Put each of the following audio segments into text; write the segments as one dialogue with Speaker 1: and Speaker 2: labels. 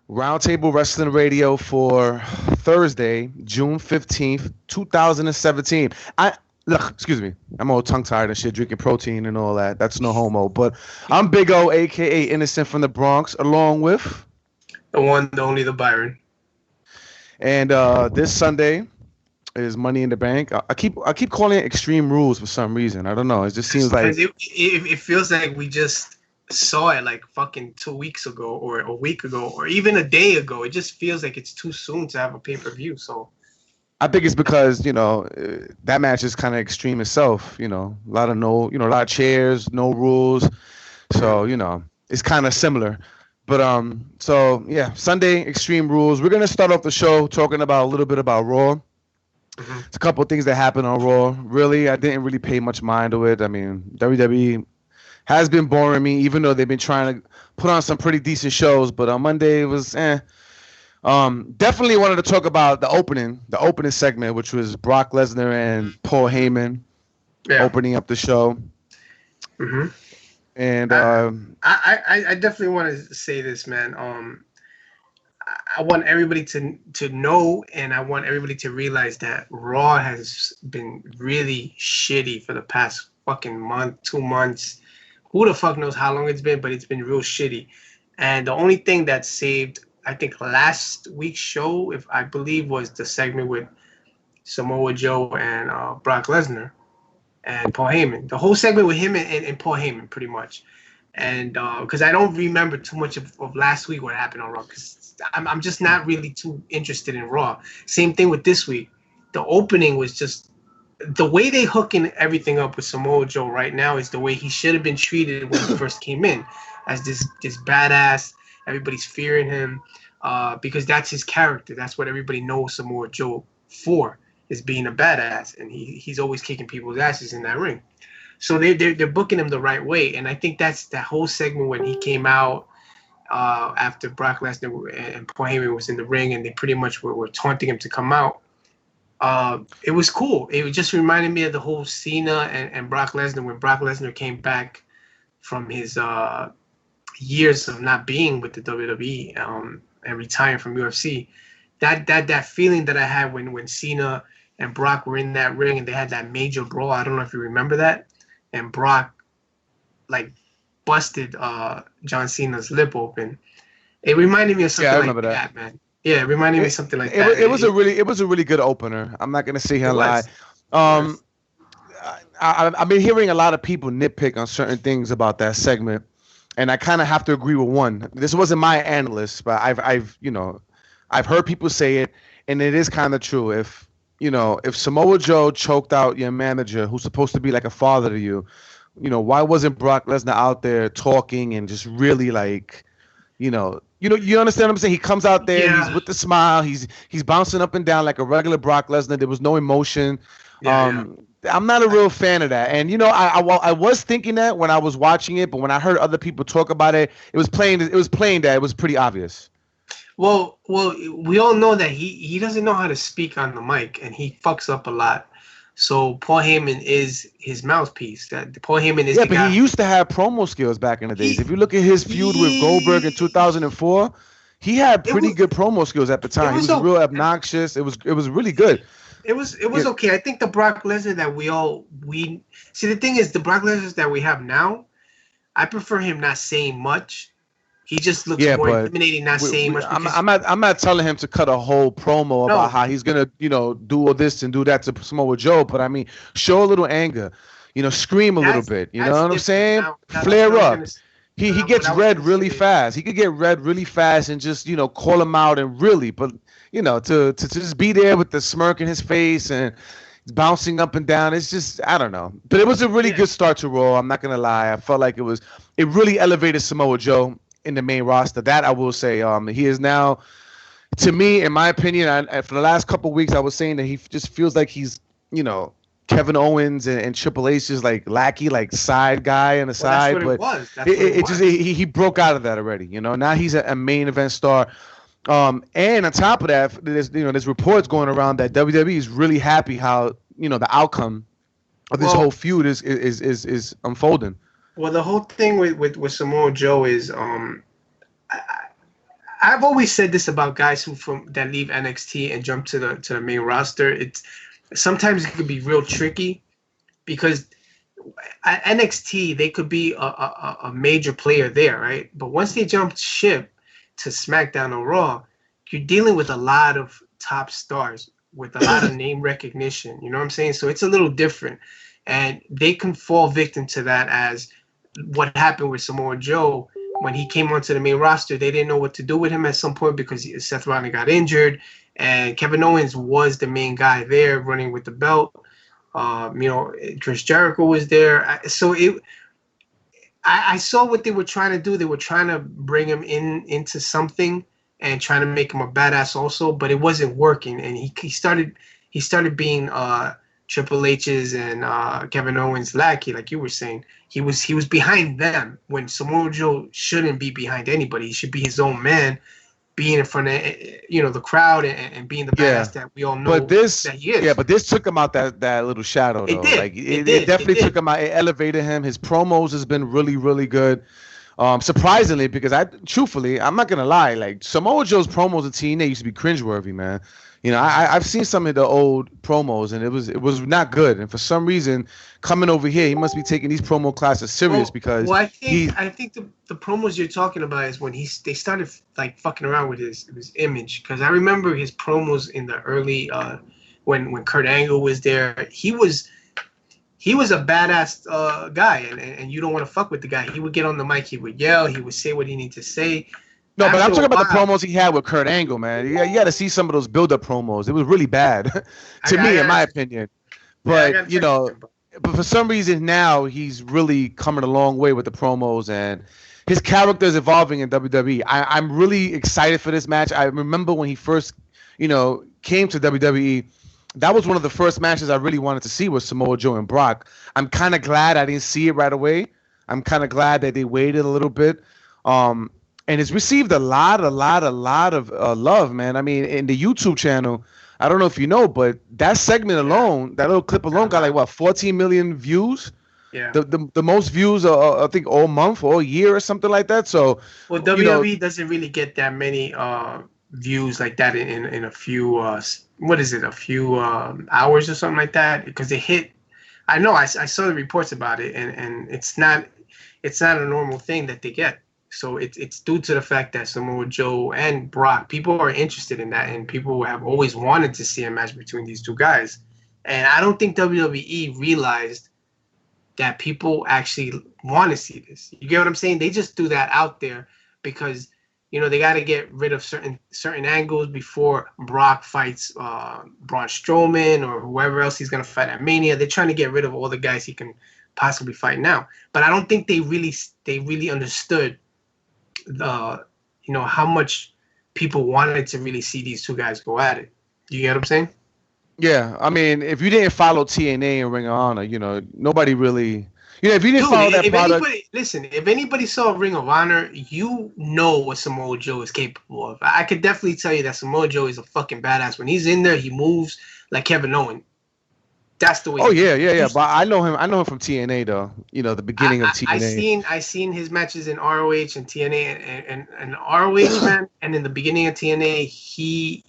Speaker 1: Roundtable Wrestling Radio for Thursday, June 15th, 2017. Excuse me. I'm all tongue-tired and shit, drinking protein and all that. That's no homo. But I'm Big O, a.k.a. Innocent from the Bronx, along with...
Speaker 2: The one, the only, the Byron.
Speaker 1: And this Sunday is Money in the Bank. I keep calling it Extreme Rules for some reason. I don't know. It just seems like...
Speaker 2: It feels like we just saw it like fucking 2 weeks ago or a week ago or even a day ago. It just feels like it's too soon to have a pay-per-view. So
Speaker 1: I think it's because, that match is kind of extreme itself, a lot of chairs, no rules. So, it's kind of similar. But Sunday, Extreme Rules. We're going to start off the show talking about a little bit about Raw. Mm-hmm. It's a couple of things that happened on Raw. Really, I didn't really pay much mind to it. I mean, WWE has been boring me, even though they've been trying to put on some pretty decent shows. But on Monday, it was definitely wanted to talk about the opening segment, which was Brock Lesnar and Paul Heyman opening up the show.
Speaker 2: Mm-hmm.
Speaker 1: And
Speaker 2: I definitely want to say this, man. I want everybody to know, and I want everybody to realize that Raw has been really shitty for the past fucking month, 2 months. Who the fuck knows how long it's been, but it's been real shitty. And the only thing that saved, I think, last week's show, if I believe, was the segment with Samoa Joe and Brock Lesnar and Paul Heyman. The whole segment with him and Paul Heyman, pretty much. And because I don't remember too much of last week what happened on Raw, because I'm just not really too interested in Raw. Same thing with this week. The opening was just... The way they hooking everything up with Samoa Joe right now is the way he should have been treated when he first came in, as this badass. Everybody's fearing him because that's his character. That's what everybody knows Samoa Joe for, is being a badass, and he's always kicking people's asses in that ring. So they're booking him the right way, and I think that's that whole segment when he came out after Brock Lesnar and Paul Heyman was in the ring, and they pretty much were taunting him to come out. It was cool. It just reminded me of the whole Cena and Brock Lesnar when Brock Lesnar came back from his years of not being with the WWE and retiring from UFC. That feeling that I had when Cena and Brock were in that ring and they had that major brawl. I don't know if you remember that. And Brock like busted John Cena's lip open. It reminded me of something like that, man. Yeah, it reminded me of something like that.
Speaker 1: It was a really good opener. I'm not gonna sit here and lie. I've been hearing a lot of people nitpick on certain things about that segment, and I kind of have to agree with one. This wasn't my analyst, but I've heard people say it, and it is kind of true. If Samoa Joe choked out your manager, who's supposed to be like a father to you, why wasn't Brock Lesnar out there talking and just really like, you understand what I'm saying? He comes out there, he's with the smile, he's bouncing up and down like a regular Brock Lesnar. There was no emotion. I'm not a real fan of that. And I was thinking that when I was watching it, but when I heard other people talk about it, it was plain that it was pretty obvious.
Speaker 2: Well, we all know that he doesn't know how to speak on the mic, and he fucks up a lot. So Paul Heyman is his mouthpiece. That Paul Heyman is the guy.
Speaker 1: But he used to have promo skills back in the days. If you look at his feud with Goldberg in 2004, he had pretty good promo skills at the time. He was real obnoxious. It was really good.
Speaker 2: It was okay. I think the Brock Lesnar that we see, the thing is, the Brock Lesnar that we have now, I prefer him not saying much. He just looks more intimidating, not saying much.
Speaker 1: I'm not telling him to cut a whole promo about how he's gonna, do all this and do that to Samoa Joe. But I mean, show a little anger, scream a little bit. You know what I'm saying? Flare up. He gets red really fast. He could get red really fast and just call him out and really, but to just be there with the smirk in his face and bouncing up and down. It's just, I don't know. But it was a really good start to Raw. I'm not gonna lie. I felt like it really elevated Samoa Joe in the main roster. That I will say, he is now, to me, in my opinion, for the last couple of weeks, I was saying that he just feels like he's, Kevin Owens and Triple H's like lackey, like side guy on the side.
Speaker 2: That's
Speaker 1: but
Speaker 2: it
Speaker 1: just he broke out of that already. Now he's a main event star. And on top of that, there's reports going around that WWE is really happy how the outcome of this whole feud is unfolding.
Speaker 2: Well, the whole thing with Samoa Joe is I've always said this about guys that leave NXT and jump to the main roster. It's sometimes it can be real tricky because at NXT they could be a major player there, right? But once they jump ship to SmackDown or Raw, you're dealing with a lot of top stars with a lot of name recognition. You know what I'm saying? So it's a little different, and they can fall victim to that, as what happened with Samoa Joe. When he came onto the main roster, they didn't know what to do with him at some point because Seth Rollins got injured, and Kevin Owens was the main guy there running with the belt. Chris Jericho was there. So I saw what they were trying to do. They were trying to bring him into something and trying to make him a badass also, but it wasn't working. And he started being Triple H's and Kevin Owens' lackey, like you were saying. He was behind them when Samoa Joe shouldn't be behind anybody. He should be his own man, being in front of the crowd and being the badass that we all know that he is.
Speaker 1: Yeah, but this took him out that little shadow though. It definitely took him out. It elevated him. His promos has been really, really good. Surprisingly, because I'm not gonna lie, like Samoa Joe's promos at TNA used to be cringeworthy, man. I've seen some of the old promos and it was not good. And for some reason, coming over here, he must be taking these promo classes serious because
Speaker 2: I think the promos you're talking about is when they started like fucking around with his image. Because I remember his promos in the early when Kurt Angle was there, he was a badass guy, and you don't want to fuck with the guy. He would get on the mic, he would yell, he would say what he needed to say.
Speaker 1: No, but I'm talking about the promos he had with Kurt Angle, man. You got to see some of those build-up promos. It was really bad, in my opinion. But but for some reason now he's really coming a long way with the promos, and his character is evolving in WWE. I'm really excited for this match. I remember when he first, came to WWE. That was one of the first matches I really wanted to see was Samoa Joe and Brock. I'm kind of glad I didn't see it right away. I'm kind of glad that they waited a little bit. And it's received a lot of love, man. I mean, in the YouTube channel, I don't know if you know, but that segment alone, that little clip alone got 14 million views?
Speaker 2: Yeah.
Speaker 1: The most views, I think, all month, all year or something like that. So,
Speaker 2: well, WWE doesn't really get that many views like that in a few, a few hours or something like that, because they hit. I know, I saw the reports about it, and it's not a normal thing that they get. So it's due to the fact that Samoa Joe and Brock, people are interested in that, and people have always wanted to see a match between these two guys. And I don't think WWE realized that people actually want to see this. You get what I'm saying? They just threw that out there because, they got to get rid of certain angles before Brock fights Braun Strowman or whoever else he's going to fight at Mania. They're trying to get rid of all the guys he can possibly fight now. But I don't think they really understood how much people wanted to really see these two guys go at it. You get what I'm saying?
Speaker 1: Yeah, I mean, if you didn't follow TNA and Ring of Honor, nobody really, if you didn't follow that product.
Speaker 2: If anybody saw Ring of Honor, you know what Samoa Joe is capable of. I could definitely tell you that Samoa Joe is a fucking badass. When he's in there, he moves like Kevin Owens. That's the way.
Speaker 1: Oh yeah. But I know him from TNA though. The beginning of TNA.
Speaker 2: I seen his matches in ROH and TNA and ROH, man. And in the beginning of TNA,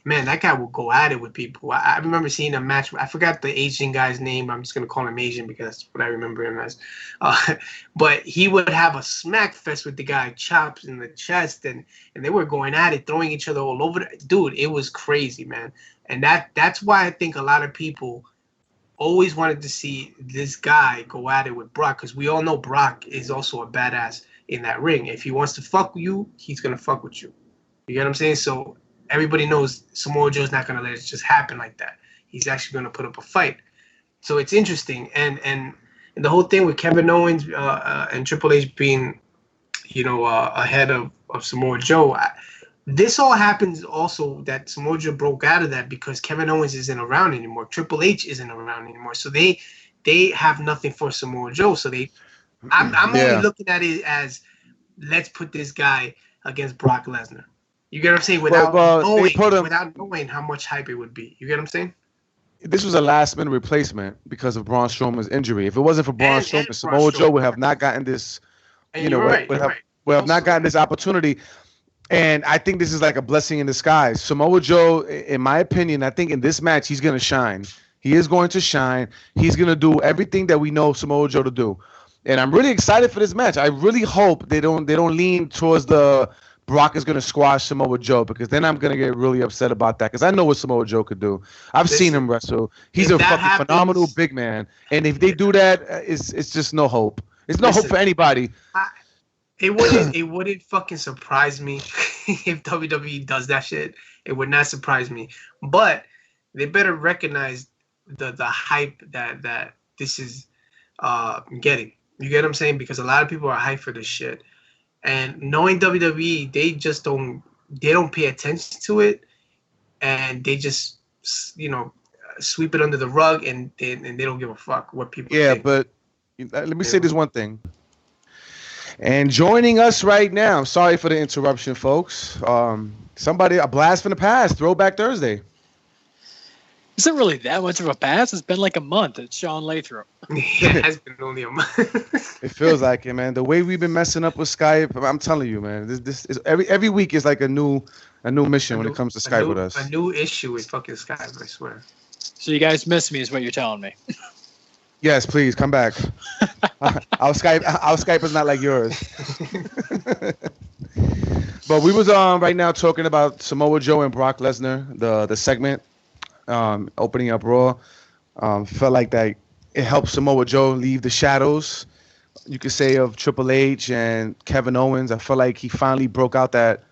Speaker 2: that guy will go at it with people. I remember seeing a match. I forgot the Asian guy's name. I'm just gonna call him Asian because that's what I remember him as. But he would have a smack fest with the guy, chops in the chest, and they were going at it, throwing each other all over. Dude, it was crazy, man. And that's why I think a lot of people always wanted to see this guy go at it with Brock, because we all know Brock is also a badass in that ring. If he wants to fuck with you, he's going to fuck with you. You get what I'm saying? So everybody knows Samoa Joe's not going to let it just happen like that. He's actually going to put up a fight. So it's interesting. And the whole thing with Kevin Owens and Triple H being, ahead of Samoa Joe, this all happens also that Samoa Joe broke out of that because Kevin Owens isn't around anymore. Triple H isn't around anymore. So they have nothing for Samoa Joe. So I'm only looking at it as, let's put this guy against Brock Lesnar. You get what I'm saying? Without knowing how much hype it would be. You get what I'm saying?
Speaker 1: This was a last-minute replacement because of Braun Strowman's injury. If it wasn't for Braun Strowman, Samoa Joe would have not gotten this, would have not gotten this opportunity. And I think this is like a blessing in disguise. Samoa Joe, in my opinion, I think in this match he's gonna shine. He is going to shine. He's gonna do everything that we know Samoa Joe to do. And I'm really excited for this match. I really hope they don't lean towards the Brock is gonna squash Samoa Joe, because then I'm gonna get really upset about that, because I know what Samoa Joe could do. I've seen him wrestle. He's a fucking phenomenal big man. And if they do that, it's just no hope. It's no hope for anybody.
Speaker 2: It wouldn't fucking surprise me if WWE does that shit. It would not surprise me. But they better recognize the hype that this is getting. You get what I'm saying? Because a lot of people are hyped for this shit. And knowing WWE, they just don't pay attention to it, and they just sweep it under the rug, and they don't give a fuck what people think.
Speaker 1: Yeah, but let me say this one thing. And joining us right now, I'm sorry for the interruption, folks. A blast from the past, Throwback Thursday.
Speaker 3: Is it really that much of a pass? It's been like a month. It's Sean Lathrop.
Speaker 2: Yeah, it has been only a month.
Speaker 1: It feels like it, man. The way we've been messing up with Skype, I'm telling you, man. This is every week is like a new mission when it comes to Skype with us.
Speaker 2: A new issue with fucking Skype, I swear.
Speaker 3: So you guys miss me, is what you're telling me.
Speaker 1: Yes, please come back. Our Skype is not like yours. But we was right now talking about Samoa Joe and Brock Lesnar, the segment. Opening up Raw, felt like that it helped Samoa Joe leave the shadows, you could say, of Triple H and Kevin Owens. I felt like he finally broke out that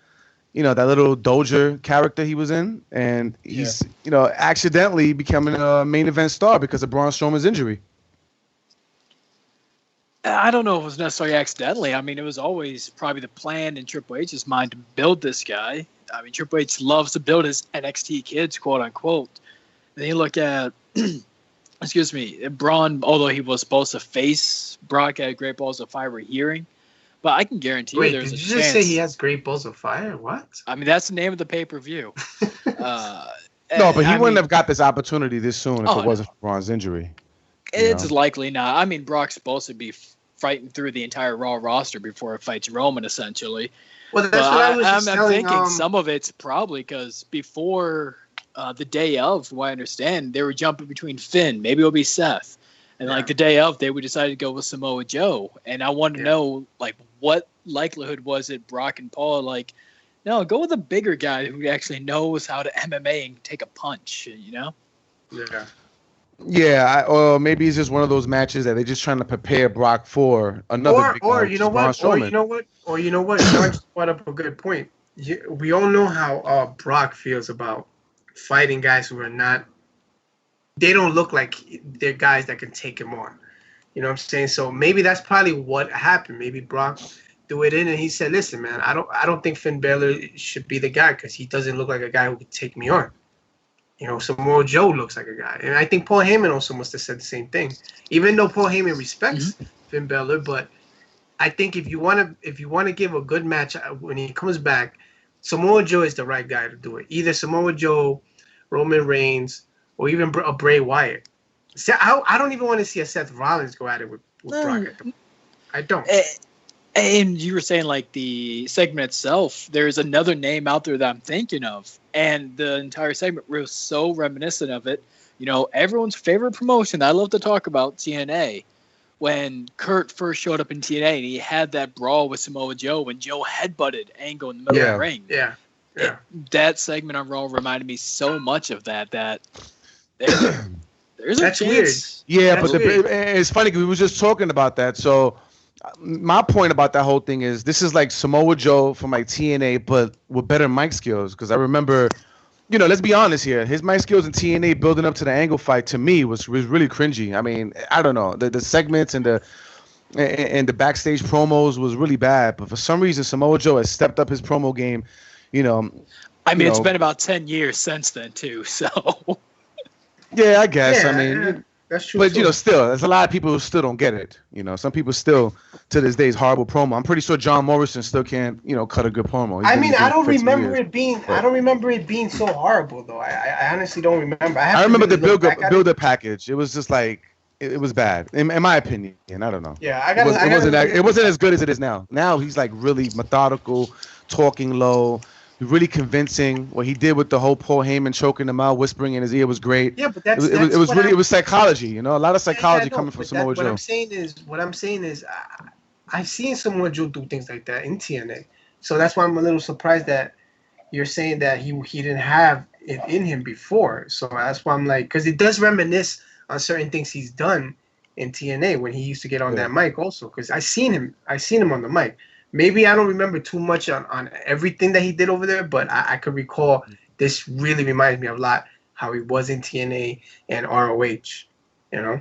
Speaker 1: little Doja character he was in, and he's accidentally becoming a main event star because of Braun Strowman's injury.
Speaker 3: I don't know if it was necessarily accidentally. I mean, it was always probably the plan in Triple H's mind to build this guy. I mean, Triple H loves to build his NXT kids, quote unquote. Then you look at, Braun, although he was supposed to face Brock, had great balls of fire hearing. But I can guarantee you there's a chance.
Speaker 2: Did you just say he has great balls of fire? What?
Speaker 3: I mean, that's the name of the pay-per-view.
Speaker 1: No, but he wouldn't have got this opportunity this soon if it wasn't for Braun's injury.
Speaker 3: It's likely not. I mean, Brock's supposed to be fighting through the entire Raw roster before it fights Roman, essentially.
Speaker 2: Well, that's what I was just
Speaker 3: I'm thinking some of it's probably because before the day of, from what I understand, they were jumping between Finn. Maybe it'll be Seth. And like the day of, they would decide to go with Samoa Joe. And I wanted to know, like, what likelihood was it Brock and Paul like, no, go with a bigger guy who actually knows how to MMA and take a punch, Yeah.
Speaker 1: Yeah, or maybe it's just one of those matches that they're just trying to prepare Brock for another big
Speaker 2: or you know what? Or you know what? George brought up a good point. We all know how Brock feels about fighting guys who are not. They don't look like they're guys that can take him on. You know what I'm saying? So maybe that's probably what happened. Maybe Brock threw it in and he said, "Listen, man, I don't think Finn Balor should be the guy because he doesn't look like a guy who could take me on." Samoa Joe looks like a guy. And I think Paul Heyman also must have said the same thing. Even though Paul Heyman respects Finn Balor, but I think if you want to give a good match when he comes back, Samoa Joe is the right guy to do it. Either Samoa Joe, Roman Reigns, or even a Bray Wyatt. See, I don't even want to see a Seth Rollins go at it with Brock. I don't.
Speaker 3: And you were saying, like, the segment itself, there's another name out there that I'm thinking of. And the entire segment was so reminiscent of it. Everyone's favorite promotion that I love to talk about, TNA. When Kurt first showed up in TNA and he had that brawl with Samoa Joe when Joe headbutted Angle in the middle of the ring.
Speaker 2: Yeah.
Speaker 3: That segment on Raw reminded me so much of that there's a chance.
Speaker 2: Weird.
Speaker 1: Yeah, but it's funny because we were just talking about that. So my point about that whole thing is this is like Samoa Joe from like TNA, but with better mic skills. Because I remember, let's be honest here, his mic skills in TNA building up to the Angle fight to me was really cringy. I mean, I don't know, the segments and the backstage promos was really bad. But for some reason, Samoa Joe has stepped up his promo game.
Speaker 3: It's been about 10 years since then too. So
Speaker 1: yeah, I guess. I mean.
Speaker 2: That's true.
Speaker 1: But still, there's a lot of people who still don't get it. Some people still, to this day, is horrible promo. I'm pretty sure John Morrison still can't, cut a good promo.
Speaker 2: I don't remember it being so horrible though. I honestly don't remember.
Speaker 1: I remember the build-up package. It was just like, it was bad in my opinion. And I don't know.
Speaker 2: Yeah,
Speaker 1: it wasn't as good as it is now. Now he's like really methodical, talking low, really convincing. What he did with the whole Paul Heyman choking him out, whispering in his ear was great.
Speaker 2: Yeah, but
Speaker 1: it was psychology. You know, a lot of psychology coming from Samoa Joe.
Speaker 2: What I'm saying is, I've seen Samoa Joe do things like that in TNA. So that's why I'm a little surprised that you're saying that he didn't have it in him before. So that's why I'm like, because it does reminisce on certain things he's done in TNA when he used to get on that mic also. Because I seen him on the mic. Maybe I don't remember too much on everything that he did over there, but I could recall this really reminds me a lot how he was in TNA and ROH, you know?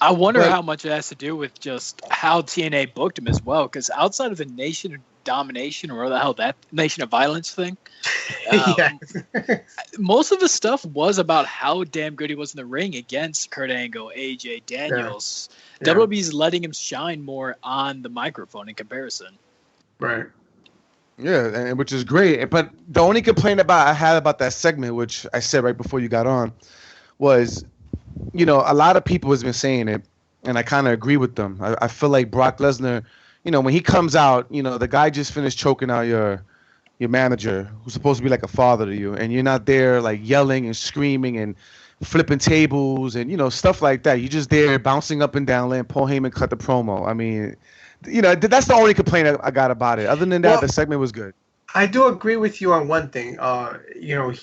Speaker 3: I wonder how much it has to do with just how TNA booked him as well, because outside of the Nation of Domination, or the hell that Nation of Violence thing, most of the stuff was about how damn good he was in the ring against Kurt Angle, AJ Daniels. Yeah. WWE's letting him shine more on the microphone in comparison.
Speaker 2: Right.
Speaker 1: Yeah, and which is great. But the only complaint I had about that segment, which I said right before you got on, was, you know, a lot of people has been saying it, and I kind of agree with them. I feel like Brock Lesnar, you know, when he comes out, you know, the guy just finished choking out your manager, who's supposed to be like a father to you, and you're not there like yelling and screaming and flipping tables and, you know, stuff like that. You're just there bouncing up and down, letting Paul Heyman cut the promo. I mean, you know, that's the only complaint I got about it. Other than that, the segment was good.
Speaker 2: I do agree with you on one thing. You know,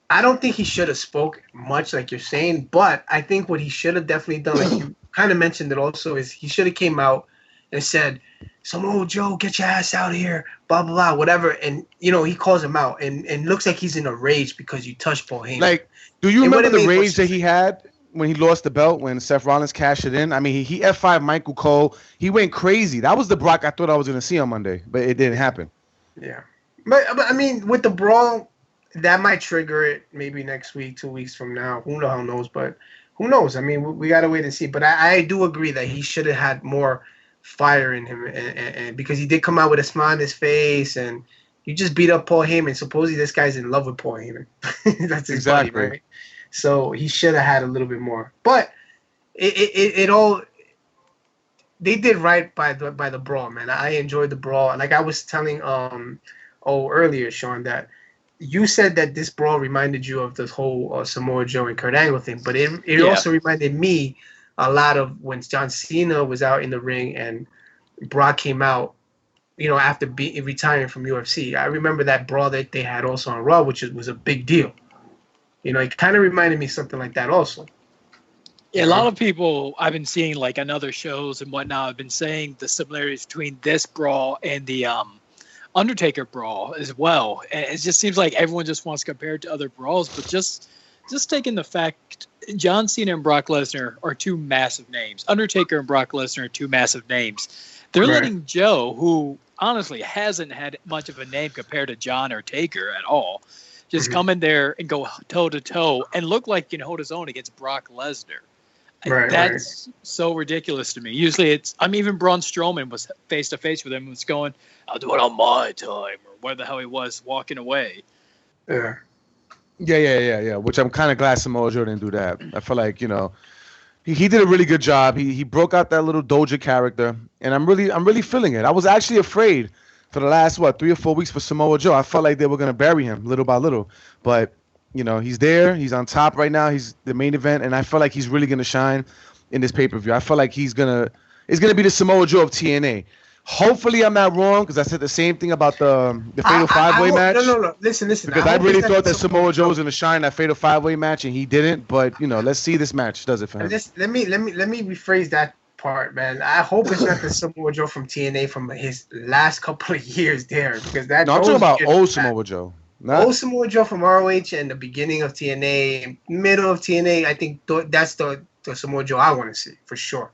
Speaker 2: I don't think he should have spoke much like you're saying, but I think what he should have definitely done, like you kind of mentioned it also, is he should have came out and said, Samoa Joe, get your ass out of here, blah, blah, blah, whatever. And, you know, he calls him out and looks like he's in a rage because you touched Paul Heyman.
Speaker 1: Like, do you remember the rage that he had when he lost the belt, when Seth Rollins cashed it in? I mean, he F5 Michael Cole. He went crazy. That was the Brock I thought I was going to see on Monday, but it didn't happen.
Speaker 2: Yeah. But, I mean, with the brawl, that might trigger it maybe next week, 2 weeks from now. Who knows? But who knows? I mean, we got to wait and see. But I do agree that he should have had more fire in him, and because he did come out with a smile on his face, and you just beat up Paul Heyman. Supposedly this guy's in love with Paul Heyman. That's his buddy, right? So he should have had a little bit more. But it all, they did right by the brawl, man. I enjoyed the brawl. Like I was telling earlier, Sean, that you said that this brawl reminded you of this whole Samoa Joe and Kurt Angle thing, but it also reminded me a lot of when John Cena was out in the ring and Brock came out, you know, after retiring from UFC. I remember that brawl that they had also on Raw, which was a big deal. You know, it kind of reminded me something like that also.
Speaker 3: Yeah, a lot of people I've been seeing, like on other shows and whatnot, have been saying the similarities between this brawl and the Undertaker brawl as well. And it just seems like everyone just wants to compare it to other brawls, but just taking the fact John Cena and Brock Lesnar are two massive names. Undertaker and Brock Lesnar are two massive names. They're letting Joe, who honestly hasn't had much of a name compared to John or Taker at all, just come in there and go toe-to-toe and look like he can hold his own against Brock Lesnar. That's so ridiculous to me. Usually even Braun Strowman was face-to-face with him and was going, I'll do it on my time, or where the hell he was walking away.
Speaker 2: Yeah.
Speaker 1: Yeah. Which I'm kind of glad Samoa Joe didn't do that. I feel like, you know, he did a really good job. He broke out that little Doja character, and I'm really feeling it. I was actually afraid for the last 3 or 4 weeks for Samoa Joe. I felt like they were gonna bury him little by little, but you know, he's there. He's on top right now. He's the main event, and I feel like he's really gonna shine in this pay-per-view. I feel like it's gonna be the Samoa Joe of TNA. Hopefully, I'm not wrong, because I said the same thing about the Fatal 5-Way match.
Speaker 2: No. Listen.
Speaker 1: Because I really thought that Samoa Joe was going to shine that Fatal 5-Way match, and he didn't. But you know, let's see this match does it for him.
Speaker 2: Let me rephrase that part, man. I hope it's not the Samoa Joe from TNA from his last couple of years there, because that.
Speaker 1: No, I'm talking about old Samoa Joe.
Speaker 2: Old Samoa Joe from ROH and the beginning of TNA, middle of TNA. I think that's the Samoa Joe I want to see for sure.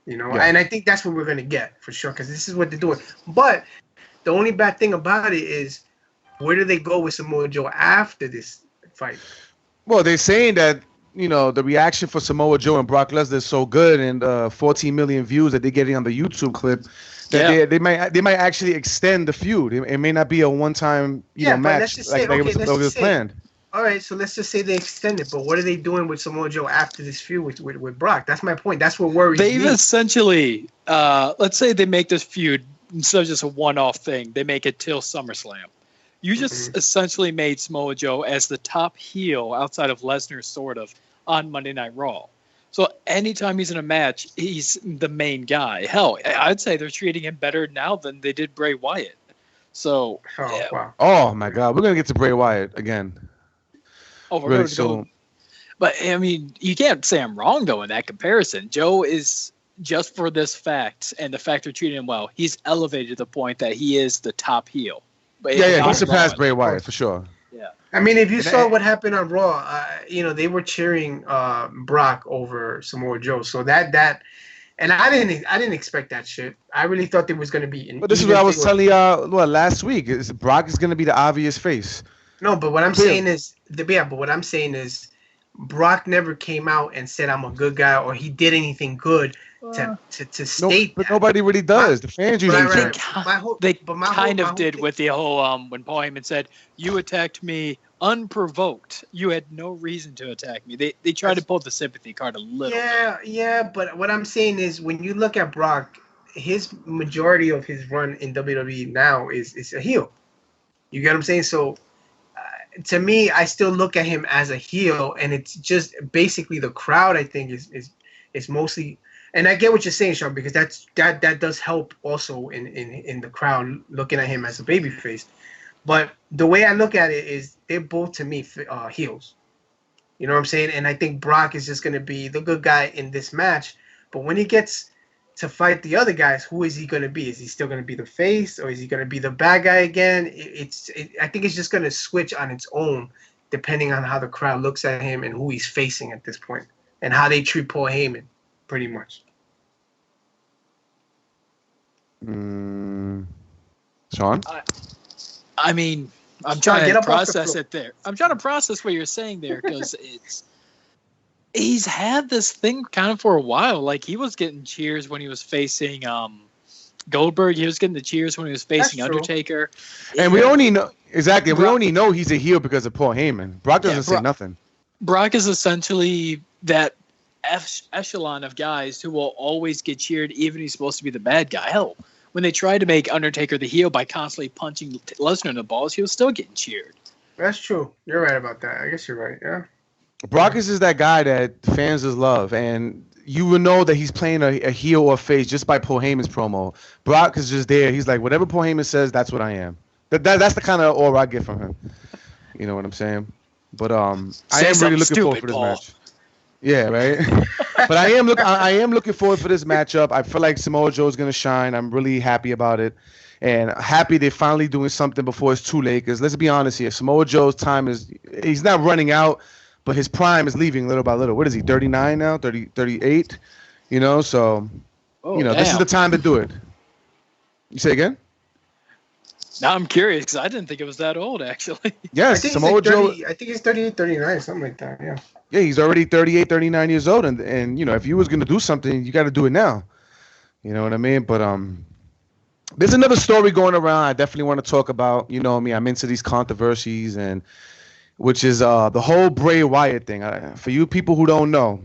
Speaker 2: You know, and I think that's what we're going to get for sure, because this is what they're doing. But the only bad thing about it is, where do they go with Samoa Joe after this fight?
Speaker 1: Well, they're saying that, you know, the reaction for Samoa Joe and Brock Lesnar is so good, and 14 million views that they're getting on the YouTube clip, that they might actually extend the feud. It may not be a one-time match like it was planned.
Speaker 2: all right, so let's just say they extend it, but what are they doing with Samoa Joe after this feud with Brock? That's my point. That's what worries me.
Speaker 3: They've essentially, let's say they make this feud instead of just a one-off thing, they make it till SummerSlam. You just essentially made Samoa Joe as the top heel outside of Lesnar, sort of, on Monday Night Raw. So anytime he's in a match, he's the main guy. Hell, I'd say they're treating him better now than they did Bray Wyatt. So,
Speaker 2: wow.
Speaker 1: Oh my God, we're gonna get to Bray Wyatt again.
Speaker 3: Oh, we're really soon. But I mean, you can't say I'm wrong though in that comparison. Joe is, just for this fact and the fact they're treating him well, he's elevated to the point that he is the top heel. But
Speaker 1: yeah, he surpassed Bray Wyatt for sure.
Speaker 3: Yeah.
Speaker 2: I mean, if you saw what happened on Raw, they were cheering Brock over Samoa Joe. So that, and I didn't expect that shit. I really thought there was going to be.
Speaker 1: But this is what I was telling y'all last week. Is Brock is going to be the obvious face.
Speaker 2: No, but what I'm saying is, Brock never came out and said I'm a good guy or he did anything good to state.
Speaker 1: But nobody really does. The fans usually
Speaker 3: They kind of did with the whole when Paul Heyman said, "You attacked me unprovoked. You had no reason to attack me." They tried to pull the sympathy card a little bit.
Speaker 2: Yeah, but what I'm saying is when you look at Brock, his majority of his run in WWE now is a heel. You get what I'm saying? So to me, I still look at him as a heel, and it's just basically the crowd. I think is mostly, and I get what you're saying, Sean, because that does help also in the crowd looking at him as a babyface. But the way I look at it is they're both to me heels. You know what I'm saying? And I think Brock is just going to be the good guy in this match. But when he gets to fight the other guys, who is he going to be? Is he still going to be the face, or is he going to be the bad guy again? I think it's just going to switch on its own, depending on how the crowd looks at him and who he's facing at this point, and how they treat Paul Heyman, pretty much.
Speaker 1: Sean?
Speaker 3: I mean, I'm trying to process it there. I'm trying to process what you're saying there because he's had this thing kind of for a while. Like he was getting cheers when he was facing Goldberg. He was getting the cheers when he was facing Undertaker.
Speaker 1: And we only know we only know he's a heel because of Paul Heyman. Brock doesn't say nothing.
Speaker 3: Brock is essentially that echelon of guys who will always get cheered, even if he's supposed to be the bad guy. Hell, when they tried to make Undertaker the heel by constantly punching Lesnar in the balls, he was still getting cheered.
Speaker 2: That's true. You're right about that. I guess you're right. Yeah.
Speaker 1: Brock is that guy that fans just love, and you will know that he's playing a heel or face just by Paul Heyman's promo. Brock is just there. He's like, whatever Paul Heyman says, that's what I am. That's the kind of aura I get from him. You know what I'm saying? But I am really looking forward for this match. Yeah, right. But I am looking forward for this matchup. I feel like Samoa Joe is gonna shine. I'm really happy about it, and happy they're finally doing something before it's too late. Because let's be honest here, Samoa Joe's time he's not running out. But his prime is leaving little by little. What is he, 39 now? 38? You know, so, this is the time to do it. You say again?
Speaker 3: Now I'm curious because I didn't think it was that old, actually.
Speaker 1: Yes, Samoa Joe.
Speaker 2: I think he's 38, 39, something like that, yeah.
Speaker 1: Yeah, he's already 38, 39 years old. And if you was going to do something, you got to do it now. You know what I mean? But there's another story going around I definitely want to talk about. You know me, I'm into these controversies and which is the whole Bray Wyatt thing. For you people who don't know,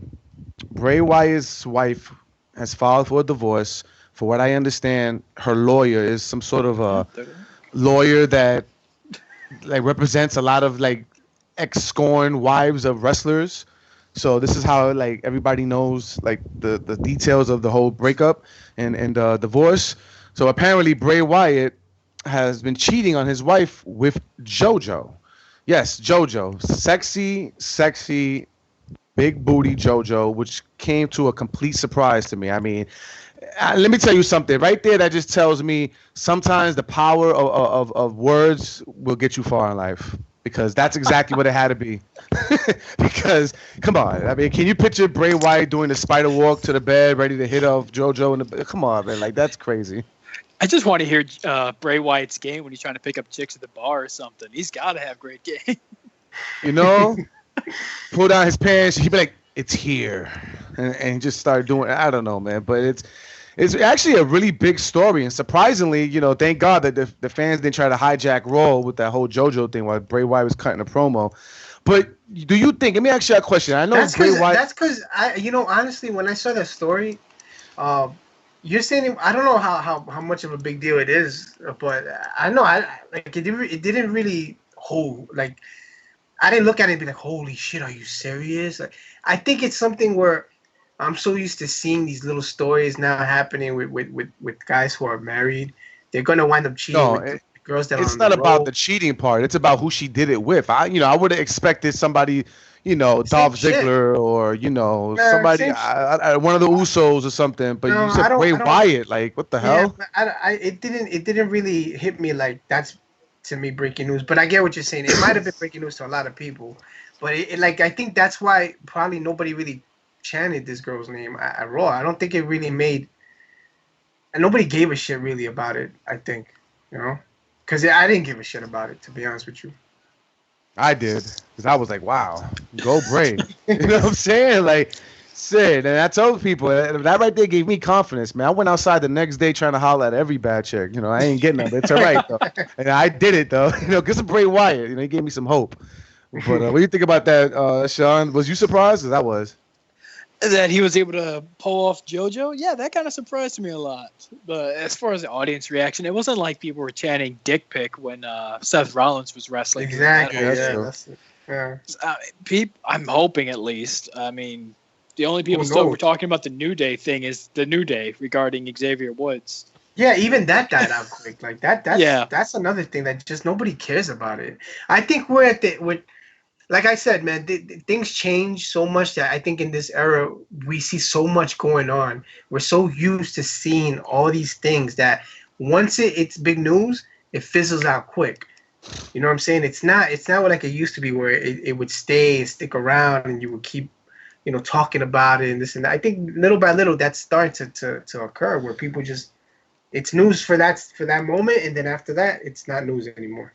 Speaker 1: Bray Wyatt's wife has filed for a divorce. For what I understand, her lawyer is some sort of a lawyer that represents a lot of ex-scorned wives of wrestlers. So this is how everybody knows the details of the whole breakup and divorce. So apparently Bray Wyatt has been cheating on his wife with JoJo. Yes, JoJo. Sexy, big booty JoJo, which came to a complete surprise to me. I mean, let me tell you something. Right there, that just tells me sometimes the power of words will get you far in life. Because that's exactly what it had to be. Because, come on. I mean, can you picture Bray Wyatt doing the spider walk to the bed, ready to hit off JoJo? Come on, man. That's crazy.
Speaker 3: I just want to hear Bray Wyatt's game when he's trying to pick up chicks at the bar or something. He's got to have great game.
Speaker 1: Pull down his pants. He'd be like, "It's here," and just start doing. I don't know, man, but it's actually a really big story. And surprisingly, thank God that the fans didn't try to hijack Raw with that whole JoJo thing while Bray Wyatt was cutting a promo. But do you think? Let me ask you a question. I know
Speaker 2: that's because honestly, when I saw that story, you're saying I don't know how much of a big deal it is, but I know it didn't really hold like. I didn't look at it and be like, holy shit, are you serious? Like, I think it's something where I'm so used to seeing these little stories now happening with guys who are married. They're going to wind up cheating with girls that are on the road. It's not
Speaker 1: about the cheating part. It's about who she did it with. I would have expected somebody, Dolph Ziggler or, somebody, one of the Usos or something. But you said Bray Wyatt. Like, what the hell?
Speaker 2: It didn't really hit me like that's, to me, breaking news. But I get what you're saying. It might have been breaking news to a lot of people, but I think that's why probably nobody really chanted this girl's name at Raw. I don't think it really made, and nobody gave a shit really about it. I think, because I didn't give a shit about it, to be honest with you.
Speaker 1: I did, because I was like, wow, go Bray. You know what I'm saying? Like, shit. And I told people that right there gave me confidence, man. I went outside the next day trying to holler at every bad chick. I ain't getting them. It's all right though. And I did it though. Because of Bray Wyatt. He gave me some hope. But what do you think about that, Sean? Was you surprised? Because I was.
Speaker 3: That he was able to pull off JoJo? Yeah, that kind of surprised me a lot. But as far as the audience reaction, it wasn't like people were chanting dick pic when Seth Rollins was wrestling.
Speaker 2: Exactly. Yeah.
Speaker 3: I'm hoping at least. I mean, the only people still were talking about the New Day thing is the New Day regarding Xavier Woods.
Speaker 2: Yeah, even that died out quick. Like that's another thing that just nobody cares about it. I think we're like I said, man, things change so much that I think in this era we see so much going on. We're so used to seeing all these things that once it's big news, it fizzles out quick. You know what I'm saying? It's not like it used to be where it would stick around and you would keep talking about it and this and that. I think little by little that's starting to occur where people just it's news for that moment, and then after that it's not news anymore.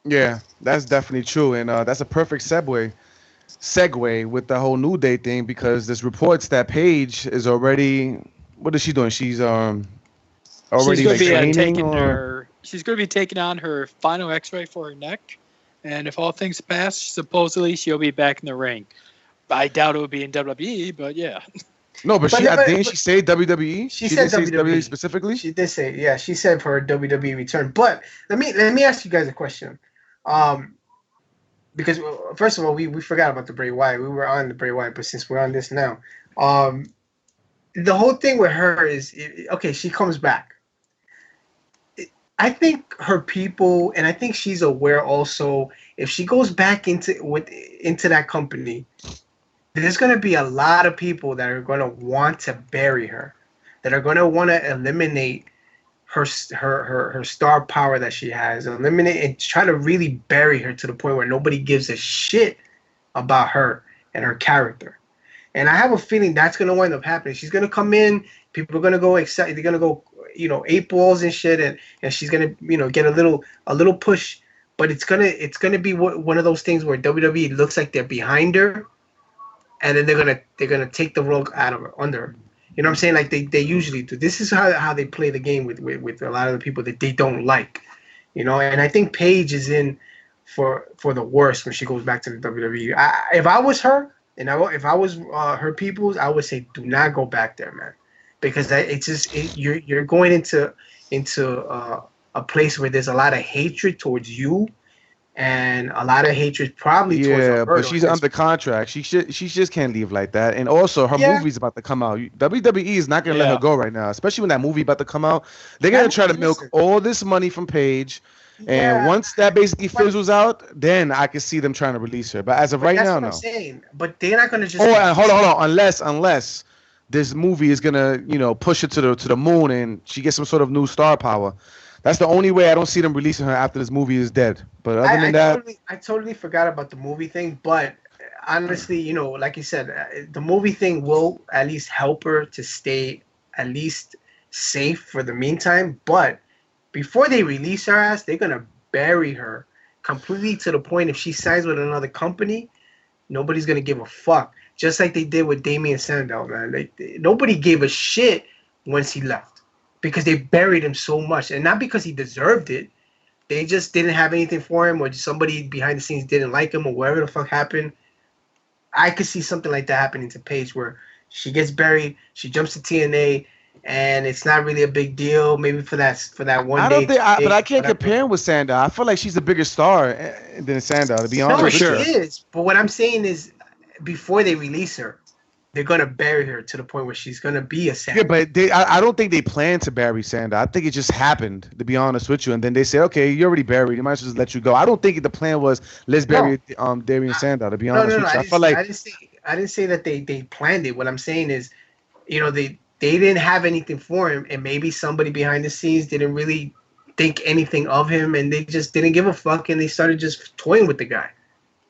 Speaker 1: Yeah, that's definitely true, and that's a perfect segue with the whole New Day thing because there's reports that Paige is already. What is she doing? She's already training.
Speaker 3: She's going to be taking on her final X-ray for her neck, and if all things pass, supposedly she'll be back in the ring. I doubt it would be in WWE, but yeah.
Speaker 1: No, but didn't she say WWE?
Speaker 2: She said WWE
Speaker 1: specifically.
Speaker 2: She did say, yeah. She said for her WWE return. But let me ask you guys a question. Because first of all, we forgot about the Bray Wyatt. We were on the Bray Wyatt, but since we're on this now, the whole thing with her is okay. She comes back. I think her people, and I think she's aware also. If she goes back into that company, there's going to be a lot of people that are going to want to bury her, that are going to want to eliminate her star power that she has, eliminate and try to really bury her to the point where nobody gives a shit about her and her character. And I have a feeling that's going to wind up happening. She's going to come in, people are going to go excited, they're going to go, 8 balls and shit, and she's going to, get a little push, but it's going to be one of those things where WWE looks like they're behind her, and then they're gonna take the rug out of her, under her. You know what I'm saying? Like they usually do. This is how they play the game with a lot of the people that they don't like. And I think Paige is in for the worst when she goes back to the WWE. If I was her and if I was her peoples, I would say do not go back there, man, because you're going into a place where there's a lot of hatred towards you. And a lot of hatred probably towards her. Yeah,
Speaker 1: but she's under contract. She just can't leave like that. And also, her movie's about to come out. WWE is not going to let her go right now, especially when that movie about to come out. They're going to try to milk all this money from Paige. And once that basically fizzles out, then I can see them trying to release her. But as of right now, no.
Speaker 2: That's what I'm saying. But they're not going to just...
Speaker 1: Oh, hold on. Unless this movie is going to, push her to the moon and she gets some sort of new star power. That's the only way I don't see them releasing her after this movie is dead. But other than that...
Speaker 2: I totally forgot about the movie thing. But honestly, like you said, the movie thing will at least help her to stay at least safe for the meantime. But before they release her ass, they're going to bury her completely to the point if she signs with another company, nobody's going to give a fuck. Just like they did with Damian Sandow, man. Nobody gave a shit once he left. Because they buried him so much. And not because he deserved it, they just didn't have anything for him, or somebody behind the scenes didn't like him, or whatever the fuck happened. I could see something like that happening to Paige, where she gets buried, she jumps to TNA, and it's not really a big deal. Maybe for that one
Speaker 1: I
Speaker 2: day.
Speaker 1: don't think, but I can't compare him with Sandow. I feel like she's a bigger star than Sandow, to be honest.
Speaker 2: No, she is. But what I'm saying is, before they release her, they're gonna bury her to the point where she's gonna be a Sandow.
Speaker 1: Yeah, but I don't think they plan to bury Sandow. I think it just happened, to be honest with you. And then they said, okay, you're already buried. You might as well just let you go. I don't think the plan was let's bury Darian Sandow, to be honest with you. I feel like
Speaker 2: I didn't say that they planned it. What I'm saying is, they didn't have anything for him, and maybe somebody behind the scenes didn't really think anything of him, and they just didn't give a fuck, and they started just toying with the guy,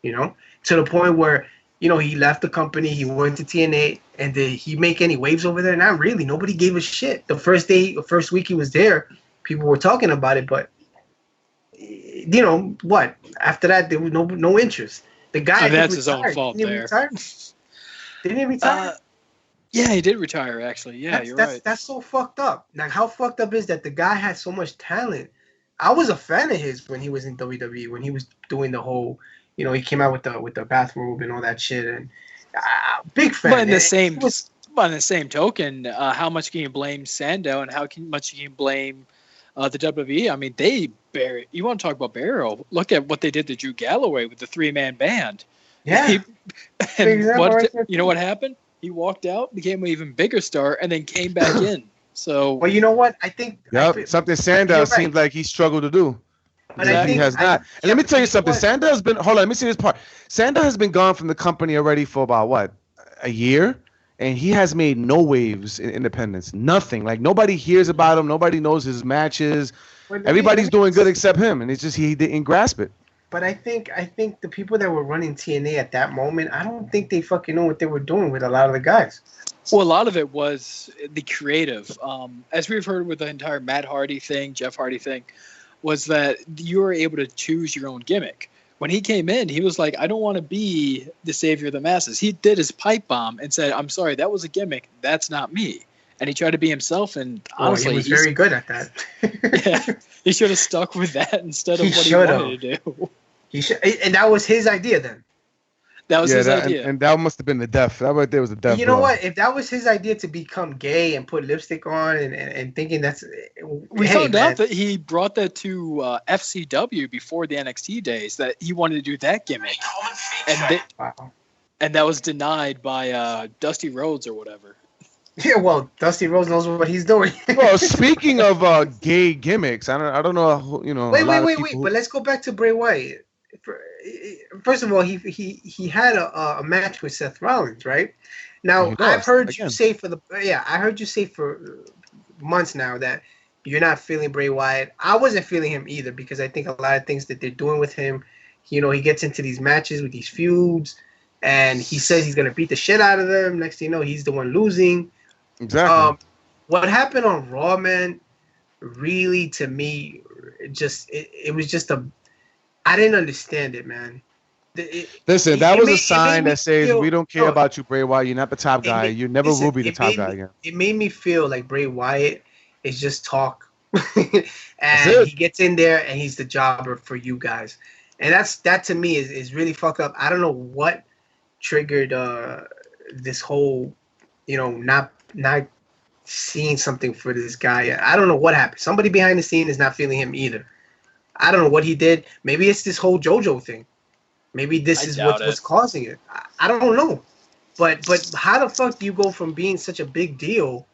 Speaker 2: to the point where, he left the company, he went to TNA, and did he make any waves over there? Not really. Nobody gave a shit. The first week he was there, people were talking about it, but what? After that, there was no interest. The guy,
Speaker 3: that's his own fault there.
Speaker 2: Didn't he retire?
Speaker 3: Yeah, he did retire, actually. Yeah, you're right.
Speaker 2: That's so fucked up. Like, how fucked up is that the guy had so much talent? I was a fan of his when he was in WWE, when he was doing the whole, he came out with the bathrobe and all that shit, and big fan.
Speaker 3: But in the same token, how much can you blame Sandow, and how much can you blame the WWE? I mean, you want to talk about burial? Look at what they did to Drew Galloway with the 3-man band.
Speaker 2: Yeah.
Speaker 3: What happened? He walked out, became an even bigger star, and then came back in. So,
Speaker 2: well, you know what? I think
Speaker 1: something Sandow seems like he struggled to do. But he has not. And let me tell you something. Sandow has been. Hold on. Let me see this part. Sandow has been gone from the company already for about a year, and he has made no waves in independence. Nothing. Like, nobody hears about him. Nobody knows his matches. Everybody's doing good except him, and it's just he didn't grasp it.
Speaker 2: But I think the people that were running TNA at that moment, I don't think they fucking know what they were doing with a lot of the guys.
Speaker 3: Well, a lot of it was the creative. As we've heard with the entire Matt Hardy thing, Jeff Hardy thing, was that you were able to choose your own gimmick. When he came in, he was like, I don't want to be the savior of the masses. He did his pipe bomb and said, I'm sorry, that was a gimmick. That's not me. And he tried to be himself, and honestly,
Speaker 2: he was very good at that.
Speaker 3: Yeah, he should have stuck with that instead of what he wanted to do.
Speaker 2: He should, and that was his idea then.
Speaker 3: That was his idea.
Speaker 1: And that must have been the death. That right there was the death.
Speaker 2: You know what? If that was his idea to become gay and put lipstick on and thinking that's...
Speaker 3: We found out that he brought that to FCW before the NXT days, that he wanted to do that gimmick. And that was denied by Dusty Rhodes or whatever.
Speaker 2: Yeah, well, Dusty Rhodes knows what he's doing.
Speaker 1: Well, speaking of gay gimmicks, I don't know who,
Speaker 2: Wait. But let's go back to Bray Wyatt. First of all, he had a match with Seth Rollins, right? Now, I've heard you say for months now that you're not feeling Bray Wyatt. I wasn't feeling him either, because I think a lot of things that they're doing with him, he gets into these matches with these feuds, and he says he's gonna beat the shit out of them. Next thing you know, he's the one losing.
Speaker 1: Exactly.
Speaker 2: What happened on Raw, man, really, to me, it was just I didn't understand it, man.
Speaker 1: Listen, that was a sign that says we don't care about you, Bray Wyatt. You're not the top guy. You never will be the top guy again.
Speaker 2: It made me feel like Bray Wyatt is just talk, and he gets in there and he's the jobber for you guys, and that to me is really fucked up. I don't know what triggered this whole, not seeing something for this guy. I don't know what happened. Somebody behind the scene is not feeling him either. I don't know what he did. Maybe it's this whole JoJo thing. Maybe this is what's causing it. I don't know. But how the fuck do you go from being such a big deal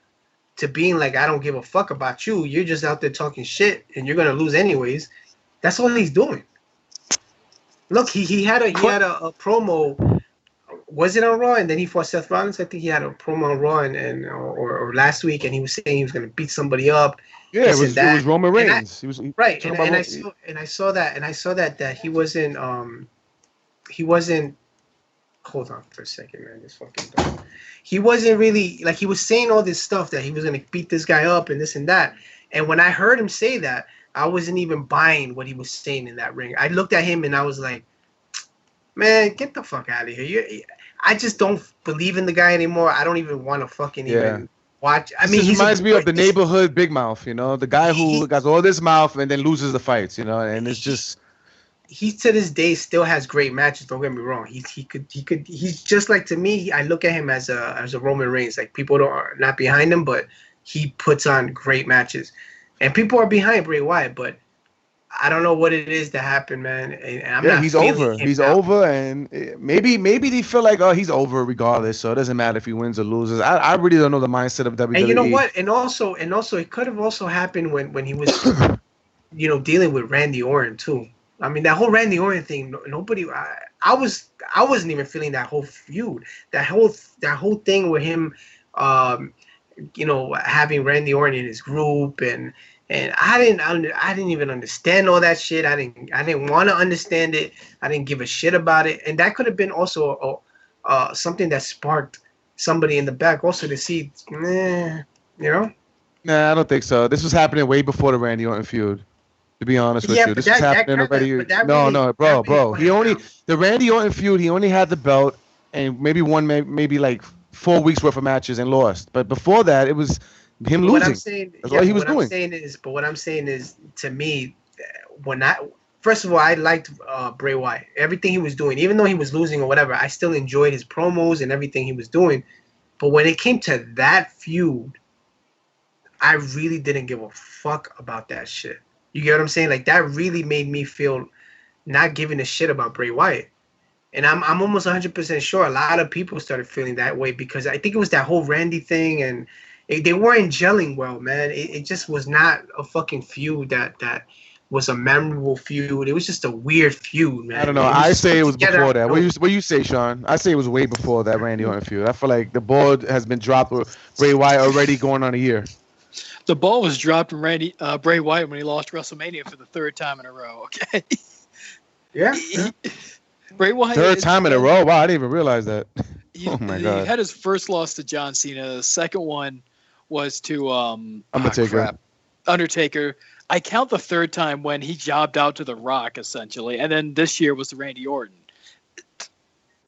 Speaker 2: to being like, I don't give a fuck about you. You're just out there talking shit, and you're gonna lose anyways. That's all he's doing. Look, he had a promo. Was it on Raw? And then he fought Seth Rollins. I think he had a promo on Raw or last week, and he was saying he was gonna beat somebody up.
Speaker 1: Yeah, it was Roman Reigns.
Speaker 2: I saw that he wasn't. Hold on for a second, man. This fucking dog. He wasn't really, like, he was saying all this stuff that he was gonna beat this guy up and this and that. And when I heard him say that, I wasn't even buying what he was saying in that ring. I looked at him and I was like, man, get the fuck out of here. I just don't believe in the guy anymore. I don't even want to fucking even watch. I mean,
Speaker 1: he reminds me of the neighborhood Big Mouth. You know, the guy who got all this mouth and then loses the fights. You know, and it's just.
Speaker 2: He to this day still has great matches. Don't get me wrong. He could. He's just like, to me. I look at him as a Roman Reigns. Like, people are not behind him, but he puts on great matches, and people are behind Bray Wyatt. But I don't know what it is that happened, man. And
Speaker 1: he's over. He's over, and maybe they feel like, oh, he's over regardless, so it doesn't matter if he wins or loses. I really don't know the mindset of WWE.
Speaker 2: And you know what? And also, it could have also happened when he was, dealing with Randy Orton too. I mean, that whole Randy Orton thing. Nobody. I wasn't even feeling that whole feud. That whole thing with him, having Randy Orton in his group, and I didn't even understand all that shit. I didn't want to understand it. I didn't give a shit about it. And that could have been also something that sparked somebody in the back also to see, Nah,
Speaker 1: I don't think so. This was happening way before the Randy Orton feud. To be honest with you, this was happening already. Bro. The Randy Orton feud. He only had the belt and maybe won maybe like 4 weeks worth of matches and lost. But before that, it was him losing. That's all he was doing.
Speaker 2: What I'm saying is, to me, first of all, I liked Bray Wyatt. Everything he was doing, even though he was losing or whatever, I still enjoyed his promos and everything he was doing. But when it came to that feud, I really didn't give a fuck about that shit. You get what I'm saying? Like, that really made me feel not giving a shit about Bray Wyatt. And I'm almost 100% sure a lot of people started feeling that way, because I think it was that whole Randy thing, and they weren't gelling well, man. It just was not a fucking feud that was a memorable feud. It was just a weird feud, man.
Speaker 1: I don't know. I say it was before that. What you say, Sean? I say it was way before that Randy Orton feud. I feel like the ball has been dropped with Bray Wyatt already going on a year.
Speaker 3: The ball was dropped from Bray Wyatt when he lost WrestleMania for the third time in a row. Okay.
Speaker 2: Yeah.
Speaker 3: Bray Wyatt.
Speaker 1: Third time in a row. Wow, I didn't even realize that. Oh my God.
Speaker 3: He had his first loss to John Cena. The second one was to Undertaker. I count the third time when he jobbed out to The Rock, essentially, and then this year was the Randy Orton.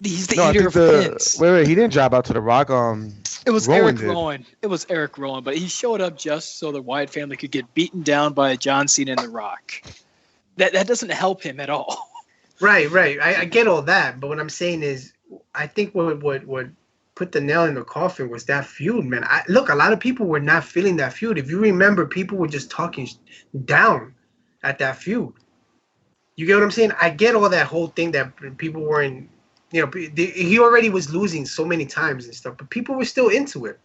Speaker 3: He's the eater of pins.
Speaker 1: Wait, he didn't job out to The Rock.
Speaker 3: It was Eric Rowan. It was Eric Rowan, but he showed up just so the Wyatt family could get beaten down by John Cena and The Rock. That doesn't help him at all.
Speaker 2: Right. I get all that, but what I'm saying is, I think what put the nail in the coffin was that feud, man. Look, a lot of people were not feeling that feud. If you remember, people were just talking down at that feud. You get what I'm saying? I get all that whole thing that people weren't. He already was losing so many times and stuff, but people were still into it.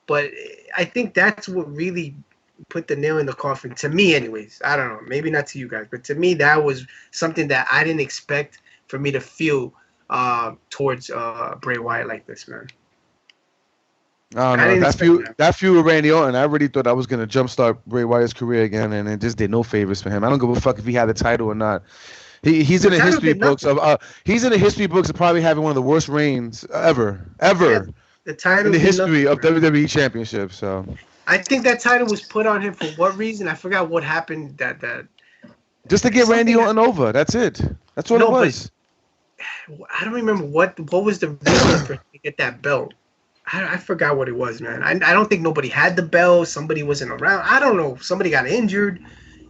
Speaker 2: But I think that's what really put the nail in the coffin, to me anyways. I don't know, maybe not to you guys, but to me, that was something that I didn't expect for me to feel towards Bray Wyatt like this, man.
Speaker 1: I don't know. That feud with Randy Orton, I really thought I was going to jumpstart Bray Wyatt's career again, and it just did no favors for him. I don't give a fuck if he had the title or not. He's in the history books of probably having one of the worst reigns ever
Speaker 2: yeah, the title
Speaker 1: in the history of WWE Championship. So
Speaker 2: I think that title was put on him for what reason? I forgot what happened. That
Speaker 1: just to get Randy Orton over. That's it. That's what it was.
Speaker 2: I don't remember what was the reason for him to get that belt. I forgot what it was, man. I don't think nobody had the belt. Somebody wasn't around. I don't know. Somebody got injured.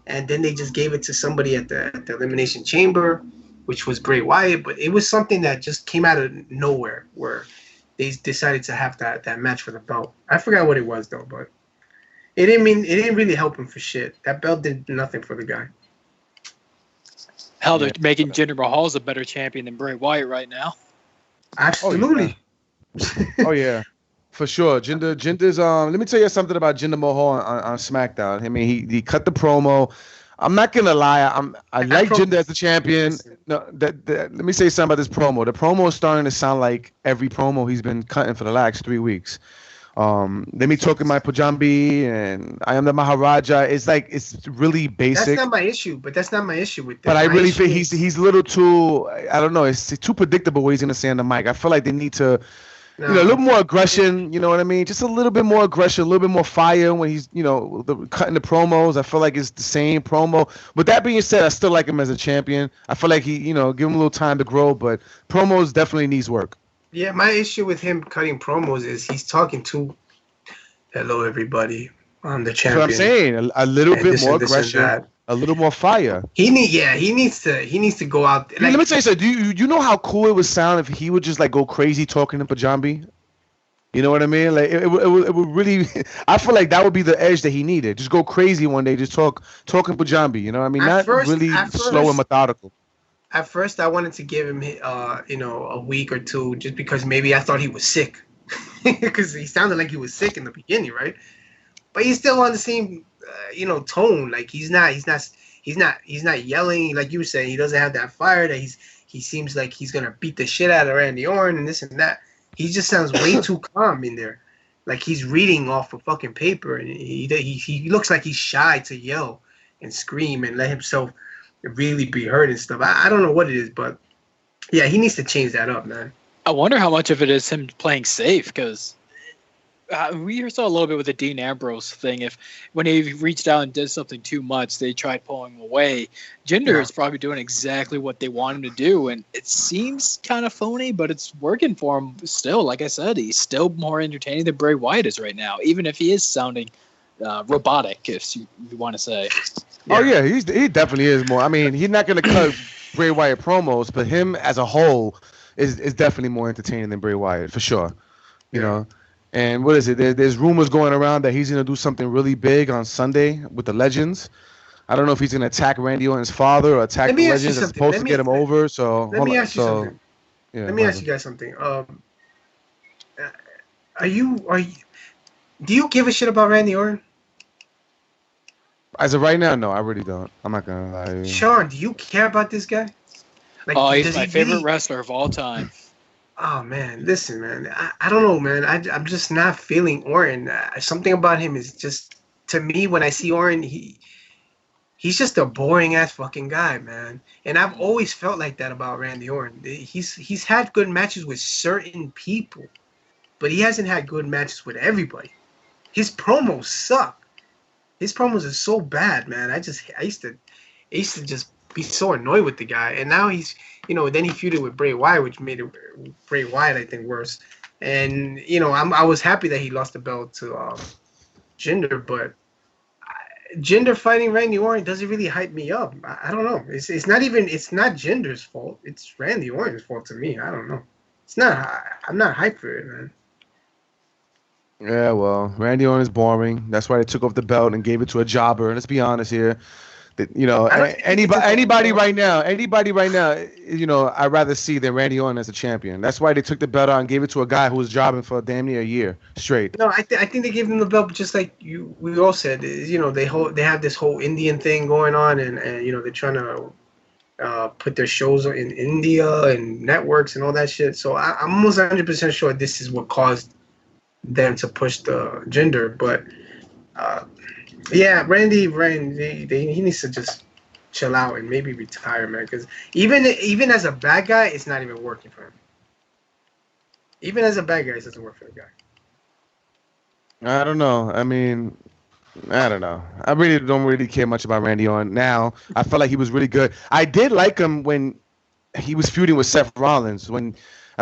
Speaker 2: And then they just gave it to somebody at the Elimination Chamber, which was Bray Wyatt. But it was something that just came out of nowhere, where they decided to have that match for the belt. I forgot what it was though, but it didn't really help him for shit. That belt did nothing for the guy.
Speaker 3: Hell, they're making Jinder Mahal a better champion than Bray Wyatt right now.
Speaker 2: Absolutely.
Speaker 1: Oh yeah. For sure. Jinder's let me tell you something about Jinder Mahal on SmackDown. I mean, he cut the promo. I'm not gonna lie, I like Jinder as the champion. No, let me say something about this promo. The promo is starting to sound like every promo he's been cutting for the last 3 weeks. Let me talk in my Punjabi and I am the Maharaja. It's like, it's really basic.
Speaker 2: That's not my issue, with that.
Speaker 1: But I really think he's a little too, I don't know, it's too predictable what he's gonna say on the mic. I feel like they need to, a little more aggression, you know what I mean? Just a little bit more aggression, a little bit more fire when he's, cutting the promos. I feel like it's the same promo. With that being said, I still like him as a champion. I feel like he, give him a little time to grow, but promos definitely needs work.
Speaker 2: Yeah, my issue with him cutting promos is he's talking too Hello, everybody. I'm the
Speaker 1: That's
Speaker 2: champion.
Speaker 1: what I'm saying. A little bit more aggression, a little more fire.
Speaker 2: He needs to go out.
Speaker 1: Let me tell you something. Do you know how cool it would sound if he would just like go crazy talking in Punjabi? You know what I mean? Like it would really. I feel like that would be the edge that he needed. Just go crazy one day, just talking Punjabi. You know what I mean? Not really slow and methodical.
Speaker 2: At first, I wanted to give him a week or two, just because maybe I thought he was sick, because he sounded like he was sick in the beginning, right? But he's still on the same tone. Like he's not yelling like you were saying. He doesn't have that fire that he seems like he's gonna beat the shit out of Randy Orton and this and that. He just sounds way too calm in there, like he's reading off a fucking paper, and he looks like he's shy to yell and scream and let himself really be heard and stuff. I don't know what it is, but yeah, he needs to change that up, man.
Speaker 3: I wonder how much of it is him playing safe, because we saw a little bit with the Dean Ambrose thing. If when he reached out and did something too much, they tried pulling him away. Jinder is probably doing exactly what they want him to do, and it seems kind of phony, but it's working for him still. Like I said, he's still more entertaining than Bray Wyatt is right now, even if he is sounding robotic, if you want to say.
Speaker 1: Yeah. Oh yeah, he definitely is more. I mean, he's not gonna cut Bray Wyatt promos, but him as a whole is definitely more entertaining than Bray Wyatt for sure. You know. And what is it? There's rumors going around that he's going to do something really big on Sunday with the Legends. I don't know if he's going to attack Randy Orton's father or attack the Legends as opposed to get him over. So
Speaker 2: let me ask you something. Yeah, let me ask you guys something. Do you give a shit about Randy Orton?
Speaker 1: As of right now, no, I really don't. I'm not going to lie to you.
Speaker 2: Sean, do you care about this guy?
Speaker 3: Like, he's my favorite wrestler of all time.
Speaker 2: Oh, man. Listen, man. I don't know, man. I'm just not feeling Orton. Something about him is just, to me, when I see Orton, he's just a boring-ass fucking guy, man. And I've always felt like that about Randy Orton. He's had good matches with certain people, but he hasn't had good matches with everybody. His promos suck. His promos are so bad, man. I used to just be so annoyed with the guy, and now he's, then he feuded with Bray Wyatt, which made Bray Wyatt, I think, worse. And I was happy that he lost the belt to Jinder, but Jinder fighting Randy Orton doesn't really hype me up. I don't know. It's not Jinder's fault. It's Randy Orton's fault to me. I don't know. I'm not hyped for it, man.
Speaker 1: Yeah, well, Randy Orton is boring. That's why they took off the belt and gave it to a jobber. Let's be honest here. Anybody right now, I'd rather see than Randy Orton as a champion. That's why they took the belt out and gave it to a guy who was jobbing for damn near a year straight.
Speaker 2: No, I think they gave him the belt just like we all said. They have this whole Indian thing going on, and they're trying to put their shows in India and networks and all that shit. So I'm almost 100% sure this is what caused them to push the Jinder, but. Yeah, Randy, he needs to just chill out and maybe retire, man. Because even as a bad guy, it's not even working for him. Even as a bad guy, it doesn't work for the guy.
Speaker 1: I don't know. I mean, I don't know. I really don't care much about Randy Orton now. I felt like he was really good. I did like him when he was feuding with Seth Rollins. I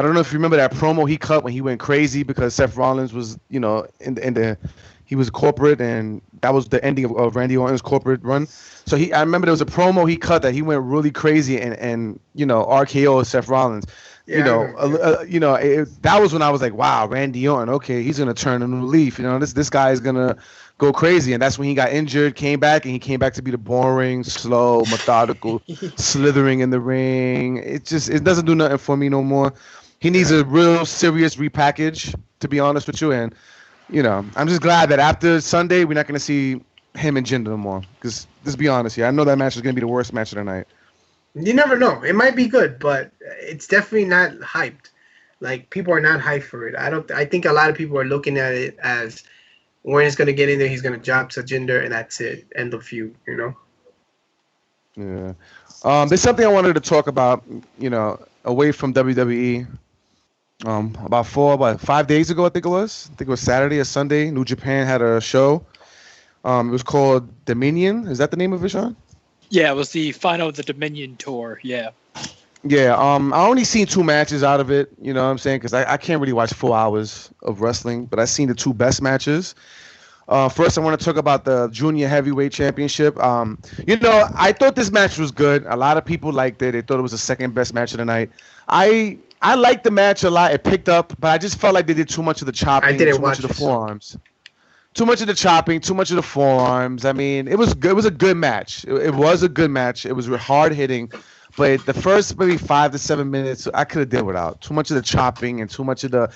Speaker 1: don't know if you remember that promo he cut when he went crazy because Seth Rollins was, he was corporate, and that was the ending of Randy Orton's corporate run. So I remember there was a promo he cut that he went really crazy and RKO Seth Rollins. Yeah, that was when I was like, wow, Randy Orton, okay, he's gonna turn a new leaf. This guy is gonna go crazy, and that's when he got injured, came back to be the boring, slow, methodical, slithering in the ring. It doesn't do nothing for me no more. He needs a real serious repackage, to be honest with you, and. I'm just glad that after Sunday, we're not going to see him and Jinder no more. Because, let's be honest here, I know that match is going to be the worst match of the night.
Speaker 2: You never know. It might be good, but it's definitely not hyped. Like, people are not hyped for it. I think a lot of people are looking at it as Warren's going to get in there, he's going to drop to Jinder, and that's it. End of feud,
Speaker 1: Yeah. There's something I wanted to talk about, away from WWE. About 5 days ago, I think it was Saturday or Sunday. New Japan had a show. It was called Dominion. Is that the name of it, Sean?
Speaker 3: Yeah, it was the final of the Dominion tour. Yeah.
Speaker 1: Yeah, I only seen 2 matches out of it, you know what I'm saying? Because I can't really watch 4 hours of wrestling, but I seen the 2 best matches. First, I want to talk about the Junior Heavyweight Championship. I thought this match was good. A lot of people liked it. They thought it was the second best match of the night. I liked the match a lot. It picked up, but I just felt like they did too much of the chopping, too much of the forearms. Too much of the chopping, too much of the forearms. I mean, it was good. It was a good match. It was a good match. It was hard hitting. But the first maybe 5 to 7 minutes, I could have did without. Too much of the chopping and too much of the,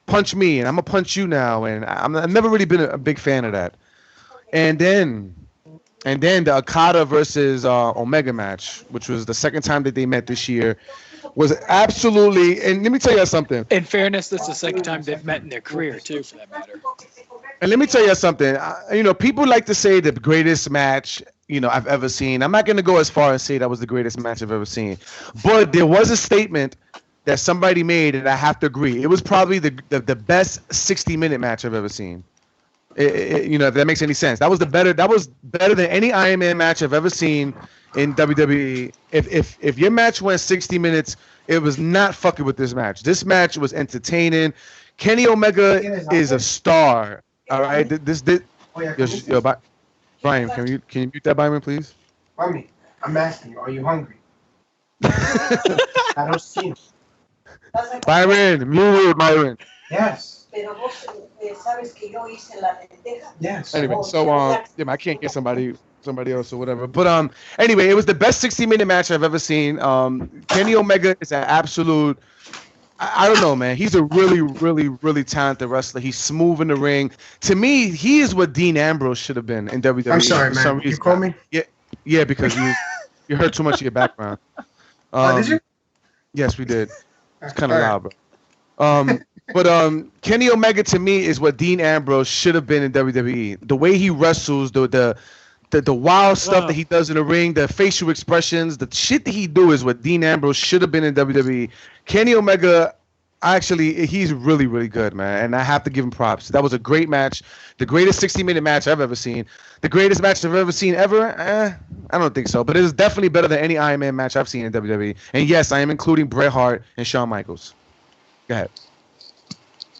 Speaker 1: punch me and I'm going to punch you now. And I've never really been a big fan of that. And then the Okada versus Omega match, which was the second time that they met this year, was absolutely, and let me tell you something.
Speaker 3: In fairness, this is the second time they've met in their career, too, for that matter.
Speaker 1: And let me tell you something. People like to say the greatest match I've ever seen. I'm not going to go as far as say that was the greatest match I've ever seen. But there was a statement that somebody made, and I have to agree. It was probably the best 60-minute match I've ever seen. If that makes any sense. That was better than any Iron Man match I've ever seen in WWE. If your match went 60 minutes, it was not fucking with this match. This match was entertaining. Kenny Omega is a star. All right. Brian, can you mute that Byron, please?
Speaker 2: Mommy, I'm asking you, are you hungry? I don't see you.
Speaker 1: Byron, mute Byron.
Speaker 2: Yes.
Speaker 1: Yes. Anyway, so I can't get somebody else or whatever. But anyway, it was the best 60-minute match I've ever seen. Kenny Omega is an absolute, I don't know, man. He's a really, really, really talented wrestler. He's smooth in the ring. To me, he is what Dean Ambrose should have been in WWE.
Speaker 2: I'm sorry, man. You call me?
Speaker 1: Yeah, because you heard too much of your background.
Speaker 2: Did you?
Speaker 1: Yes, we did. It's kind of loud, bro. But Kenny Omega to me is what Dean Ambrose should have been in WWE. The way he wrestles, the wild stuff that he does in the ring, the facial expressions, the shit that he do is what Dean Ambrose should have been in WWE. Kenny Omega, actually, he's really, really good, man. And I have to give him props. That was a great match. The greatest 60-minute match I've ever seen. The greatest match I've ever seen ever? I don't think so. But it is definitely better than any Iron Man match I've seen in WWE. And yes, I am including Bret Hart and Shawn Michaels. Go ahead.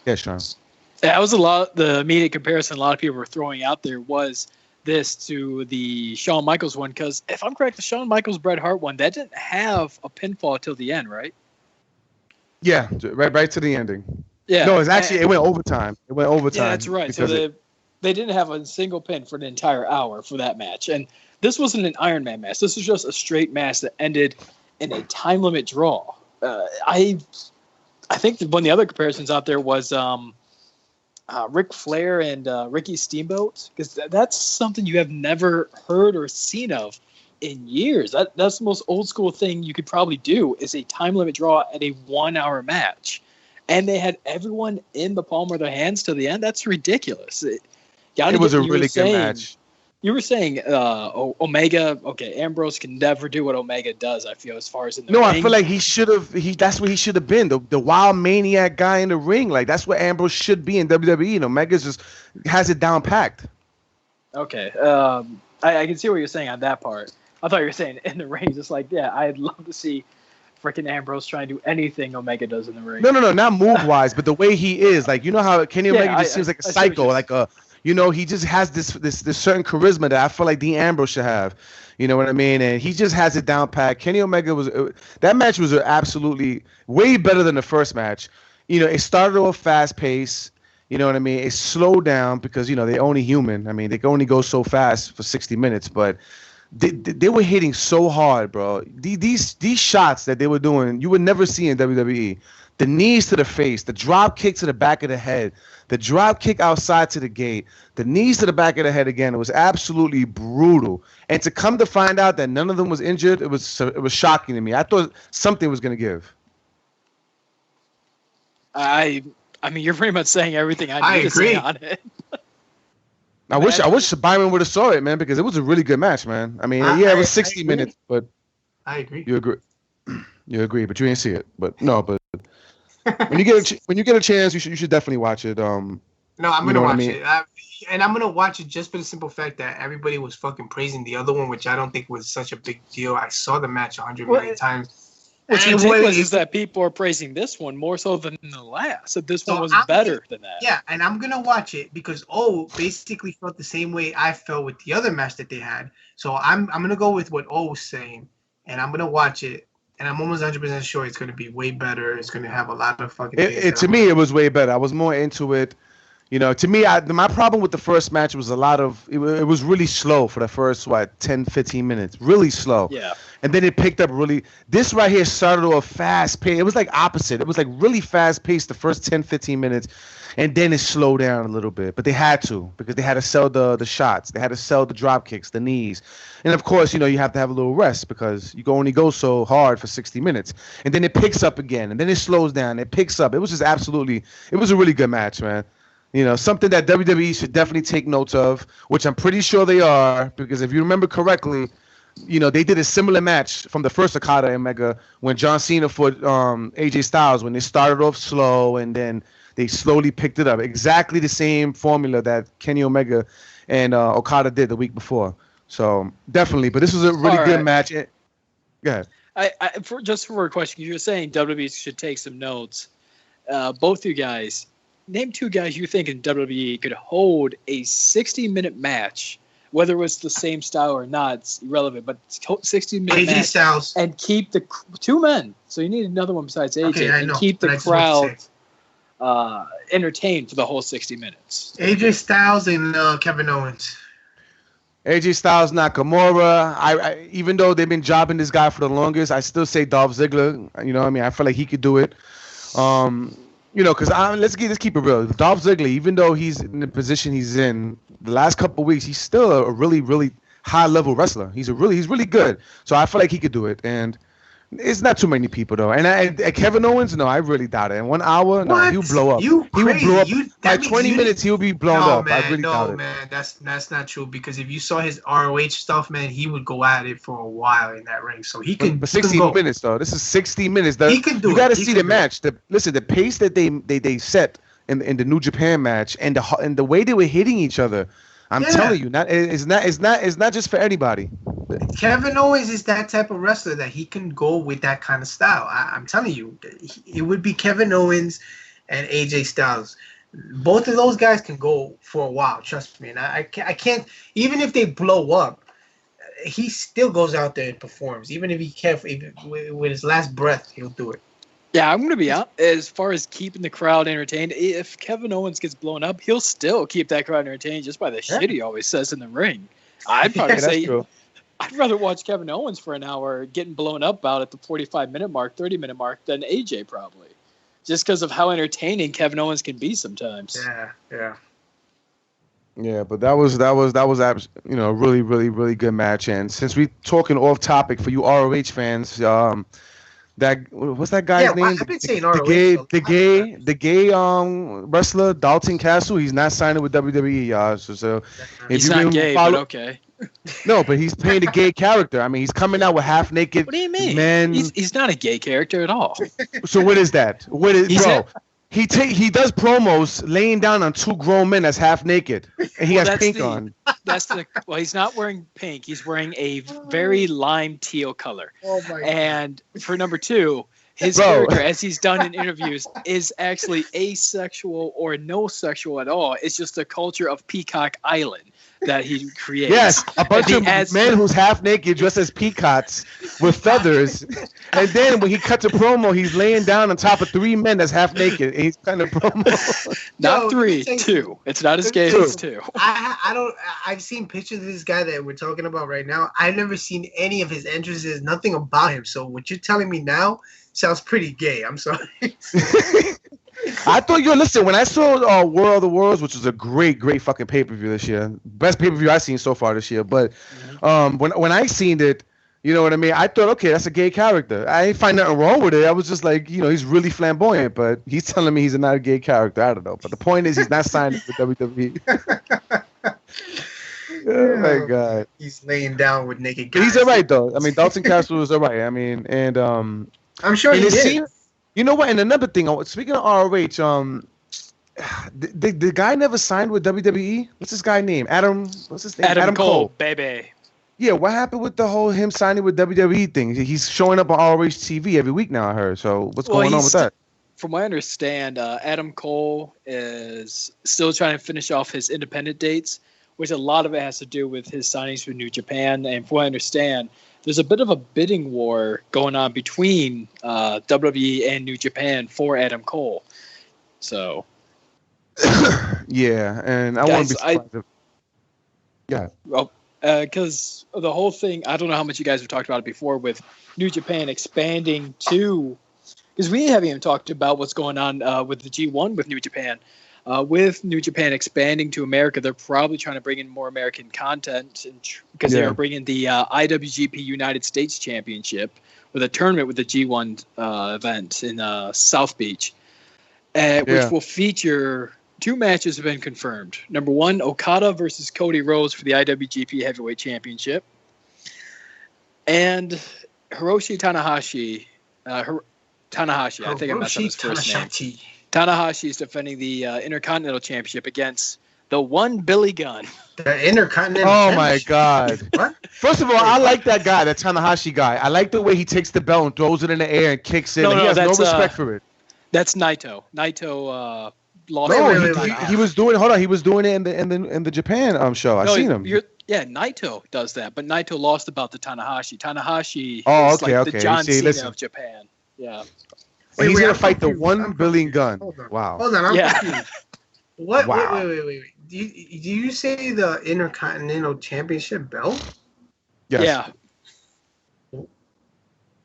Speaker 1: Yeah, Sean.
Speaker 3: That was the immediate comparison a lot of people were throwing out there was this to the Shawn Michaels one, because if I'm correct, the Shawn Michaels Bret Hart one, that didn't have a pinfall till the end, right?
Speaker 1: Yeah, right to the ending.
Speaker 3: Yeah.
Speaker 1: No, it went overtime. It went overtime.
Speaker 3: Yeah, that's right. So they didn't have a single pin for the entire hour for that match. And this wasn't an Iron Man match. This was just a straight match that ended in a time limit draw. I think that one of the other comparisons out there was Ric Flair and Ricky Steamboat, because that's something you have never heard or seen of in years. That's the most old school thing you could probably do is a time limit draw at a 1 hour match. And they had everyone in the palm of their hands to the end. That's ridiculous. It was a really good match. You were saying Omega, okay, Ambrose can never do what Omega does, I feel, as far as in the ring.
Speaker 1: I feel like that's what he should have been, the wild maniac guy in the ring. Like, that's what Ambrose should be in WWE. And Omega just has it down packed.
Speaker 3: Okay. I can see what you're saying on that part. I thought you were saying in the ring, just like, yeah, I'd love to see freaking Ambrose trying to do anything Omega does in the ring.
Speaker 1: No, not move-wise, but the way he is. Like, you know how Kenny Omega just seems like a psycho, like a... he just has this certain charisma that I feel like Dean Ambrose should have. You know what I mean? And he just has it down pat. Kenny Omega that match was absolutely way better than the first match. It started off fast pace. You know what I mean? It slowed down because they're only human. I mean, they can only go so fast for 60 minutes, but they were hitting so hard, bro. These shots that they were doing, you would never see in WWE. The knees to the face, the drop kick to the back of the head, the drop kick outside to the gate, the knees to the back of the head again. It was absolutely brutal. And to come to find out that none of them was injured, it was shocking to me. I thought something was going to give.
Speaker 3: I mean, you're pretty much saying everything I need to say on it.
Speaker 1: I wish Byron would have saw it, man, because it was a really good match, man. I mean, it was 60 minutes, but
Speaker 2: I agree.
Speaker 1: You agree. You agree, but you didn't see it. But when you get a chance, you should definitely watch it.
Speaker 2: No, I'm gonna watch it. And I'm gonna watch it just for the simple fact that everybody was fucking praising the other one, which I don't think was such a big deal. I saw the match 100 million times.
Speaker 3: What's ridiculous is that people are praising this one more so than the last. So this one was better than that.
Speaker 2: Yeah, and I'm gonna watch it because basically felt the same way I felt with the other match that they had. So I'm gonna go with what O was saying, and I'm gonna watch it. And I'm almost 100% sure it's gonna be way better. It's gonna have a lot of fucking.
Speaker 1: To me, it was way better. I was more into it. You know, to me, my problem with the first match was it was really slow for the first, 10, 15 minutes. Really slow.
Speaker 3: Yeah.
Speaker 1: And then it picked up this right here started off fast paced. It was like opposite. It was like really fast paced the first 10, 15 minutes. And then it slowed down a little bit. But they had to, because they had to sell the shots. They had to sell the drop kicks, the knees. And of course, you have to have a little rest because you can only go so hard for 60 minutes. And then it picks up again. And then it slows down. It picks up. It was just it was a really good match, man. Something that WWE should definitely take notes of, which I'm pretty sure they are, because if you remember correctly, they did a similar match from the first Okada and Omega when John Cena fought AJ Styles, when they started off slow and then they slowly picked it up. Exactly the same formula that Kenny Omega and Okada did the week before. So definitely, but this was a really good match. Go ahead.
Speaker 3: Just for a question, you were saying WWE should take some notes. Both you guys. Name two guys you think in WWE could hold a 60-minute match, whether it was the same style or not, it's irrelevant, but 60-minute match
Speaker 2: Styles.
Speaker 3: And keep the two men. So you need another one besides AJ and keep the crowd entertained for the whole 60 minutes.
Speaker 2: AJ Styles and Kevin Owens.
Speaker 1: AJ Styles, Nakamura. I even though they've been jobbing this guy for the longest, I still say Dolph Ziggler. I feel like he could do it. Because let's keep it real. Dolph Ziggler, even though he's in the position he's in, the last couple of weeks, he's still a really, really high-level wrestler. He's really good. So I feel like he could do it. And it's not too many people, though. And Kevin Owens, no, I really doubt it. In 1 hour, no, he'll blow up. He will blow up. By 20 minutes, he'll be blown up.
Speaker 2: Man,
Speaker 1: I really doubt it.
Speaker 2: No, man, that's not true. Because if you saw his ROH stuff, man, he would go at it for a while in that ring. So he can.
Speaker 1: But 60 minutes, though. This is 60 minutes.
Speaker 2: He can do it.
Speaker 1: You got to see the match. The pace that they set in the New Japan match and the way they were hitting each other. I'm telling you, it's not just for anybody.
Speaker 2: Kevin Owens is that type of wrestler that he can go with that kind of style. I'm telling you, it would be Kevin Owens and AJ Styles. Both of those guys can go for a while. Trust me. And I can't. Even if they blow up, he still goes out there and performs. Even if he can't, with his last breath, he'll do it.
Speaker 3: Yeah, I'm going to be out. As far as keeping the crowd entertained, if Kevin Owens gets blown up, he'll still keep that crowd entertained just by the shit he always says in the ring. I'd probably say I'd rather watch Kevin Owens for an hour getting blown up out at the 45-minute mark, 30-minute mark than AJ probably. Just because of how entertaining Kevin Owens can be sometimes.
Speaker 2: Yeah.
Speaker 1: Yeah, but that was really, really, really good match. And since we're talking off topic for you ROH fans, what's that guy's name?
Speaker 2: I've been saying ROH.
Speaker 1: The gay wrestler Dalton Castle. He's not signing with WWE, y'all. So
Speaker 3: he's not gay, but okay.
Speaker 1: No, but he's playing a gay character. I mean, he's coming out with half naked.
Speaker 3: What do you mean?
Speaker 1: Men.
Speaker 3: He's not a gay character at all.
Speaker 1: So what is that? He does promos laying down on two grown men that's half naked, and he has pink on.
Speaker 3: He's not wearing pink. He's wearing a very lime teal color.
Speaker 2: Oh my God.
Speaker 3: And for number two, his character, as he's done in interviews, is actually asexual or no sexual at all. It's just a culture of Peacock Island that he creates.
Speaker 1: Yes, a bunch of men who's half naked dressed as peacocks with feathers. And then when he cuts a promo, he's laying down on top of three men that's half naked. And he's kind of promo.
Speaker 3: Not three, two. It's not as gay as two.
Speaker 2: I've seen pictures of this guy that we're talking about right now. I've never seen any of his entrances, nothing about him. So what you're telling me now sounds pretty gay. I'm sorry.
Speaker 1: I thought listen, when I saw War of the Worlds, which was a great fucking pay-per-view this year, best pay-per-view I've seen so far this year, but when I seen it, you know what I mean, I thought, okay, that's a gay character. I didn't find nothing wrong with it. I was just like, he's really flamboyant, but he's telling me he's not a gay character. I don't know. But the point is, he's not signed with WWE. Oh my God.
Speaker 2: He's laying down with naked guys.
Speaker 1: He's all right, though. I mean, Dalton Castle is all right. I mean, and
Speaker 2: I'm sure he did.
Speaker 1: You know what? And another thing, speaking of ROH, the guy never signed with WWE. What's this guy name? What's his name?
Speaker 3: Adam Cole, baby.
Speaker 1: Yeah, what happened with the whole him signing with WWE thing? He's showing up on RWR TV every week now, I heard. So what's going on with that?
Speaker 3: From what I understand, Adam Cole is still trying to finish off his independent dates, which a lot of it has to do with his signings for New Japan. And from what I understand, there's a bit of a bidding war going on between WWE and New Japan for Adam Cole. So,
Speaker 1: yeah, and I want to be surprised. Yeah.
Speaker 3: Well, because the whole thing, I don't know how much you guys have talked about it before with New Japan expanding to, because we haven't even talked about what's going on with the G1 with New Japan. With New Japan expanding to America, they're probably trying to bring in more American content because they are bringing the IWGP United States Championship with a tournament with the G1 event in South Beach, which will feature 2 matches have been confirmed. Number 1, Okada versus Cody Rhodes for the IWGP Heavyweight Championship. And Hiroshi Tanahashi. Tanahashi, I think I messed up his first name. Tanahashi is defending the Intercontinental Championship against the one Billy Gunn.
Speaker 2: The Intercontinental
Speaker 1: Oh, my God. What? First of all, I like that guy, that Tanahashi guy. I like the way he takes the belt and throws it in the air and kicks it. He has no respect for it.
Speaker 3: That's Naito. Naito lost.
Speaker 1: No, he was doing. Hold on, he was doing it in the Japan show. I seen him.
Speaker 3: Yeah, Naito does that, but Naito lost about the Tanahashi. Tanahashi is
Speaker 1: like
Speaker 3: the John Cena of Japan. Yeah.
Speaker 1: Well, he's gonna fight the one Billy Gunn. Wow.
Speaker 2: Hold on, I'm confused. What? Wow. Wait. Do you say the Intercontinental Championship belt?
Speaker 1: Yes.
Speaker 2: Yeah.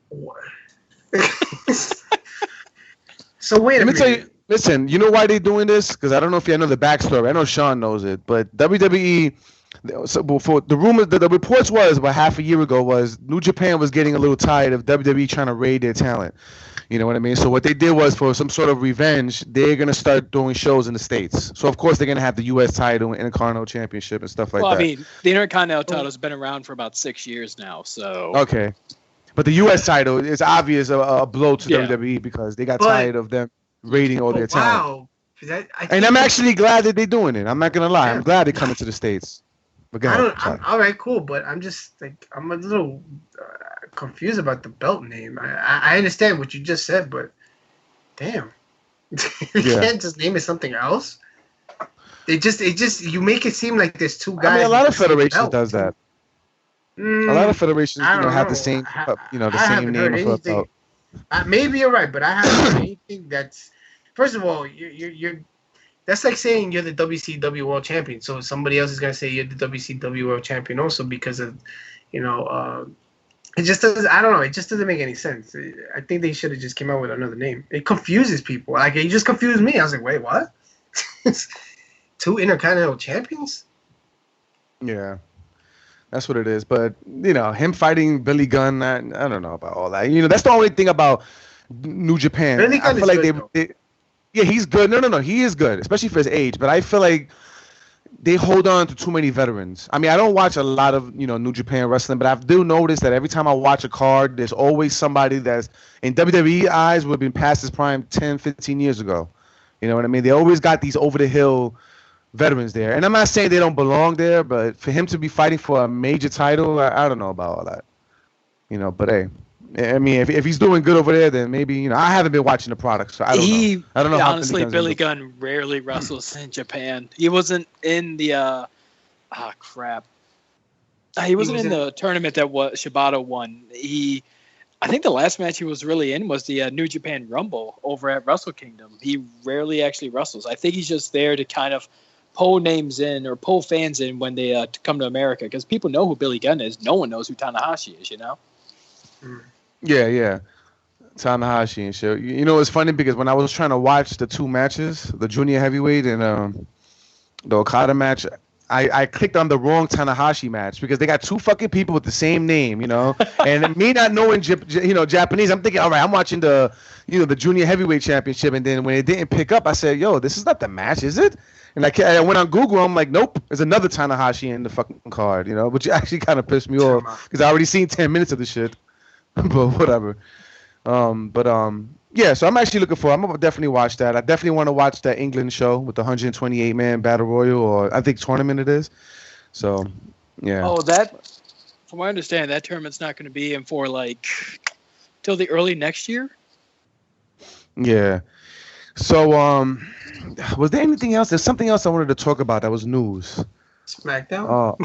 Speaker 2: What? So wait a minute. Let me tell you.
Speaker 1: Listen, you know why they're doing this? Because I don't know if you know the backstory. I know Sean knows it, but WWE. So before the rumors, the reports was about half a year ago was New Japan was getting a little tired of WWE trying to raid their talent. You know what I mean? So what they did was, for some sort of revenge, they're gonna start doing shows in the States. So of course they're gonna have the U.S. title and Intercontinental Championship and stuff like that.
Speaker 3: Well, I mean, the Intercontinental title has been around for about 6 years now. So
Speaker 1: okay, but the U.S. title is obvious a blow to WWE because they got tired of them raiding all their talent. Wow, and I'm actually glad that they're doing it. I'm not gonna lie. I'm glad they're coming to the States. But
Speaker 2: all right, cool, but I'm just like I'm a little confused about the belt name. I understand what you just said, but damn, you can't just name it something else. It just you make it seem like there's 2 guys.
Speaker 1: I mean, a lot of federations does that. A lot of federations, have the same, the same name of a belt.
Speaker 2: Maybe you're right, but I haven't heard anything that's. First of all, you're. That's like saying you're the WCW World Champion. So somebody else is gonna say you're the WCW World Champion also because of, it just doesn't. I don't know. It just doesn't make any sense. I think they should have just came out with another name. It confuses people. Like it just confused me. I was like, wait, what? 2 Intercontinental Champions?
Speaker 1: Yeah, that's what it is. But him fighting Billy Gunn, I don't know about all that. That's the only thing about New Japan.
Speaker 2: Billy Gunn
Speaker 1: I feel like they yeah, he's good. No, he is good, especially for his age. But I feel like they hold on to too many veterans. I mean, I don't watch a lot of New Japan wrestling, but I do notice that every time I watch a card, there's always somebody that's in WWE eyes would have been past his prime 10, 15 years ago. You know what I mean? They always got these over the hill veterans there, and I'm not saying they don't belong there, but for him to be fighting for a major title, I don't know about all that. But hey. I mean, if he's doing good over there, then maybe I haven't been watching the product, so I don't know.
Speaker 3: Honestly, Billy Gunn rarely wrestles in Japan. He wasn't in the crap. He wasn't in the tournament that Shibata won. I think the last match he was really in was the New Japan Rumble over at Wrestle Kingdom. He rarely actually wrestles. I think he's just there to kind of pull names in or pull fans in when they come to America because people know who Billy Gunn is. No one knows who Tanahashi is.
Speaker 1: Yeah. Tanahashi and shit. It's funny because when I was trying to watch the 2 matches, the junior heavyweight and the Okada match, I clicked on the wrong Tanahashi match because they got 2 fucking people with the same name, and me not knowing Japanese, I'm thinking, all right, I'm watching the the junior heavyweight championship, and then when it didn't pick up, I said, yo, this is not the match, is it? And I went on Google, I'm like, nope, there's another Tanahashi in the fucking card, which actually kind of pissed me off because I already seen 10 minutes of the shit. But whatever. Yeah, so I'm actually looking for. I'm gonna definitely watch that. I definitely want to watch that England show with the 128 man battle royal, or I think tournament it is. So, yeah.
Speaker 3: Oh, that, from what I understand, that tournament's not going to be in for like till the early next year.
Speaker 1: Yeah. So, was there anything else? There's something else I wanted to talk about that was news.
Speaker 2: Smackdown?
Speaker 1: Oh,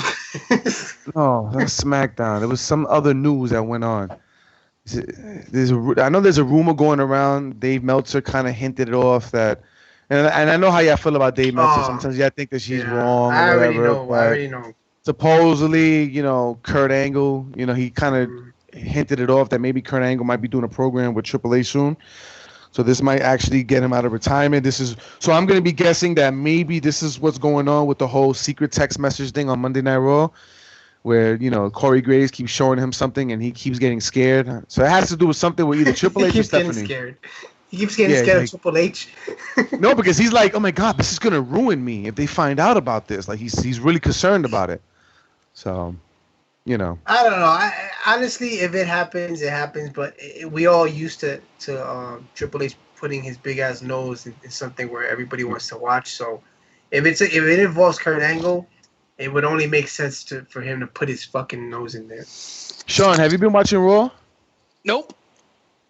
Speaker 1: no, that's SmackDown. There was some other news that went on. I know there's a rumor going around. Dave Meltzer kind of hinted it off that, and I know how y'all feel about Dave Meltzer. Sometimes I think that she's wrong.
Speaker 2: I
Speaker 1: or
Speaker 2: already
Speaker 1: whatever,
Speaker 2: know. I already know.
Speaker 1: Supposedly, Kurt Angle, he kind of hinted it off that maybe Kurt Angle might be doing a program with Triple H soon. So this might actually get him out of retirement. So I'm going to be guessing that maybe this is what's going on with the whole secret text message thing on Monday Night Raw, where, Corey Graves keeps showing him something and he keeps getting scared. So it has to do with something with either Triple H or Stephanie.
Speaker 2: He keeps getting scared of Triple H.
Speaker 1: No, because he's like, oh my God, this is going to ruin me if they find out about this. Like he's really concerned about it. So,
Speaker 2: I don't know. Honestly, if it happens, it happens. But we all used to Triple H putting his big ass nose in something where everybody wants to watch. So if it involves Kurt Angle, it would only make sense for him to put his fucking nose in there.
Speaker 1: Sean, have you been watching Raw?
Speaker 3: Nope.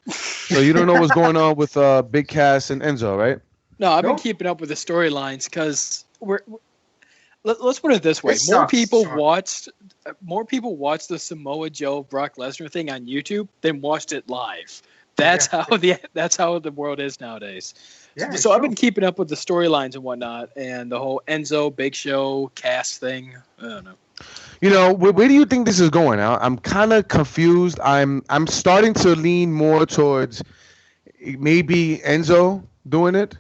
Speaker 1: So you don't know what's going on with Big Cass and Enzo, right?
Speaker 3: No, I've been keeping up with the storylines because let's put it this way: more people watched the Samoa Joe Brock Lesnar thing on YouTube than watched it live. That's how the world is nowadays. Yeah, so I've been keeping up with the storylines and whatnot, and the whole Enzo Big Show Cass thing. I don't know.
Speaker 1: Where do you think this is going? I'm kind of confused. I'm starting to lean more towards maybe Enzo doing it.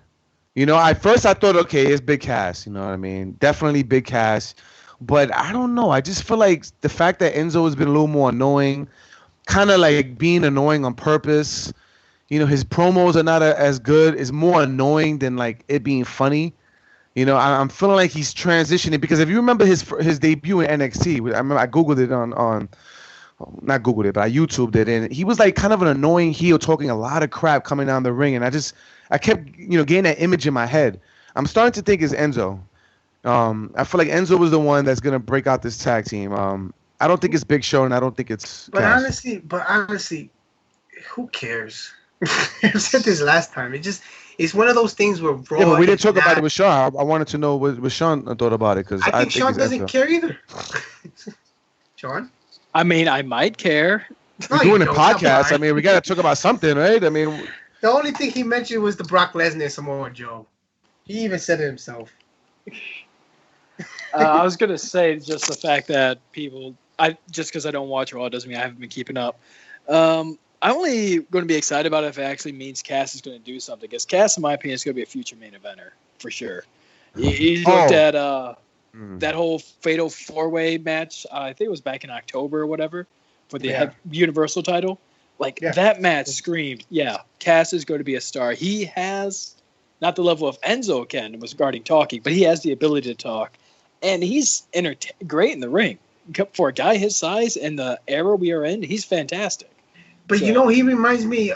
Speaker 1: At first I thought, okay, it's Big Cass. You know what I mean? Definitely Big Cass. But I don't know. I just feel like the fact that Enzo has been a little more annoying, kind of like being annoying on purpose. His promos are not as good. It's more annoying than like it being funny. I'm feeling like he's transitioning because if you remember his debut in NXT, I remember I Googled it not Googled it, but I YouTubed it, and he was like kind of an annoying heel talking a lot of crap coming down the ring, and I kept getting that image in my head. I'm starting to think it's Enzo. I feel like Enzo was the one that's gonna break out this tag team. I don't think it's Big Show, and I don't think it's.
Speaker 2: But honestly, who cares? I said this last time. It's one of those things where Raw.
Speaker 1: Yeah, but we didn't talk about it with Sean. I wanted to know what Sean thought about it because
Speaker 2: I think Sean doesn't care either. Sean.
Speaker 3: I mean, I might care.
Speaker 1: We're doing a podcast. I mean, we got to talk about something, right? I mean,
Speaker 2: the only thing he mentioned was the Brock Lesnar Samoa Joe. He even said it himself.
Speaker 3: I was gonna say just the fact that just because I don't watch Raw doesn't mean I haven't been keeping up. I'm only going to be excited about it if it actually means Cass is going to do something. Because Cass, in my opinion, is going to be a future main eventer for sure. He looked at that whole Fatal 4-Way match. I think it was back in October or whatever for the Universal title. That match screamed, Cass is going to be a star. He has not the level of Enzo can regarding talking, but he has the ability to talk, and he's great in the ring for a guy his size and the era we are in. He's fantastic.
Speaker 2: But he reminds me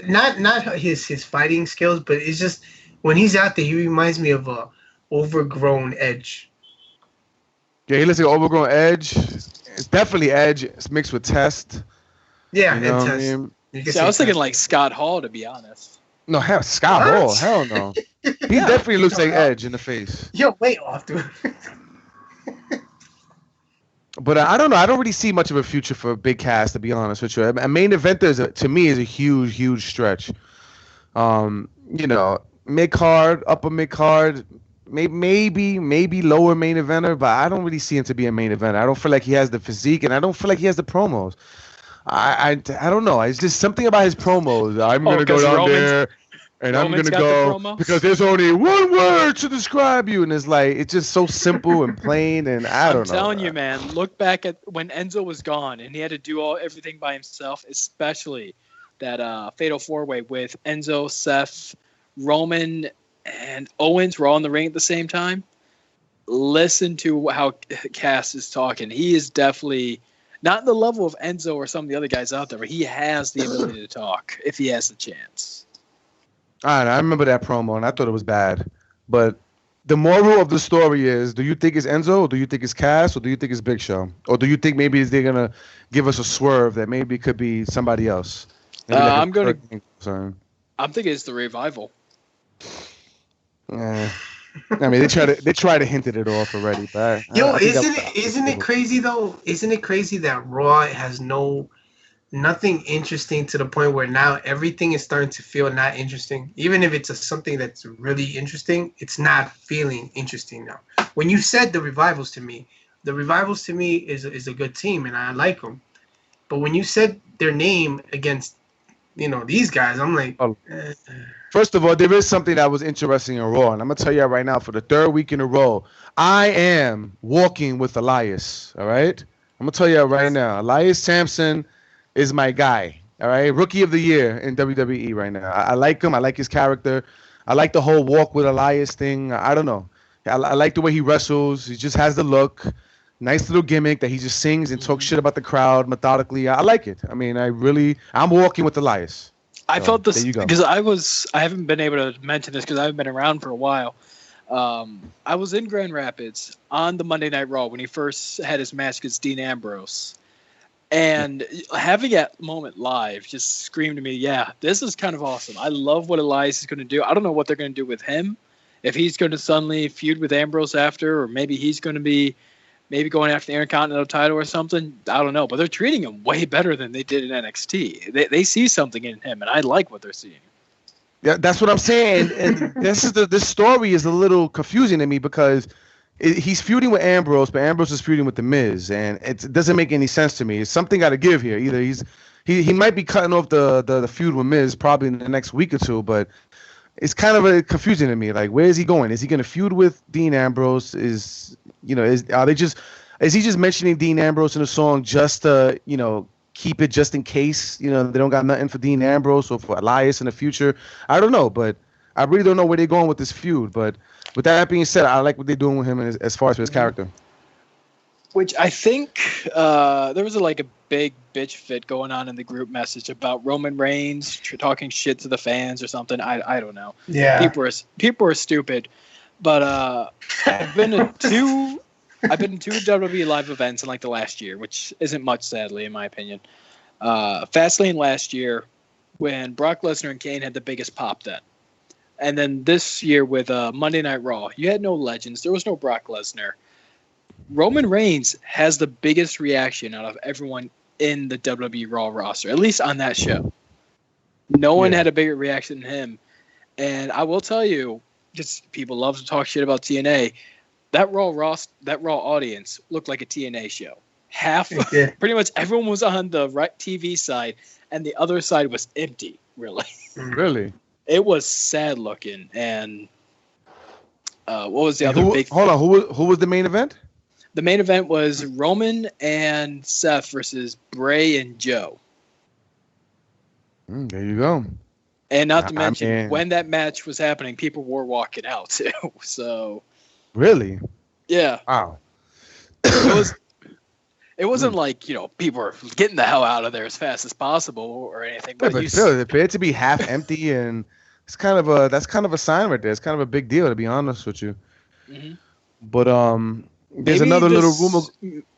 Speaker 2: not his fighting skills, but it's just when he's out there, he reminds me of a overgrown Edge.
Speaker 1: Yeah, he looks like overgrown Edge. It's definitely Edge. It's mixed with Test.
Speaker 2: Yeah, and Test.
Speaker 3: I was thinking like Scott Hall, to be honest.
Speaker 1: No, Scott Hall. Hell no. He definitely looks like Edge in the face.
Speaker 2: Yo, way off, dude.
Speaker 1: But I don't know. I don't really see much of a future for Big Cass, to be honest with you. A main eventer to me is a huge, huge stretch. Mid card, upper mid card, maybe lower main eventer, but I don't really see him to be a main eventer. I don't feel like he has the physique, and I don't feel like he has the promos. I don't know. It's just something about his promos. I'm gonna go down there. And I'm going to go because there's only one word to describe you. And it's just so simple and plain. And I don't know.
Speaker 3: I'm telling you, man, look back at when Enzo was gone and he had to do everything by himself, especially that Fatal 4-Way with Enzo, Seth, Roman, and Owens were all in the ring at the same time. Listen to how Cass is talking. He is definitely Not the level of Enzo or some of the other guys out there, but he has the ability to talk if he has the chance.
Speaker 1: All right, I remember that promo, and I thought it was bad. But the moral of the story is, do you think it's Enzo, or do you think it's Cass, or do you think it's Big Show? Or do you think maybe they're going to give us a swerve that maybe it could be somebody else?
Speaker 3: I'm thinking it's the Revival.
Speaker 1: I mean, they try to hint at it off already. But
Speaker 2: isn't it crazy though? Isn't it crazy that Raw has nothing interesting to the point where now everything is starting to feel not interesting? Even if it's something that's really interesting, it's not feeling interesting now. When you said the Revivals to me is a good team and I like them. But when you said their name against, these guys, I'm like.
Speaker 1: First of all, there is something that was interesting in Raw, and I'm going to tell you right now, for the third week in a row, I am walking with Elias, all right? I'm going to tell you right now, Elias Sampson is my guy, all right? Rookie of the year in WWE right now. I like him. I like his character. I like the whole walk with Elias thing. I don't know. I like the way he wrestles. He just has the look. Nice little gimmick that he just sings and talks shit about the crowd methodically. I like it. I mean, I'm walking with Elias.
Speaker 3: I felt this because I haven't been able to mention this because I haven't been around for a while. I was in Grand Rapids on the Monday Night Raw when he first had his match against Dean Ambrose. And having that moment live just screamed to me, yeah, this is kind of awesome. I love what Elias is going to do. I don't know what they're going to do with him. If he's going to suddenly feud with Ambrose after, or maybe he's going to be going after the Intercontinental title or something. I don't know. But they're treating him way better than they did in NXT. They see something in him, and I like what they're seeing.
Speaker 1: Yeah, that's what I'm saying. And this story is a little confusing to me because he's feuding with Ambrose, but Ambrose is feuding with The Miz, and it doesn't make any sense to me. Something got to give here. Either he might be cutting off the feud with Miz probably in the next week or two, but it's kind of confusing to me. Like, where is he going? Is he going to feud with Dean Ambrose? Is he just mentioning Dean Ambrose in the song just to keep it just in case they don't got nothing for Dean Ambrose or for Elias in the future? I don't know, but I really don't know where they're going with this feud. But with that being said, I like what they're doing with him as far as his character.
Speaker 3: Which I think there was a big bitch fit going on in the group message about Roman Reigns talking shit to the fans or something. I don't know.
Speaker 2: Yeah,
Speaker 3: people are stupid. But I've been to two WWE live events in the last year, which isn't much, sadly, in my opinion. Fastlane last year, when Brock Lesnar and Kane had the biggest pop then. And then this year with Monday Night Raw, you had no legends. There was no Brock Lesnar. Roman Reigns has the biggest reaction out of everyone in the WWE Raw roster, at least on that show. No one had a bigger reaction than him. And I will tell you, just people love to talk shit about TNA. That Raw audience looked like a TNA show. Pretty much everyone was on the right TV side, and the other side was empty. Really,
Speaker 1: really,
Speaker 3: it was sad looking. And what was the other big?
Speaker 1: Hold on, who was the main event?
Speaker 3: The main event was Roman and Seth versus Bray and Joe.
Speaker 1: There you go.
Speaker 3: And not to mention, when that match was happening, people were walking out too. So,
Speaker 1: really,
Speaker 3: yeah.
Speaker 1: Wow.
Speaker 3: It wasn't like people are getting the hell out of there as fast as possible or anything.
Speaker 1: But still, for it to be half empty and that's kind of a sign right there. It's kind of a big deal, to be honest with you. Mm-hmm. But there's another little rumor.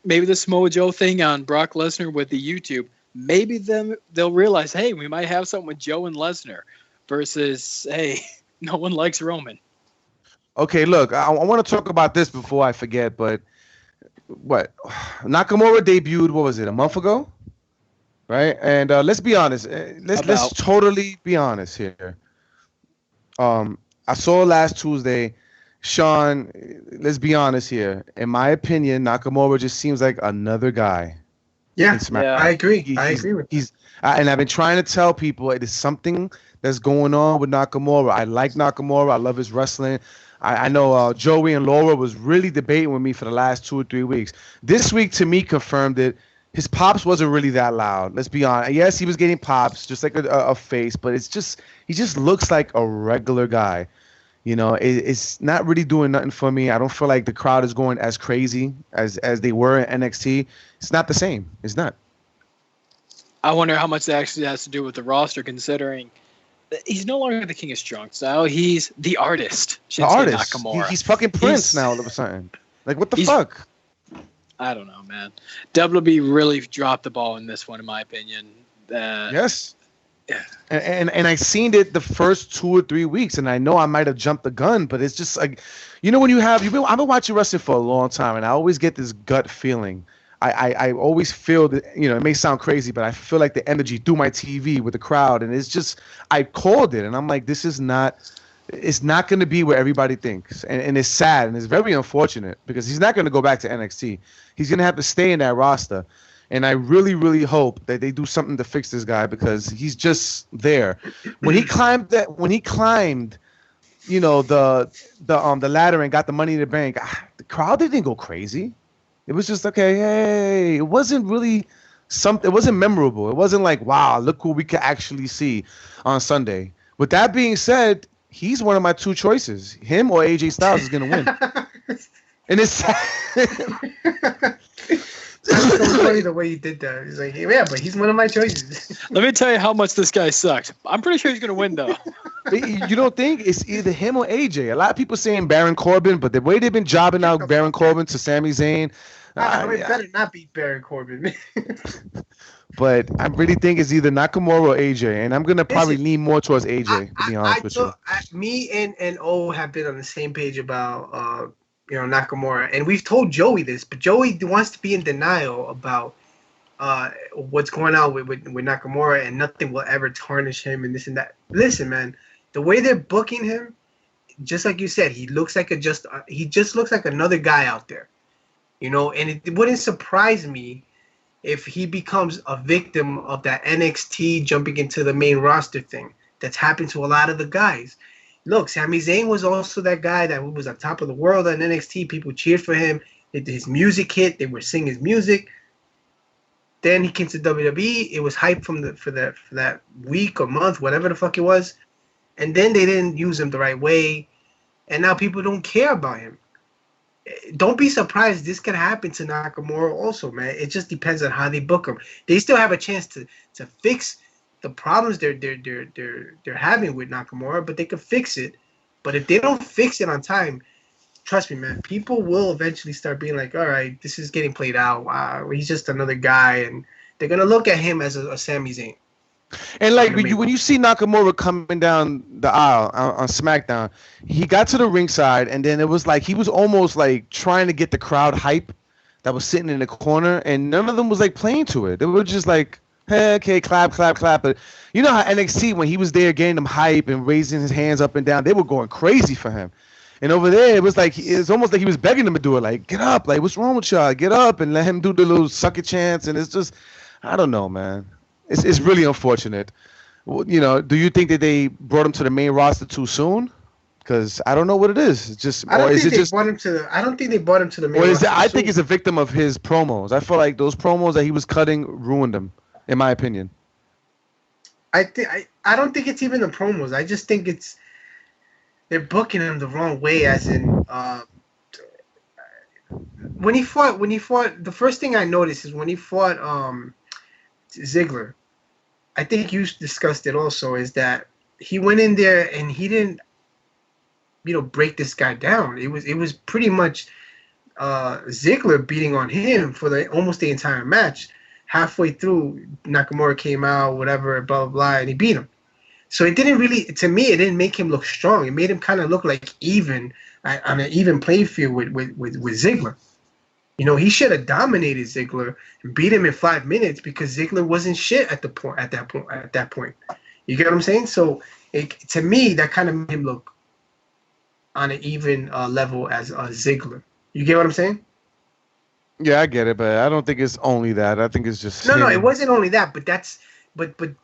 Speaker 3: Maybe the Samoa Joe thing on Brock Lesnar with the YouTube. Maybe they'll realize, hey, we might have something with Joe and Lesnar versus, hey, no one likes Roman.
Speaker 1: Okay, look, I want to talk about this before I forget, but Nakamura debuted, what was it, a month ago? Right? And let's be honest. Let's totally be honest here. I saw last Tuesday, Sean, let's be honest here. In my opinion, Nakamura just seems like another guy.
Speaker 2: Yeah, I agree. I agree with that.
Speaker 1: And I've been trying to tell people it is something that's going on with Nakamura. I like Nakamura. I love his wrestling. I know Joey and Laura was really debating with me for the last 2 or 3 weeks. This week, to me, confirmed it. His pops wasn't really that loud. Let's be honest. Yes, he was getting pops, just like a face, but he just looks like a regular guy. You know, it's not really doing nothing for me. I don't feel like the crowd is going as crazy as they were in NXT. It's not the same. It's not.
Speaker 3: I wonder how much that actually has to do with the roster, considering he's no longer the King of Strong Style. He's the artist.
Speaker 1: The artist. He's fucking Prince now all of a sudden. Like, what the fuck?
Speaker 3: I don't know, man. WWE really dropped the ball in this one, in my opinion.
Speaker 1: Yes.
Speaker 3: Yeah.
Speaker 1: And I seen it the first 2 or 3 weeks, and I know I might have jumped the gun, but it's just like, you know, when I've been watching wrestling for a long time, and I always get this gut feeling. I always feel that, you know, it may sound crazy, but I feel like the energy through my TV with the crowd, and it's just, I called it, and I'm like, it's not going to be where everybody thinks, and it's sad, and it's very unfortunate, because he's not going to go back to NXT. He's going to have to stay in that roster, and I really, really hope that they do something to fix this guy, because he's just there. When he climbed, you know, the ladder and got the Money in the Bank, the crowd didn't go crazy. It was just, okay, hey, it wasn't really something. It wasn't memorable. It wasn't like, wow, look what we could actually see on Sunday. With that being said, he's one of my 2 choices. Him or AJ Styles is going to win. And it's
Speaker 2: That's so funny the way you did that. He's like, yeah, but he's one of my choices.
Speaker 3: Let me tell you how much this guy sucked. I'm pretty sure he's going to win, though.
Speaker 1: You don't think? It's either him or AJ. A lot of people saying Baron Corbin, but the way they've been jobbing out Baron Corbin to Sami Zayn.
Speaker 2: It better not be Baron Corbin.
Speaker 1: But I really think it's either Nakamura or AJ, and I'm going to probably lean more towards AJ, to be honest with you.
Speaker 2: Me and O have been on the same page about Nakamura, and we've told Joey this, but Joey wants to be in denial about what's going on with Nakamura, and nothing will ever tarnish him and this and that. Listen, man, the way they're booking him, just like you said, he just looks like another guy out there, you know. And it wouldn't surprise me if he becomes a victim of that NXT jumping into the main roster thing that's happened to a lot of the guys. Look, Sami Zayn was also that guy that was on top of the world on NXT. People cheered for him. His music hit. They were singing his music. Then he came to WWE. It was hype for that week or month, whatever the fuck it was. And then they didn't use him the right way. And now people don't care about him. Don't be surprised. This can happen to Nakamura also, man. It just depends on how they book him. They still have a chance to fix the problems they're having with Nakamura, but they could fix it. But if they don't fix it on time, trust me, man, people will eventually start being like, all right, this is getting played out. Wow, he's just another guy, and they're gonna look at him as a Sami Zayn.
Speaker 1: And like when you see Nakamura coming down the aisle on SmackDown, he got to the ringside, and then it was like he was almost like trying to get the crowd hype that was sitting in the corner, and none of them was like playing to it. They were just like, hey, okay, clap, clap, clap. But you know how NXT, when he was there getting them hype and raising his hands up and down, they were going crazy for him. And over there, it was almost like he was begging them to do it. Like, get up. Like, what's wrong with y'all? Get up, and let him do the little suck it chants. And it's just, I don't know, man. It's really unfortunate. You know, do you think that they brought him to the main roster too soon? Because I don't know what it is. It's just,
Speaker 2: I don't think they brought him to the main roster.
Speaker 1: I think it's a victim of his promos. I feel like those promos that he was cutting ruined him, in my opinion.
Speaker 2: I don't think it's even the promos. I just think they're booking him the wrong way. As in, when he fought, the first thing I noticed is when he fought Ziggler. I think you discussed it also. Is that he went in there and he didn't, break this guy down. It was pretty much Ziggler beating on him for almost the entire match. Halfway through, Nakamura came out, whatever, blah, blah, blah, and he beat him. So it didn't really, to me, it didn't make him look strong. It made him kind of look like on an even playing field with Ziggler. He should have dominated Ziggler and beat him in 5 minutes because Ziggler wasn't shit at that point. You get what I'm saying? So to me, that kind of made him look on an even level as Ziggler. You get what I'm saying?
Speaker 1: Yeah, I get it, but I don't think it's only that. I think it's just
Speaker 2: no. It wasn't only that, but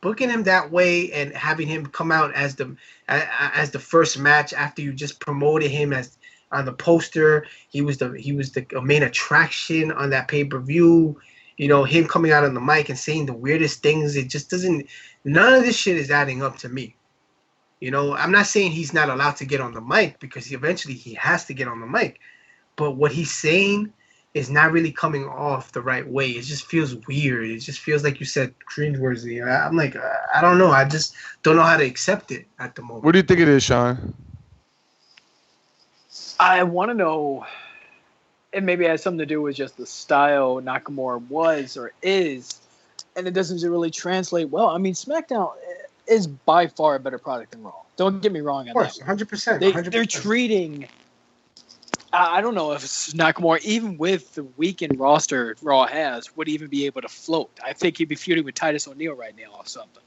Speaker 2: booking him that way and having him come out as the first match after you just promoted him as on the poster, he was the main attraction on that pay-per-view. Him coming out on the mic and saying the weirdest things. It just doesn't. None of this shit is adding up to me. You know, I'm not saying he's not allowed to get on the mic because eventually he has to get on the mic. But what he's saying is not really coming off the right way. It just feels weird. It just feels like you said cringeworthy. I'm like, I don't know. I just don't know how to accept it at the moment.
Speaker 1: What do you think it is, Sean?
Speaker 3: I want to know, and maybe it has something to do with just the style Nakamura was or is, and it doesn't really translate well. I mean, SmackDown is by far a better product than Raw. Don't get me wrong on that.
Speaker 2: Of course, 100%.
Speaker 3: They're treating. I don't know if Nakamura, even with the weakened roster Raw has, would even be able to float. I think he'd be feuding with Titus O'Neil right now or something.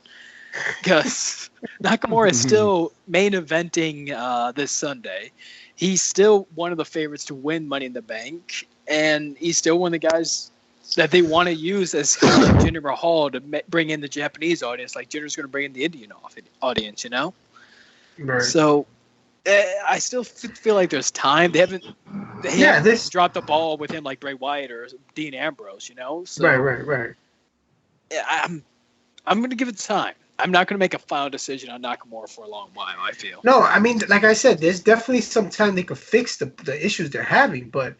Speaker 3: Because Nakamura is still main eventing this Sunday. He's still one of the favorites to win Money in the Bank, and he's still one of the guys that they want to use as Jinder Mahal to bring in the Japanese audience, like Jinder's going to bring in the Indian audience, you know?
Speaker 2: Right.
Speaker 3: So I still feel like there's time. They haven't dropped the ball with him like Bray Wyatt or Dean Ambrose, you know? So,
Speaker 2: right.
Speaker 3: I'm going to give it time. I'm not going to make a final decision on Nakamura for a long while, I feel.
Speaker 2: No, I mean, like I said, there's definitely some time they could fix the issues they're having, but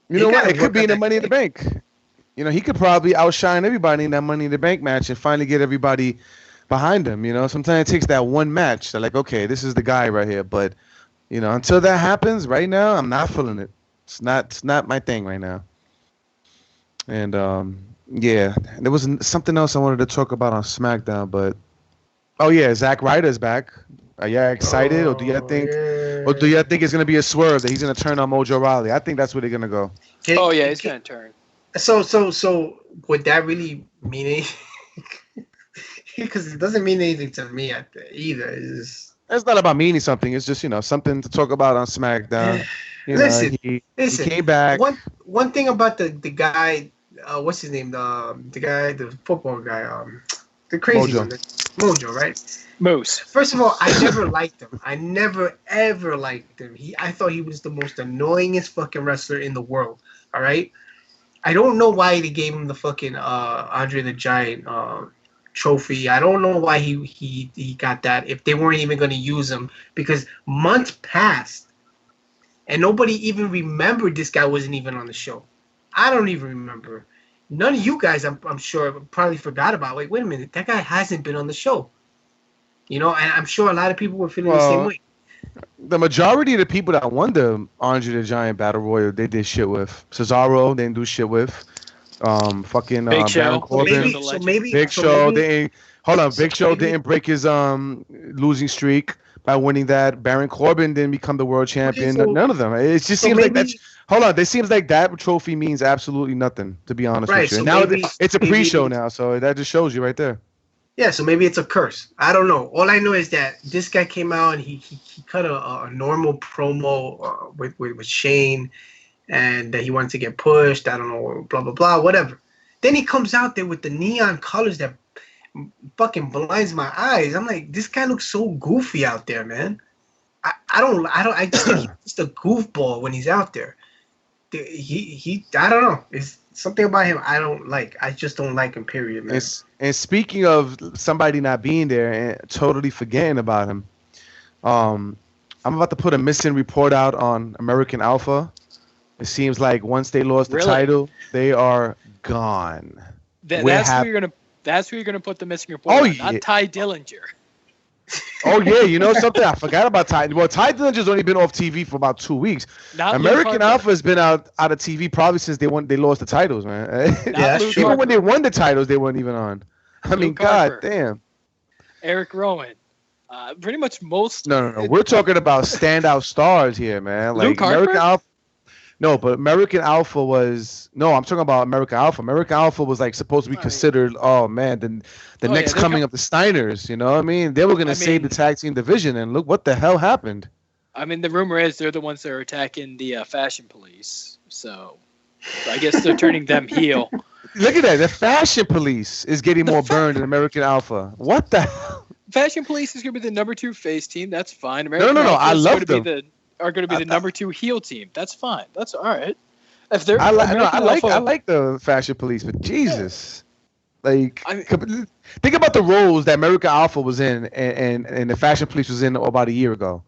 Speaker 1: you know what? It could be in the Money in the Bank. You know, he could probably outshine everybody in that Money in the Bank match and finally get everybody behind him. You know, sometimes it takes that one match. They're like, okay, this is the guy right here. But, you know, until that happens, right now, I'm not feeling it. It's not my thing right now. And, yeah, there was something else I wanted to talk about on SmackDown, but Zack Ryder's back. Are you excited, or do you think it's gonna be a swerve that he's gonna turn on Mojo Rawley? I think that's where they're gonna go.
Speaker 3: He's gonna turn.
Speaker 2: So would that really mean anything? Because it doesn't mean anything to me either. It's
Speaker 1: not about meaning something. It's just something to talk about on SmackDown.
Speaker 2: Listen,
Speaker 1: he came back.
Speaker 2: One thing about the guy. What's his name? The football guy. The crazy one. Mojo, right?
Speaker 3: Moose.
Speaker 2: First of all, I never liked him. I never ever liked him. I thought he was the most annoyingest fucking wrestler in the world. All right. I don't know why they gave him the fucking Andre the Giant trophy. I don't know why he got that if they weren't even going to use him, because months passed and nobody even remembered this guy wasn't even on the show. I don't even remember. None of you guys, I'm sure, probably forgot about. Wait a minute. That guy hasn't been on the show. You know, and I'm sure a lot of people were feeling the same way.
Speaker 1: The majority of the people that won the Andre the Giant Battle Royal, they did shit with. Cesaro, they didn't do shit with. Fucking
Speaker 3: Big Show.
Speaker 1: Baron Corbin. Big Show didn't break his losing streak by winning that. Baron Corbin didn't become the world champion. None of them. It just seems like that's. Hold on, it seems like that trophy means absolutely nothing, to be honest with you.
Speaker 2: So
Speaker 1: now it's a pre-show now, so that just shows you right there.
Speaker 2: Yeah, so maybe it's a curse. I don't know. All I know is that this guy came out and he cut a normal promo with Shane, and that he wanted to get pushed. I don't know, blah, blah, blah, whatever. Then he comes out there with the neon colors that fucking blinds my eyes. I'm like, this guy looks so goofy out there, man. I just think he's just a goofball when he's out there. I don't know. It's something about him I don't like. I just don't like him, period, man.
Speaker 1: And speaking of somebody not being there and totally forgetting about him, I'm about to put a missing report out on American Alpha. It seems like once they lost the title, they are gone.
Speaker 3: That's where you're gonna put the missing report on, not Ty Dillinger.
Speaker 1: Oh, yeah, you know something? I forgot about Ty. Well, Ty Dillinger's only been off TV for about 2 weeks. American Alpha has been out of TV probably since they lost the titles, man. Even when they won the titles, they weren't even on. I mean, God damn.
Speaker 3: Eric Rowan. Pretty much most.
Speaker 1: No. We're talking about standout stars here, man. Like American Alpha. No, but American Alpha was I'm talking about American Alpha. American Alpha was like supposed to be considered, oh man, the next coming of the Steiners. You know what I mean? They were gonna save the tag team division, and look what the hell happened.
Speaker 3: I mean, the rumor is they're the ones that are attacking the Fashion Police. So I guess they're turning them heel.
Speaker 1: Look at that. The Fashion Police is getting more burned than American Alpha. What the hell?
Speaker 3: Fashion Police is gonna be the number 2 face team. That's fine.
Speaker 1: American Alpha I love them.
Speaker 3: Are going to be the number 2 heel team. That's fine. That's all right. If
Speaker 1: I like the Fashion Police, but Jesus. Like, think about the roles that American Alpha was in and the Fashion Police was in about a year ago.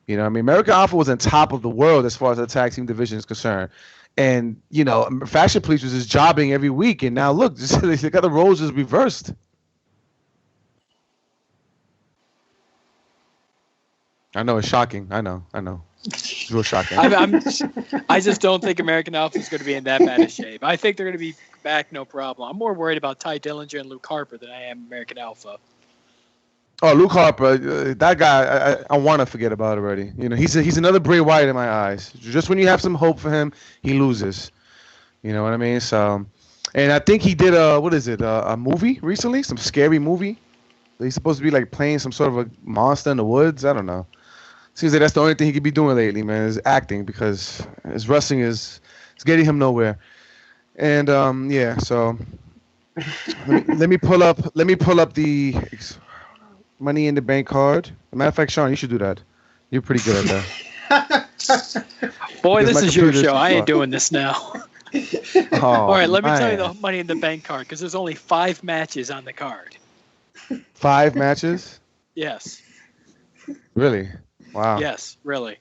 Speaker 1: You know, I mean, American Alpha was on top of the world as far as the tag team division is concerned. And, you know, Fashion Police was just jobbing every week. And now, look, they got the roles just reversed. I know, it's shocking. I know. It's real shocking.
Speaker 3: I just don't think American Alpha is going to be in that bad of shape. I think they're going to be back, no problem. I'm more worried about Ty Dillinger and Luke Harper than I am American Alpha.
Speaker 1: Oh, Luke Harper, that guy, I want to forget about already. You know, he's another Bray Wyatt in my eyes. Just when you have some hope for him, he loses. You know what I mean? So, and I think he did a movie recently, some scary movie. He's supposed to be like playing some sort of a monster in the woods. I don't know. Seems like that's the only thing he could be doing lately, man, is acting, because his wrestling is getting him nowhere. And yeah, so let me pull up the Money in the Bank card. As a matter of fact, Sean, you should do that. You're pretty good at
Speaker 3: that. Boy, this is your show. I ain't doing this now. All right, let me tell you the Money in the Bank card, because there's only 5 matches on the card.
Speaker 1: 5 matches?
Speaker 3: Yes.
Speaker 1: Really? Wow.
Speaker 3: Yes, really.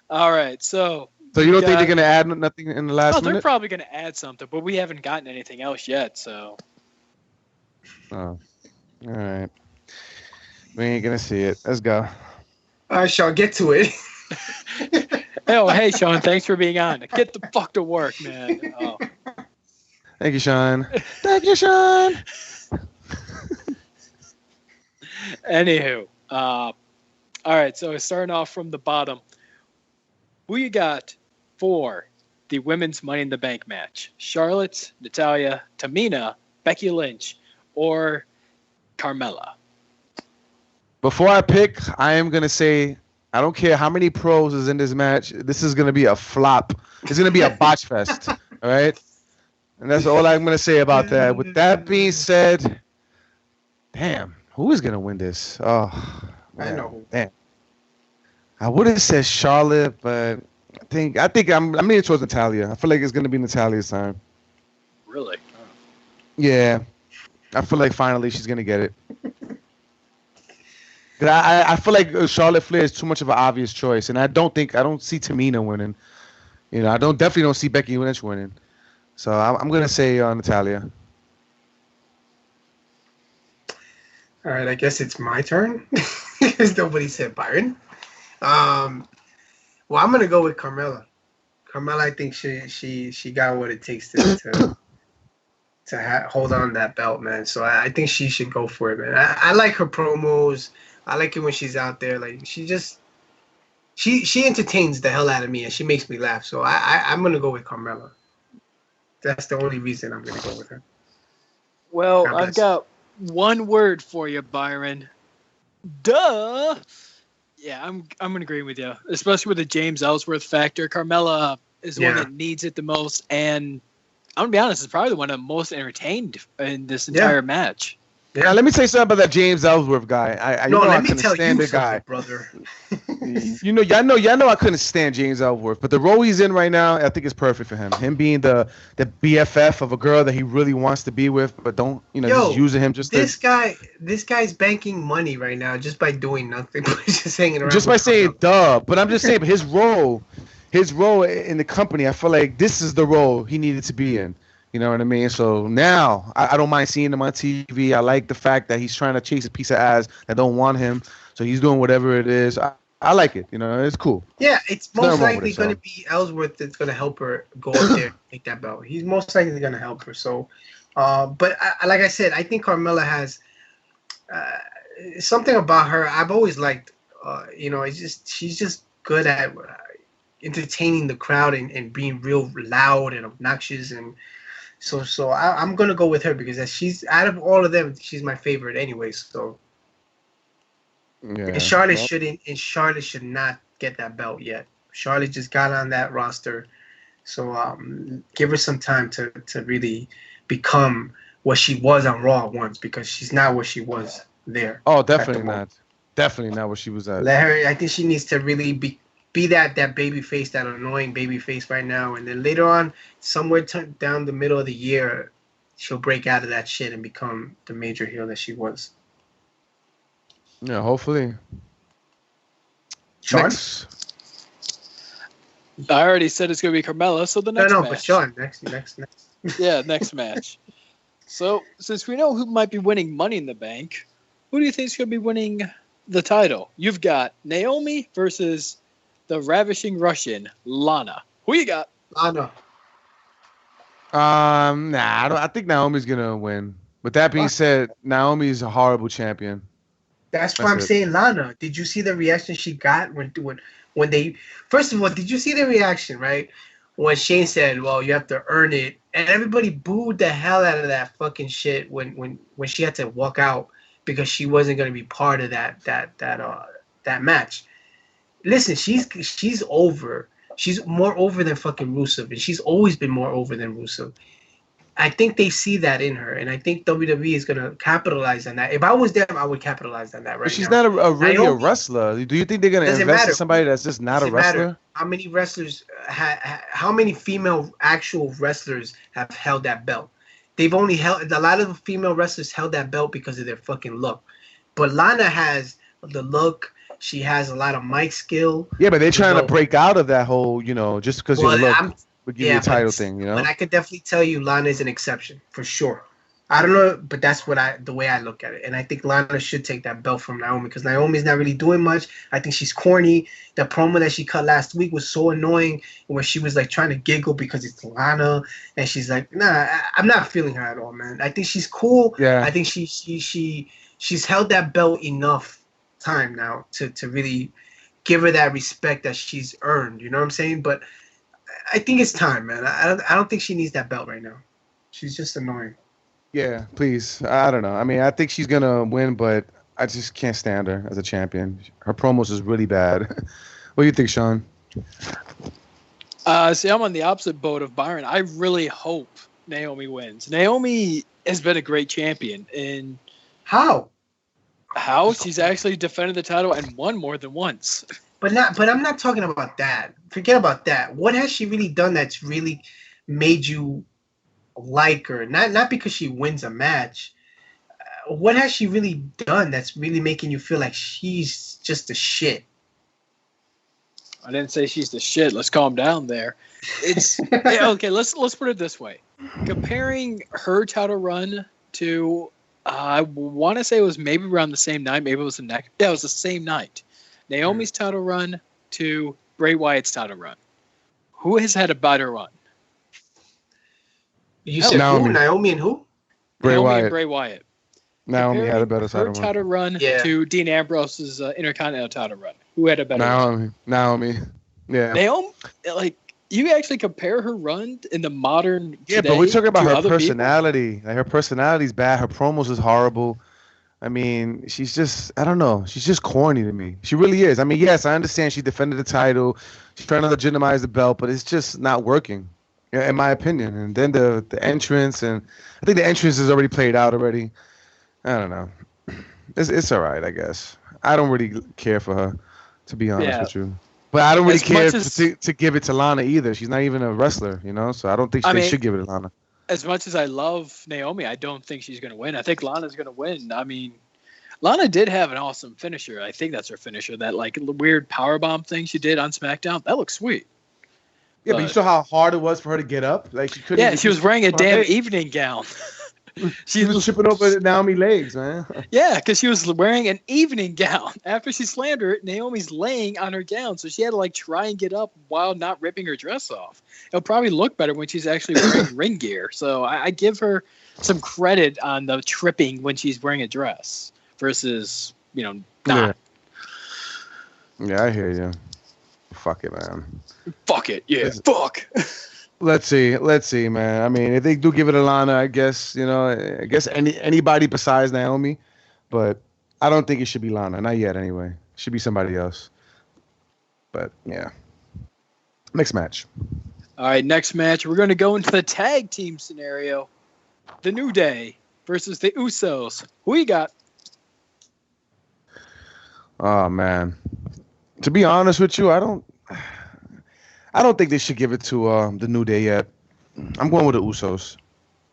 Speaker 3: All right, so
Speaker 1: you don't think they're going to add nothing in the last minute?
Speaker 3: They're probably going to add something, but we haven't gotten anything else yet, so.
Speaker 1: Oh. All right. We ain't going to see it. Let's go.
Speaker 2: All right, Sean, get to it.
Speaker 3: Hey, Sean, thanks for being on. Get the fuck to work, man. Oh.
Speaker 1: Thank you, Sean. Thank you, Sean.
Speaker 3: Anywho, all right, so starting off from the bottom, who you got for the women's Money in the Bank match? Charlotte, Natalya, Tamina, Becky Lynch, or Carmella?
Speaker 1: Before I pick, I am going to say, I don't care how many pros is in this match. This is going to be a flop. It's going to be a botch fest. All right? And that's all I'm going to say about that. With that being said, damn, who is going to win this? Oh, man.
Speaker 2: I know.
Speaker 1: Damn. I would have said Charlotte, but I think I'm leaning towards Natalya. I feel like it's going to be Natalya's time.
Speaker 3: Really?
Speaker 1: Oh. Yeah. I feel like finally she's going to get it. I feel like Charlotte Flair is too much of an obvious choice, and I don't see Tamina winning. You know, definitely don't see Becky Lynch winning. So I'm gonna say Natalya.
Speaker 2: All right, I guess it's my turn because nobody said Byron. Well, I'm gonna go with Carmella. Carmella, I think she got what it takes to hold on to that belt, man. So I think she should go for it, man. I like her promos. I like it when she's out there. Like she entertains the hell out of me, and she makes me laugh. So I'm gonna go with Carmella. That's the only reason I'm gonna go with her.
Speaker 3: Well, I've got one word for you, Byron. Duh. Yeah, I'm gonna agree with you, especially with the James Ellsworth factor. Carmella is the one that needs it the most, and I'm gonna be honest, it's probably the one I'm most entertained in this entire match.
Speaker 1: Yeah, let me tell you something about that James Ellsworth guy. I couldn't stand the guy,
Speaker 2: brother.
Speaker 1: y'all know I couldn't stand James Ellsworth, but the role he's in right now, I think is perfect for him. Him being the BFF of a girl that he really wants to be with, but don't just using him just.
Speaker 2: This guy's banking money right now just by doing nothing, just hanging around.
Speaker 1: Just by saying duh, but I'm just saying, but his role in the company, I feel like this is the role he needed to be in. You know what I mean? So now I don't mind seeing him on TV. I like the fact that he's trying to chase a piece of ass that don't want him. So he's doing whatever it is. I like it. You know, it's cool.
Speaker 2: Yeah, it's most likely going to be Ellsworth that's going to help her go up there and take that belt. He's most likely going to help her. So, but like I said, I think Carmella has something about her I've always liked. She's just good at entertaining the crowd and being real loud and obnoxious and. So I'm gonna go with her because she's out of all of them, she's my favorite anyway. So and Charlotte should not get that belt yet. Charlotte just got on that roster, so give her some time to really become what she was on Raw once, because she's not what she was there.
Speaker 1: Oh, definitely not. Definitely not what she was at.
Speaker 2: Let her. I think she needs to really be that baby face, that annoying baby face right now, and then later on, somewhere down the middle of the year, she'll break out of that shit and become the major heel that she was.
Speaker 1: Yeah, hopefully.
Speaker 2: Sean?
Speaker 1: Next.
Speaker 3: I already said it's going to be Carmella, so the next match.
Speaker 2: But Sean, next.
Speaker 3: Yeah, next match. So, since we know who might be winning Money in the Bank, who do you think is going to be winning the title? You've got Naomi versus the ravishing Russian, Lana. Who you got?
Speaker 2: Lana.
Speaker 1: I think Naomi's going to win. With that being said, Naomi's a horrible champion.
Speaker 2: That's why I'm saying Lana. Did you see the reaction she got when they... First of all, did you see the reaction, right? When Shane said, well, you have to earn it. And everybody booed the hell out of that fucking shit when she had to walk out because she wasn't going to be part of that match. Listen, she's over. She's more over than fucking Rusev, and she's always been more over than Rusev. I think they see that in her, and I think WWE is going to capitalize on that. If I was them, I would capitalize on that right now.
Speaker 1: But she's not really a wrestler. Do you think they're going to invest in somebody that's just not a wrestler?
Speaker 2: Matter. How many wrestlers, how many female actual wrestlers have held that belt? They've only held, a lot of the female wrestlers held that belt because of their fucking look. But Lana has the look. She has a lot of mic skill.
Speaker 1: Yeah, but they're trying to break out of that whole, just because you look. Would give you a title thing,
Speaker 2: But I could definitely tell you Lana is an exception for sure. I don't know, but that's the way I look at it. And I think Lana should take that belt from Naomi because Naomi's not really doing much. I think she's corny. The promo that she cut last week was so annoying where she was like trying to giggle because it's Lana. And she's like, nah, I'm not feeling her at all, man. I think she's cool.
Speaker 1: Yeah.
Speaker 2: I think she's held that belt enough time now to really give her that respect that she's earned. You know what I'm saying? But I think it's time, man. I don't think she needs that belt right now. She's just annoying.
Speaker 1: Yeah, please. I don't know. I mean, I think she's going to win, but I just can't stand her as a champion. Her promos is really bad. What do you think, Sean?
Speaker 3: See, I'm on the opposite boat of Byron. I really hope Naomi wins. Naomi has been a great champion. And
Speaker 2: how?
Speaker 3: She's actually defended the title and won more than once.
Speaker 2: But I'm not talking about that. Forget about that. What has she really done that's really made you like her? Not because she wins a match. What has she really done that's really making you feel like she's just the shit?
Speaker 3: I didn't say she's the shit. Let's calm down there. It's okay. Let's put it this way. Comparing her title run to, I want to say it was maybe around the same night. Maybe it was the next. Yeah, it was the same night. Naomi's title run to Bray Wyatt's title run. Who has had a better run?
Speaker 2: You said who? Naomi and who?
Speaker 3: Naomi and Bray Wyatt.
Speaker 1: Naomi had a better
Speaker 3: title run to Dean Ambrose's Intercontinental title run. Who had a better run?
Speaker 1: Naomi. Yeah.
Speaker 3: Naomi, like, you actually compare her run in the modern
Speaker 1: but we're talking about her personality. Like, her personality's bad. Her promos is horrible. I mean, she's just, I don't know. She's just corny to me. She really is. I mean, yes, I understand she defended the title. She's trying to legitimize the belt, but it's just not working, in my opinion. And then the entrance, and I think the entrance is already played out already. I don't know. It's all right, I guess. I don't really care for her, to be honest with you. But I don't really care to give it to Lana either. She's not even a wrestler, so I don't think they should give it to Lana.
Speaker 3: As much as I love Naomi, I don't think she's going to win. I think Lana's going to win. I mean, Lana did have an awesome finisher. I think that's her finisher. That like weird powerbomb thing she did on SmackDown. That looks sweet.
Speaker 1: Yeah, but you saw how hard it was for her to get up. Like she couldn't.
Speaker 3: Yeah, she was wearing a damn evening gown.
Speaker 1: She was tripping over Naomi's legs, man.
Speaker 3: Yeah, because she was wearing an evening gown. After she slammed her, Naomi's laying on her gown, so she had to like try and get up while not ripping her dress off. It'll probably look better when she's actually wearing ring gear. So I give her some credit on the tripping when she's wearing a dress versus, not.
Speaker 1: Yeah, I hear you. Fuck it, man.
Speaker 3: Fuck it, yeah. Fuck.
Speaker 1: Let's see, man. I mean, if they do give it to Lana, I guess, I guess anybody besides Naomi, but I don't think it should be Lana. Not yet, anyway. It should be somebody else. But, yeah. Next match.
Speaker 3: All right, next match. We're going to go into the tag team scenario. The New Day versus the Usos. Who you got?
Speaker 1: Oh, man. To be honest with you, I don't think they should give it to the New Day yet. I'm going with the Usos.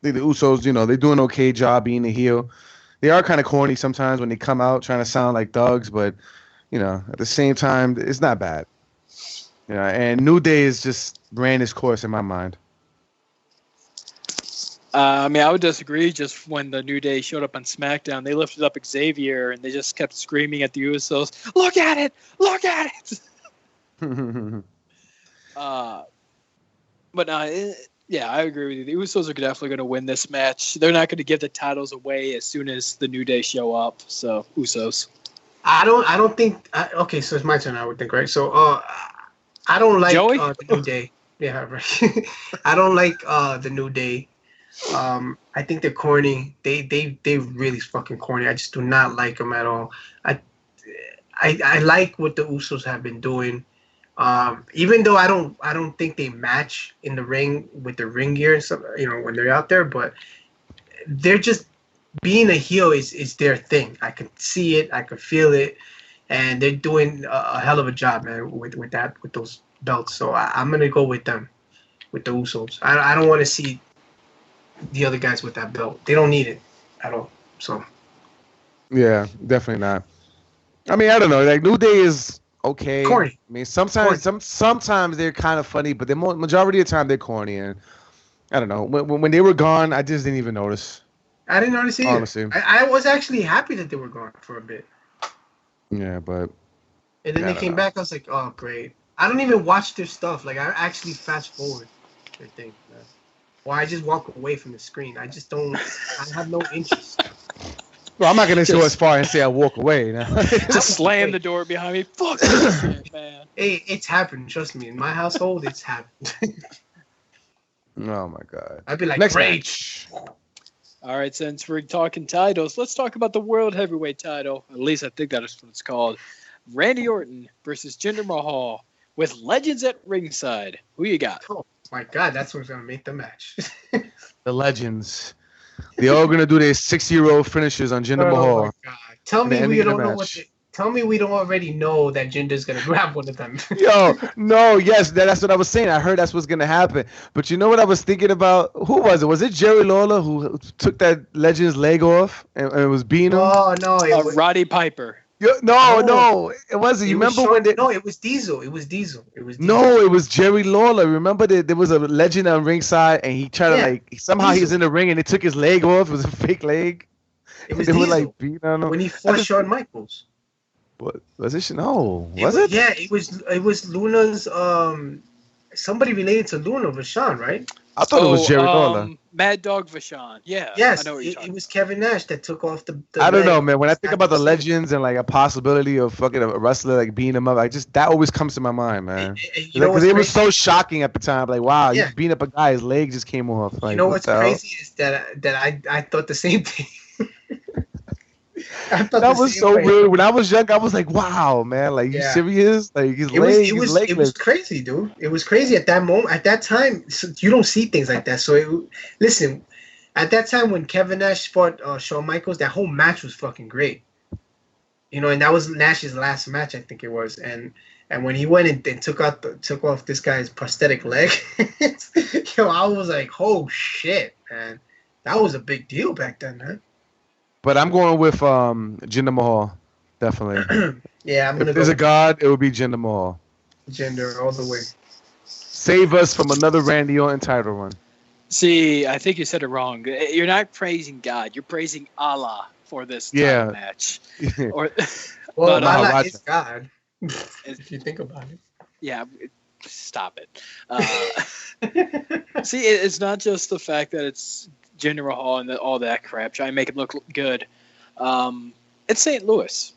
Speaker 1: think the Usos, they do an okay job being a heel. They are kind of corny sometimes when they come out trying to sound like thugs, but at the same time, it's not bad. And New Day is just ran its course in my mind.
Speaker 3: I would disagree. Just when the New Day showed up on SmackDown, they lifted up Xavier and they just kept screaming at the Usos, "Look at it! Look at it!" I agree with you. The Usos are definitely going to win this match. They're not going to give the titles away as soon as the New Day show up. So Usos.
Speaker 2: I don't think. Okay, so it's my turn. I would think, right? So I don't like the New Day. Yeah, right. I don't like the New Day. I think they're corny. They really fucking corny. I just do not like them at all. I like what the Usos have been doing. Even though I don't think they match in the ring with the ring gear and stuff, when they're out there, but they're just being a heel is their thing. I could see it, I could feel it, and they're doing a hell of a job, man, with those belts. So I'm gonna go with them, with the Usos. I don't want to see the other guys with that belt. They don't need it at all. So
Speaker 1: yeah, definitely not. I don't know. Like New Day is okay.
Speaker 2: Corny.
Speaker 1: Sometimes they're kind of funny, but the majority of the time they're corny. And I don't know. When they were gone, I just didn't even notice.
Speaker 2: I didn't notice either.
Speaker 1: Honestly,
Speaker 2: I was actually happy that they were gone for a bit.
Speaker 1: Yeah, but
Speaker 2: and then they came back. I was like, oh great. I don't even watch their stuff. Like I actually fast forward their thing. Or I just walk away from the screen. I just don't. I have no interest.
Speaker 1: Well, I'm not gonna go as far and say I walk away.
Speaker 3: Just slam the door behind me. Fuck this shit, man.
Speaker 2: Hey, it's happened. Trust me. In my household, it's happened.
Speaker 1: Oh my god.
Speaker 2: I'd be like,
Speaker 1: next
Speaker 2: great.
Speaker 1: match.
Speaker 3: All right, since we're talking titles, let's talk about the World Heavyweight title. At least I think that is what it's called. Randy Orton versus Jinder Mahal with legends at ringside. Who you got?
Speaker 2: Oh my god, that's what's gonna make the match.
Speaker 1: The legends. They're all gonna do their 6-year-old finishes on Jinder Mahal.
Speaker 2: Oh my god! Tell me we don't know what. Tell me we don't already know that Jinder's gonna grab one of them.
Speaker 1: Yo, no, yes, that's what I was saying. I heard that's what's gonna happen. But you know what I was thinking about? Who was it? Was it Jerry Lawler who took that legend's leg off and was beating him?
Speaker 2: Oh no, it was
Speaker 3: Roddy Piper.
Speaker 1: No, it wasn't. You remember when?
Speaker 2: No, it was Diesel. It was Diesel.
Speaker 1: No, it was Jerry Lawler. Remember that there was a legend on ringside, and he tried to somehow he was in the ring, and they took his leg off. It was a fake leg.
Speaker 2: It was Diesel.
Speaker 1: Were like beating on him
Speaker 2: when he fought Shawn Michaels.
Speaker 1: What was it? No, was it?
Speaker 2: Yeah, it was Luna's. Somebody related to Luna Vachon, right?
Speaker 1: I thought it was Jerry Lawler.
Speaker 3: Mad Dog Vachon. Yeah.
Speaker 2: Yes,
Speaker 3: I know what you're talking
Speaker 2: it was Kevin Nash that took off the
Speaker 1: I don't know, man. When I think about the legends and like a possibility of fucking a wrestler like beating him up, that always comes to my mind, man. Because it was so shocking at the time. Like, wow, he's beating up a guy, his leg just came off. Like,
Speaker 2: what's crazy is that I thought the same thing.
Speaker 1: That was so weird. When I was young, I was like, "Wow, man! Like, you serious? Like, his leg,
Speaker 2: it was crazy, dude. It was crazy at that moment. At that time, you don't see things like that. So, listen, at that time when Kevin Nash fought Shawn Michaels, that whole match was fucking great. And that was Nash's last match, I think it was. And when he went and took off this guy's prosthetic leg, I was like, "Oh shit, man! That was a big deal back then, man."
Speaker 1: But I'm going with Jinder Mahal, definitely.
Speaker 2: Yeah, I'm gonna.
Speaker 1: If there's a god, it would be Jinder Mahal.
Speaker 2: Jinder all the way.
Speaker 1: Save us from another Randy Orton title run.
Speaker 3: See, I think you said it wrong. You're not praising God. You're praising Allah for this title match.
Speaker 2: Allah is God. If you think about it.
Speaker 3: Yeah, stop it. See, it's not just the fact that it's Jinder Mahal and all that crap, try and make it look good. It's St. Louis.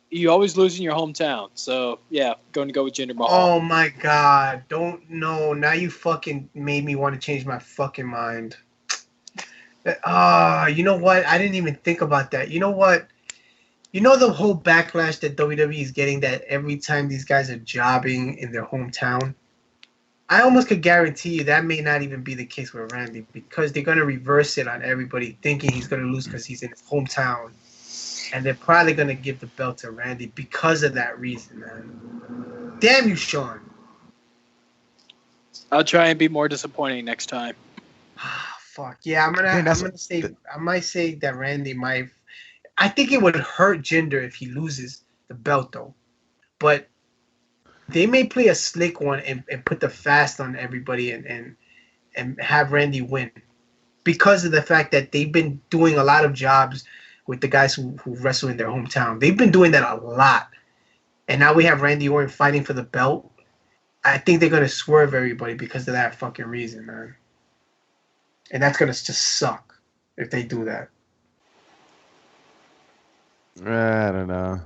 Speaker 3: You always lose in your hometown. So, yeah, going to go with Jinder Mahal.
Speaker 2: Oh, my God. Don't know. Now you fucking made me want to change my fucking mind. You know what? I didn't even think about that. You know what? You know the whole backlash that WWE is getting that every time these guys are jobbing in their hometown? I almost could guarantee you that may not even be the case with Randy because they're going to reverse it on everybody thinking he's going to lose because he's in his hometown. And they're probably going to give the belt to Randy because of that reason, man. Damn you, Sean.
Speaker 3: I'll try and be more disappointing next time.
Speaker 2: Fuck yeah, I might say that Randy might. I think it would hurt Jinder if he loses the belt though, but they may play a slick one and put the fast on everybody and have Randy win because of the fact that they've been doing a lot of jobs with the guys who wrestle in their hometown. They've been doing that a lot, and now we have Randy Orton fighting for the belt. I think they're gonna swerve everybody because of that fucking reason, man. And that's gonna just suck if they do that.
Speaker 1: I don't know.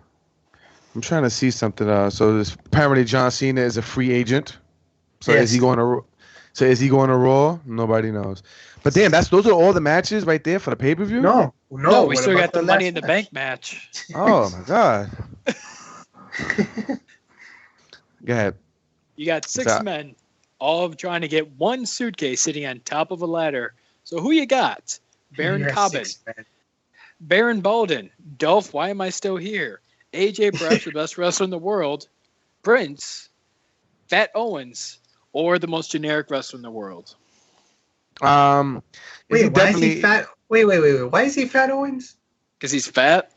Speaker 1: I'm trying to see something. So apparently John Cena is a free agent. So yes. Is he going to Raw? Nobody knows. But damn, those are all the matches right there for the pay-per-view?
Speaker 2: No,
Speaker 3: we still got the Money in the Bank match.
Speaker 1: Oh my god. Go ahead.
Speaker 3: You got 6 men, all trying to get one suitcase sitting on top of a ladder. So who you got? Baron Corbin, Baron Bolden, Dolph, why am I still here? AJ, perhaps the best wrestler in the world, Prince, Fat Owens, or the most generic wrestler in the world?
Speaker 2: Wait, why is he fat? Wait. Why is he Fat Owens?
Speaker 3: Because he's fat.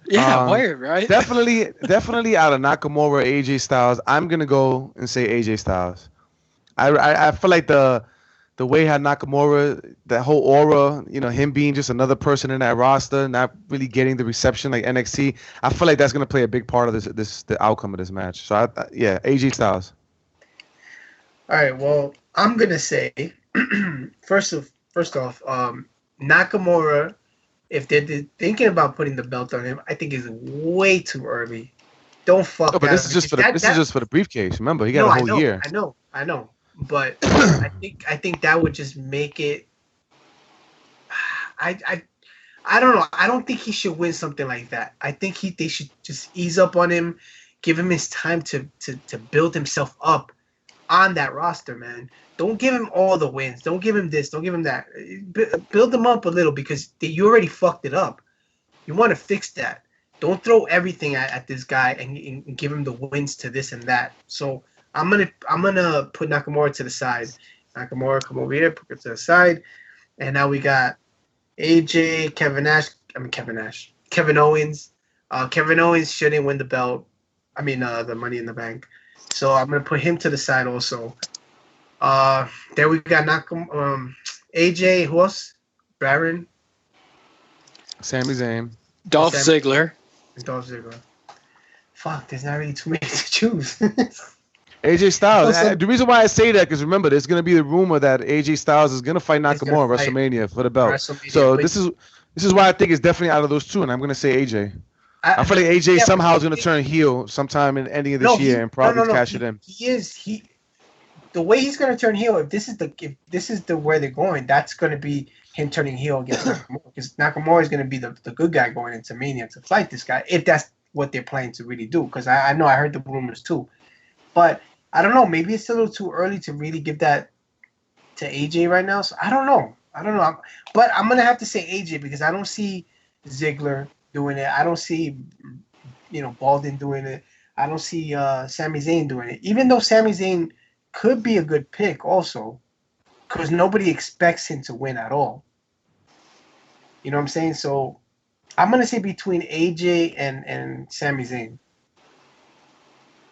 Speaker 3: Yeah, weird, right?
Speaker 1: Definitely out of Nakamura, AJ Styles, I'm gonna go and say AJ Styles. I feel like the way how Nakamura, that whole aura, him being just another person in that roster, not really getting the reception like NXT. I feel like that's gonna play a big part of the outcome of this match. So AJ Styles.
Speaker 2: All right, well, I'm gonna say first off, Nakamura, if they're thinking about putting the belt on him, I think is way too early. Don't fuck.
Speaker 1: No, but this is just for the briefcase. Remember, he got a whole year.
Speaker 2: I know, but I think that would just make it. I don't know. I don't think he should win something like that. I think they should just ease up on him, give him his time to build himself up on that roster, man. Don't give him all the wins. Don't give him this. Don't give him that. Build him up a little because you already fucked it up. You want to fix that. Don't throw everything at this guy and give him the wins to this and that. So I'm gonna put Nakamura to the side. Nakamura, come over here, put it to the side, and now we got AJ, Kevin Owens. Kevin Owens shouldn't win the belt. The Money in the Bank. So I'm gonna put him to the side also. There we got AJ. Who else? Baron.
Speaker 1: Sami Zayn.
Speaker 3: Dolph Ziggler.
Speaker 2: Fuck, there's not really too many to choose.
Speaker 1: AJ Styles. The reason why I say that because remember, there's gonna be the rumor that AJ Styles is gonna fight Nakamura at WrestleMania for the belt. So this is why I think it's definitely out of those two, and I'm gonna say AJ. I feel like AJ somehow is gonna turn heel sometime in the ending of this year and probably cash it in.
Speaker 2: He the way he's gonna turn heel, if this is the where they're going, that's gonna be him turning heel against Nakamura, because Nakamura is gonna be the good guy going into Mania to fight this guy, if that's what they're planning to really do. Because I know I heard the rumors too, but I don't know. Maybe it's a little too early to really give that to AJ right now. So I don't know. But I'm gonna have to say AJ because I don't see Ziggler doing it. I don't see, Bolden doing it. I don't see Sami Zayn doing it. Even though Sami Zayn could be a good pick also, because nobody expects him to win at all. You know what I'm saying? So I'm going to say between AJ and Sami Zayn.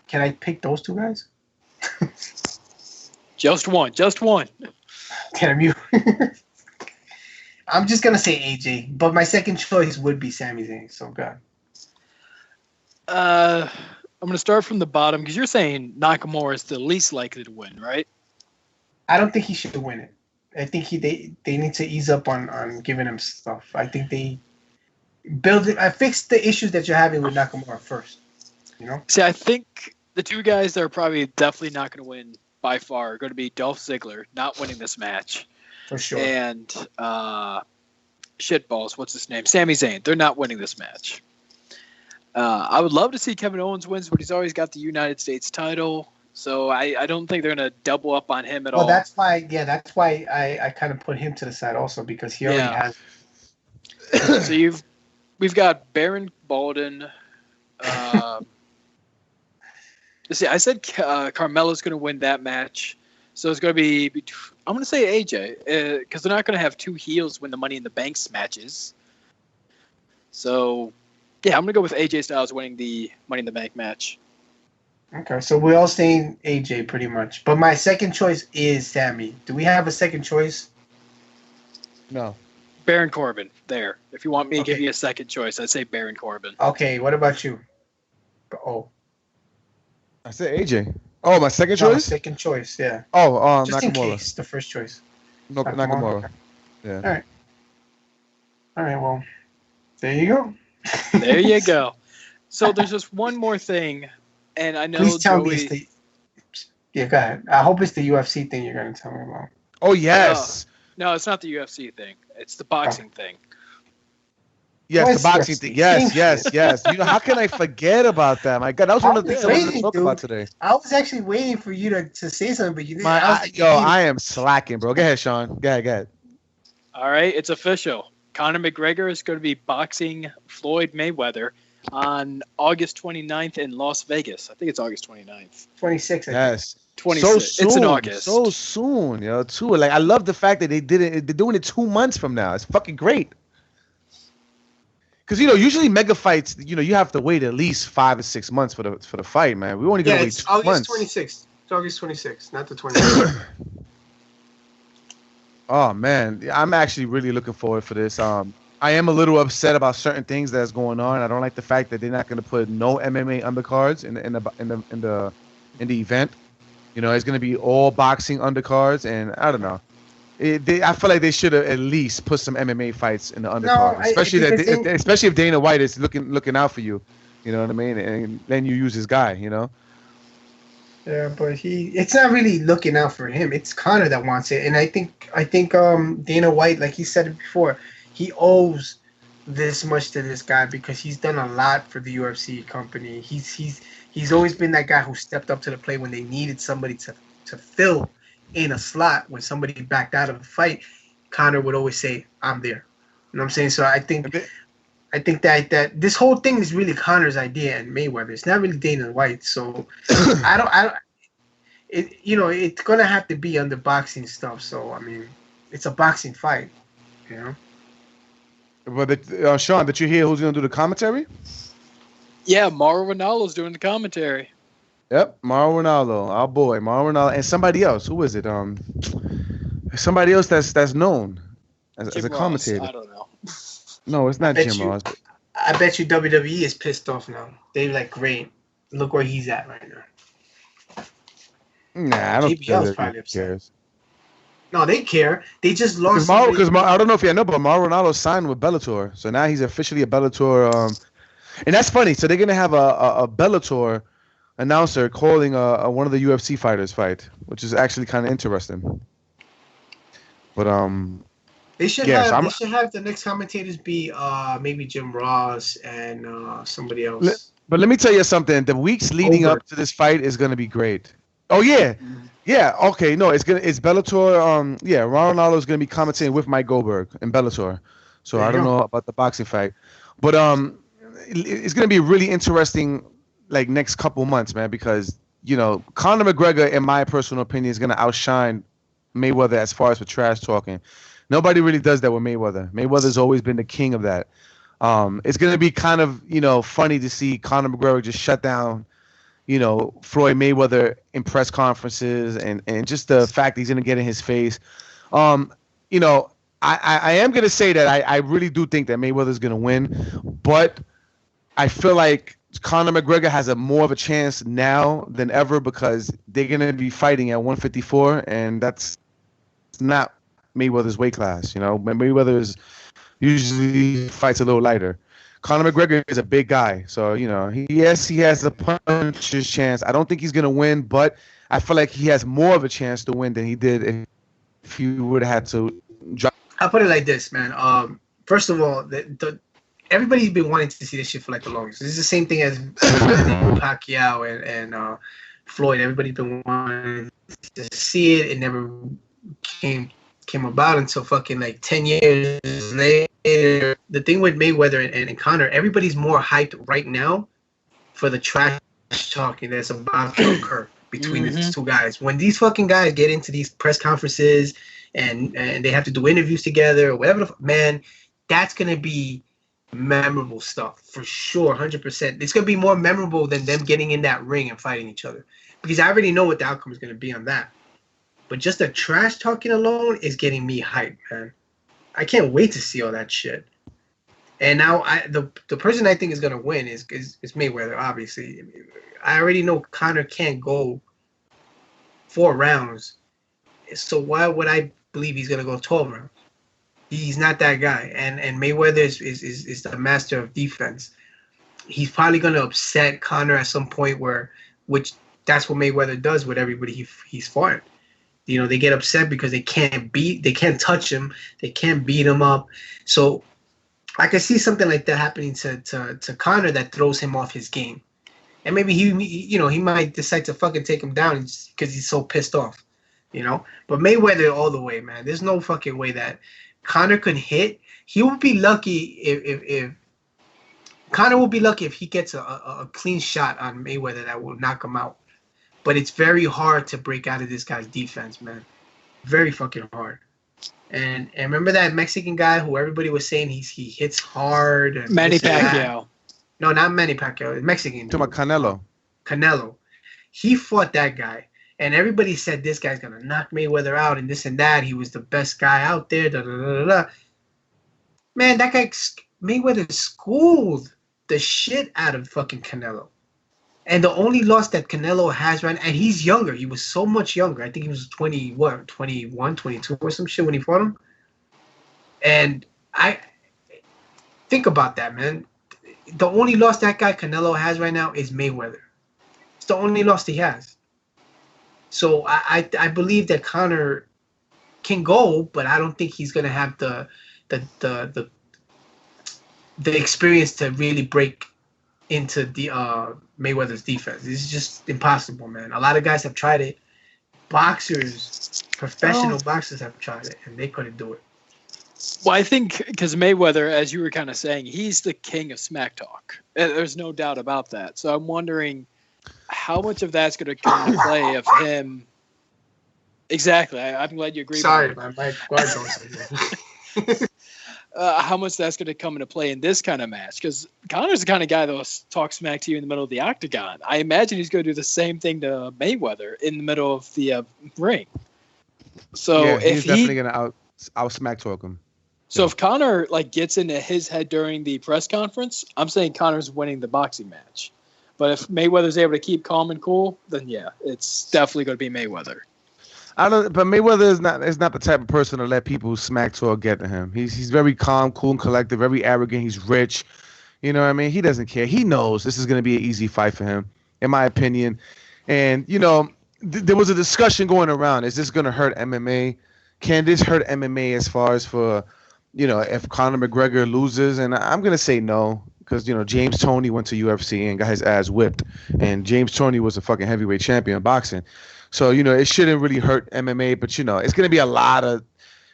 Speaker 2: Can I pick those two guys?
Speaker 3: Just one.
Speaker 2: Damn you. I'm just going to say AJ, but my second choice would be Sami Zayn. So, God.
Speaker 3: I'm going to start from the bottom because you're saying Nakamura is the least likely to win, right?
Speaker 2: I don't think he should win it. I think they need to ease up on giving him stuff. I think they fix the issues that you're having with Nakamura first.
Speaker 3: See, I think the two guys that are probably definitely not going to win by far are going to be Dolph Ziggler not winning this match.
Speaker 2: For sure.
Speaker 3: And shitballs, what's his name? Sami Zayn. They're not winning this match. I would love to see Kevin Owens wins, but he's always got the United States title. So I don't think they're going to double up on him at all.
Speaker 2: That's why I kind of put him to the side also, because he already has.
Speaker 3: So we've got Baron Bolden. Let's see, I said Carmella's going to win that match. So it's going to be I'm going to say AJ, because they're not going to have two heels win the Money in the Bank matches. So, yeah, I'm going to go with AJ Styles winning the Money in the Bank match.
Speaker 2: Okay, so we're all saying AJ pretty much. But my second choice is Sammy. Do we have a second choice?
Speaker 1: No.
Speaker 3: Baron Corbin, there. If you want me to give you a second choice, I'd say Baron Corbin.
Speaker 2: Okay, what about you? Oh.
Speaker 1: I said AJ. Oh, my second choice?
Speaker 2: Second choice, yeah.
Speaker 1: Oh,
Speaker 2: just
Speaker 1: Nakamura.
Speaker 2: in case, the first choice.
Speaker 1: Nakamura.
Speaker 2: Okay.
Speaker 1: Yeah.
Speaker 2: All right, well, there you go.
Speaker 3: There you go. So there's just one more thing, and I know
Speaker 2: Please tell me
Speaker 3: Joey...
Speaker 2: it's the... Yeah, go ahead. I hope it's the UFC thing you're going to tell me about.
Speaker 1: Oh, yes.
Speaker 3: No, it's not the UFC thing. It's the boxing thing.
Speaker 1: Yes, the boxing thing. Yes. You know, how can I forget about that? My God, that was one of the things I wanted to talk about today.
Speaker 2: I was actually waiting for you to say something, but you didn't.
Speaker 1: I am slacking, bro. Go ahead, Sean. Go ahead.
Speaker 3: All right, it's official. Conor McGregor is going to be boxing Floyd Mayweather on August 29th in Las Vegas. I think it's August 29th.
Speaker 2: 26th.
Speaker 1: Yes.
Speaker 3: 26th.
Speaker 1: So soon.
Speaker 3: It's in August.
Speaker 1: So soon, too. Like, I love the fact that they did it. They're doing it 2 months from now. It's fucking great. Because, usually mega fights, you have to wait at least 5 or 6 months for the fight, man. We only gonna wait 2 months.
Speaker 2: August 26th. It's August 26th, not the 26th.
Speaker 1: Oh man, I'm actually really looking forward for this. I am a little upset about certain things that's going on. I don't like the fact that they're not going to put no MMA undercards in the event. It's going to be all boxing undercards, and I don't know. I feel like they should have at least put some MMA fights in the undercard, especially if Dana White is looking out for you. You know what I mean? And then you use his guy.
Speaker 2: Yeah, but it's not really looking out for him. It's Conor that wants it, and I think Dana White, like he said it before, he owes this much to this guy because he's done a lot for the UFC company. He's always been that guy who stepped up to the plate when they needed somebody to fill in a slot. When somebody backed out of the fight, Conor would always say, "I'm there." You know what I'm saying? So I think that this whole thing is really Conor's idea and Mayweather. It's not really Dana White. So it's gonna have to be under boxing stuff. So I mean, it's a boxing fight,
Speaker 1: But Sean, did you hear who's gonna do the commentary?
Speaker 3: Yeah, Mauro Ranallo's doing the commentary.
Speaker 1: Yep, Mauro Ranallo, our boy, Mauro Ranallo, and somebody else. Who is it? Somebody else that's known as a commentator.
Speaker 3: I don't know.
Speaker 1: No, it's not Jim Ross.
Speaker 2: I bet you WWE is pissed off now. They're like, great. Look where he's at right now.
Speaker 1: Nah, I don't think
Speaker 2: probably cares. No, they care. They just lost.
Speaker 1: Because I don't know if you know, but Mauro Ranallo signed with Bellator, so now he's officially a Bellator. And that's funny. So they're gonna have a Bellator announcer calling one of the UFC fighters fight, which is actually kind of interesting. But
Speaker 2: They should have the next commentators be maybe Jim Ross and somebody else.
Speaker 1: But let me tell you something. The weeks leading up to this fight is going to be great. Oh yeah, yeah. Okay, no, it's Bellator. Ron Ronaldo is going to be commentating with Mike Goldberg in Bellator. So I don't know about the boxing fight, but it's going to be really interesting. Like next couple months, man, because Conor McGregor, in my personal opinion, is going to outshine Mayweather as far as for trash talking. Nobody really does that with Mayweather. Mayweather's always been the king of that. It's going to be kind of, funny to see Conor McGregor just shut down, Floyd Mayweather in press conferences and just the fact that he's going to get in his face. I am going to say that I really do think that Mayweather's going to win, but I feel like Conor McGregor has more of a chance now than ever because they're going to be fighting at 154, and that's not Mayweather's weight class. Mayweather usually fights a little lighter. Conor McGregor is a big guy, so he has a puncher's chance. I don't think he's gonna win, but I feel like he has more of a chance to win than he did if he would have had to drop.
Speaker 2: I'll put it like this, man. First of all, everybody's been wanting to see this shit for like the longest. This is the same thing as Pacquiao and Floyd. Everybody's been wanting to see it. It never came about until fucking like 10 years later. The thing with Mayweather and Conor, everybody's more hyped right now for the trash talking that's about to occur. between these two guys. When these fucking guys get into these press conferences and they have to do interviews together or whatever, man, that's gonna be memorable stuff for sure, 100%. It's gonna be more memorable than them getting in that ring and fighting each other, because I already know what the outcome is gonna be on that. But just the trash talking alone is getting me hyped, man. I can't wait to see all that shit. And now the person I think is gonna win is Mayweather. Obviously, I already know Conor can't go 4 rounds, so why would I believe he's gonna go 12 rounds? He's not that guy. And Mayweather is the master of defense. He's probably gonna upset Conor at some point which that's what Mayweather does with everybody he's fought. You know, they get upset because they can't touch him, they can't beat him up. So I could see something like that happening to Conor that throws him off his game. And maybe he might decide to fucking take him down because he's so pissed off, you know. But Mayweather all the way, man. There's no fucking way that Conor could hit. He would be lucky if Conor will be lucky if he gets a clean shot on Mayweather that will knock him out. But it's very hard to break out of this guy's defense, man. Very fucking hard. And remember that Mexican guy who everybody was saying he hits hard? And
Speaker 3: Manny Pacquiao.
Speaker 2: No, not Manny Pacquiao. Mexican.
Speaker 1: Talking about Canelo.
Speaker 2: Canelo. He fought that guy. And everybody said this guy's going to knock Mayweather out and this and that. He was the best guy out there. Da, da, da, da, da. Man, that guy, Mayweather schooled the shit out of fucking Canelo. And the only loss that Canelo has right now, and he's younger. He was so much younger. I think he was 21, 22 or some shit when he fought him. And I think about that, man. The only loss that guy Canelo has right now is Mayweather. It's the only loss he has. So I believe that Conor can go, but I don't think he's gonna have the experience to really break into the Mayweather's defense. It's just impossible, man. A lot of guys have tried it. Professional boxers have tried it, and they couldn't do it.
Speaker 3: Well, I think because Mayweather, as you were kind of saying, he's the king of smack talk. There's no doubt about that. So I'm wondering how much of that's going to come into play of him. Exactly. I'm glad you agree.
Speaker 2: Sorry, my guard don't.
Speaker 3: How much that's going to come into play in this kind of match, because Conor's the kind of guy that will talk smack to you in the middle of the octagon. I imagine he's going to do the same thing to Mayweather in the middle of the ring. So
Speaker 1: yeah,
Speaker 3: if
Speaker 1: he's definitely going to out smack talk him.
Speaker 3: So if Conor gets into his head during the press conference, I'm saying Conor's winning the boxing match. But if Mayweather's able to keep calm and cool, then yeah, it's definitely going to be Mayweather.
Speaker 1: But Mayweather is not the type of person to let people smack talk get to him. He's very calm, cool, and collected, very arrogant. He's rich. You know what I mean? He doesn't care. He knows this is going to be an easy fight for him, in my opinion. And, you know, there was a discussion going around. Is this going to hurt MMA? Can this hurt MMA as far as for, you know, if Conor McGregor loses? And I'm going to say no, because, you know, James Toney went to UFC and got his ass whipped. And James Toney was a fucking heavyweight champion in boxing. So, you know, it shouldn't really hurt MMA, but, you know, it's going to be a lot of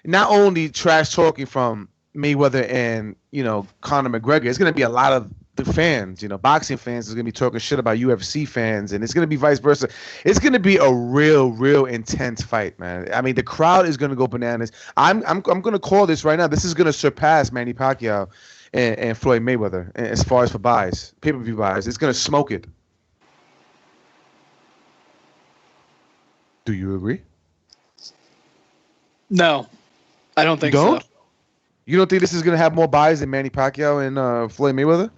Speaker 1: not only trash talking from Mayweather and, you know, Conor McGregor. It's going to be a lot of the fans, you know, boxing fans is going to be talking shit about UFC fans, and it's going to be vice versa. It's going to be a real intense fight, man. I mean, the crowd is going to go bananas. I'm going to call this right now. This is going to surpass Manny Pacquiao and Floyd Mayweather as far as for buys, pay-per-view buys. It's going to smoke it. Do you agree?
Speaker 3: No, I don't think so.
Speaker 1: You don't think this is going to have more buys than Manny Pacquiao and Floyd Mayweather?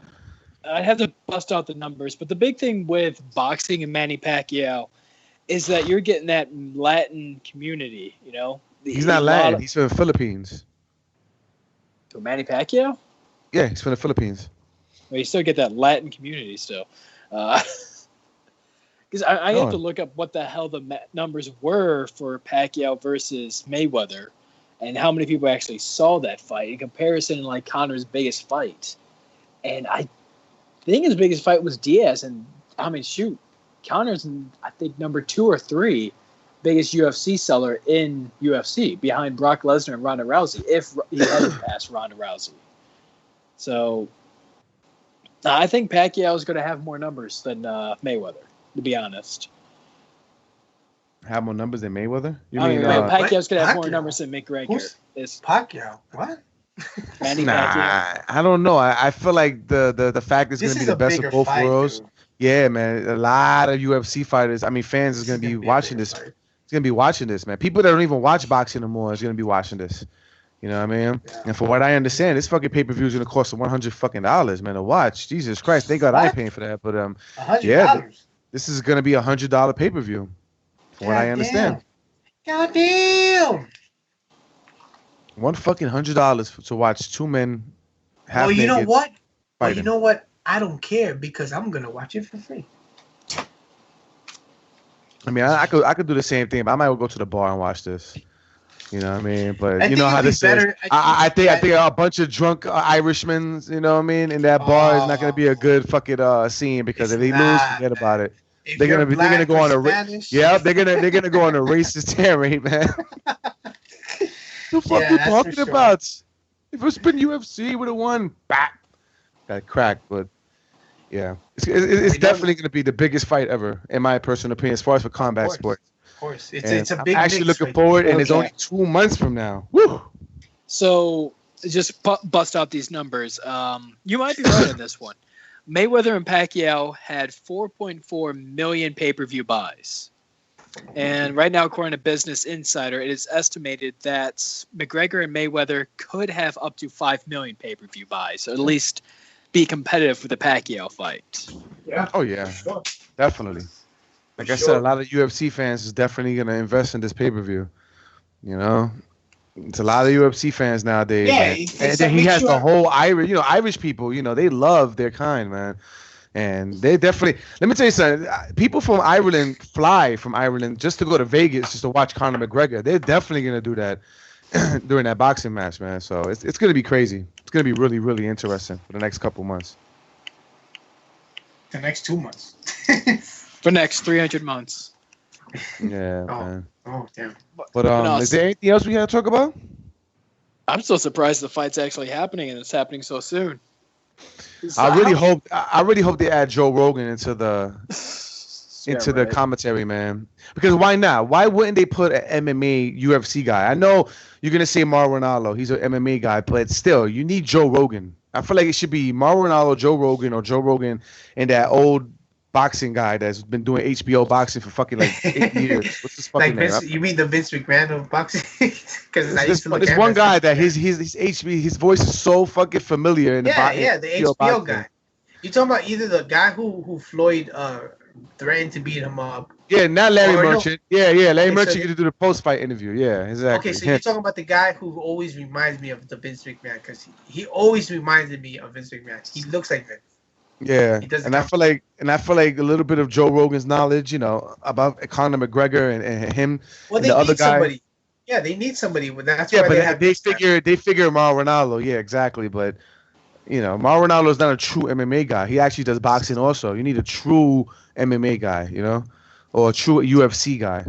Speaker 3: I'd have to bust out the numbers, but the big thing with boxing and Manny Pacquiao is that you're getting that Latin community, you know?
Speaker 1: He's not Latin. He's from the Philippines.
Speaker 3: So Manny Pacquiao?
Speaker 1: Yeah, he's from the Philippines.
Speaker 3: Well, you still get that Latin community still. Because I have to look up what the hell the numbers were for Pacquiao versus Mayweather and how many people actually saw that fight in comparison to, like, Conor's biggest fight. And I think his biggest fight was Diaz. And, I mean, shoot, Conor's, I think, number 2 or 3 biggest UFC seller in UFC behind Brock Lesnar and Ronda Rousey, if he hadn't passed Ronda Rousey. So I think Pacquiao is going to have more numbers than Mayweather, to be honest.
Speaker 1: Have more numbers than Mayweather? You
Speaker 3: mean Pacquiao's gonna have more
Speaker 2: Pacquiao?
Speaker 3: numbers than McGregor.
Speaker 2: Who's Pacquiao? What?
Speaker 3: Manny Pacquiao.
Speaker 1: I don't know. I feel like the fact is going to be the best of both worlds. Dude. Yeah, man. A lot of UFC fighters. I mean, fans is going to be watching this. It's going to be watching this, man. People that don't even watch boxing anymore is going to be watching this. You know what I mean? Yeah. And for what I understand, this fucking pay-per-view is going to cost $100 fucking dollars, man, to watch. Jesus Christ, they got eye paying for that, but
Speaker 2: $100?
Speaker 1: Yeah, this is going to be $100 pay-per-view. For what I understand.
Speaker 2: God damn.
Speaker 1: One fucking $100 to watch two men.
Speaker 2: Well, you know what? Well, you know what? I don't care because I'm gonna watch it for free.
Speaker 1: I mean, I could do the same thing, but I might go to the bar and watch this. You know what I mean? But you know how this is. I think a bunch of drunk Irishmen, you know what I mean, in that bar is not gonna be a good fucking scene because if they lose, forget about it. They're gonna go on a they're gonna go on a racist tirade, man. The fuck you talking about? If it's been UFC, would have won. Bah. Got cracked, but yeah, it's definitely going to be the biggest fight ever, in my personal opinion, as far as for combat sports.
Speaker 2: Of course, it's a big.
Speaker 1: I'm actually looking forward, and it's only 2 months from now. Woo!
Speaker 3: So just bust out these numbers. You might be right on this one. Mayweather and Pacquiao had 4.4 million pay-per-view buys. And right now, according to Business Insider, it is estimated that McGregor and Mayweather could have up to 5 million pay-per-view buys, or at least be competitive with the Pacquiao fight.
Speaker 2: Yeah.
Speaker 1: Oh, yeah. Sure. Definitely. Like I said, a lot of UFC fans is definitely going to invest in this pay-per-view. You know? It's a lot of UFC fans nowadays. Yeah. And then he has the whole Irish people, they love their kind, man. And they definitely, let me tell you something, people from Ireland fly from Ireland just to go to Vegas just to watch Conor McGregor. They're definitely going to do that during that boxing match, man. So it's going to be crazy. It's going to be really, really interesting for the next couple months.
Speaker 2: The next 2 months.
Speaker 3: For next 300 months.
Speaker 1: Yeah, man.
Speaker 2: Oh, damn.
Speaker 1: But is there anything else we got to talk about?
Speaker 3: I'm so surprised the fight's actually happening and it's happening so soon.
Speaker 1: I really hope they add Joe Rogan into the the commentary, man. Because why not? Why wouldn't they put an MMA UFC guy? I know you're gonna say Mauro Ranallo, he's an MMA guy, but still, you need Joe Rogan. I feel like it should be Mauro Ranallo, Joe Rogan, or Joe Rogan and that old boxing guy that's been doing HBO boxing for fucking like 8 years. What's his fucking name?
Speaker 2: You mean the Vince McMahon of boxing? Because
Speaker 1: this one guy that his voice is so fucking familiar in the
Speaker 2: HBO guy. You talking about either the guy who Floyd threatened to beat him up?
Speaker 1: Yeah, not Larry Merchant. No. Yeah, Larry Merchant could do the post-fight interview. Yeah, exactly.
Speaker 2: Okay, so you're talking about the guy who always reminds me of the Vince McMahon because he always reminded me of Vince McMahon. He looks like Vince.
Speaker 1: Yeah, and I feel like a little bit of Joe Rogan's knowledge, about Conor McGregor and him.
Speaker 2: Well,
Speaker 1: and the other guy.
Speaker 2: Somebody. Yeah, they need somebody. That's
Speaker 1: why they figure Mauro Ranallo. Yeah, exactly. But Mauro Ranallo is not a true MMA guy. He actually does boxing also. You need a true MMA guy, or a true UFC guy.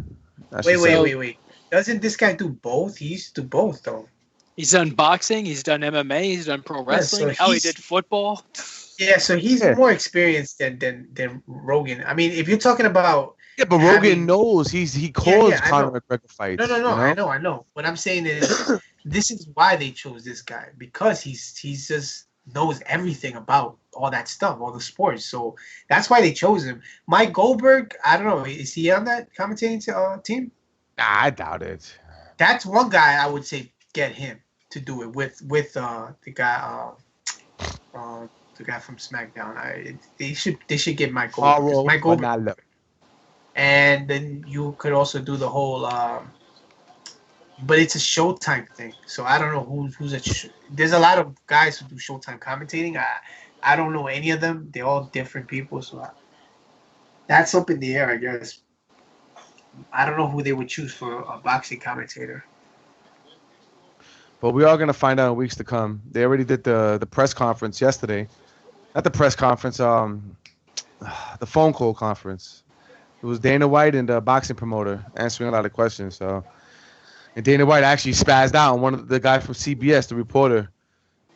Speaker 2: Wait. Doesn't this guy do both? He used to do both though.
Speaker 3: He's done boxing. He's done MMA. He's done pro wrestling. He did football.
Speaker 2: Yeah, so he's more experienced than Rogan. I mean, if you're talking about
Speaker 1: but Rogan knows he calls Conor McGregor fights.
Speaker 2: No, I know. What I'm saying is, this is why they chose this guy because he's just knows everything about all that stuff, all the sports. So that's why they chose him. Mike Goldberg, I don't know, is he on that commentating team?
Speaker 1: Nah, I doubt it.
Speaker 2: That's one guy I would say get him to do it with the guy. The guy from SmackDown. They should get Mike Goldberg. And then you could also do the whole, but it's a Showtime thing. So I don't know who's there's a lot of guys who do Showtime commentating. I don't know any of them. They're all different people. So that's up in the air, I guess. I don't know who they would choose for a boxing commentator.
Speaker 1: But we are gonna find out in weeks to come. They already did the press conference yesterday. Not the press conference, the phone call conference. It was Dana White and the boxing promoter answering a lot of questions. So, and Dana White actually spazzed out on one of the guy from CBS, the reporter.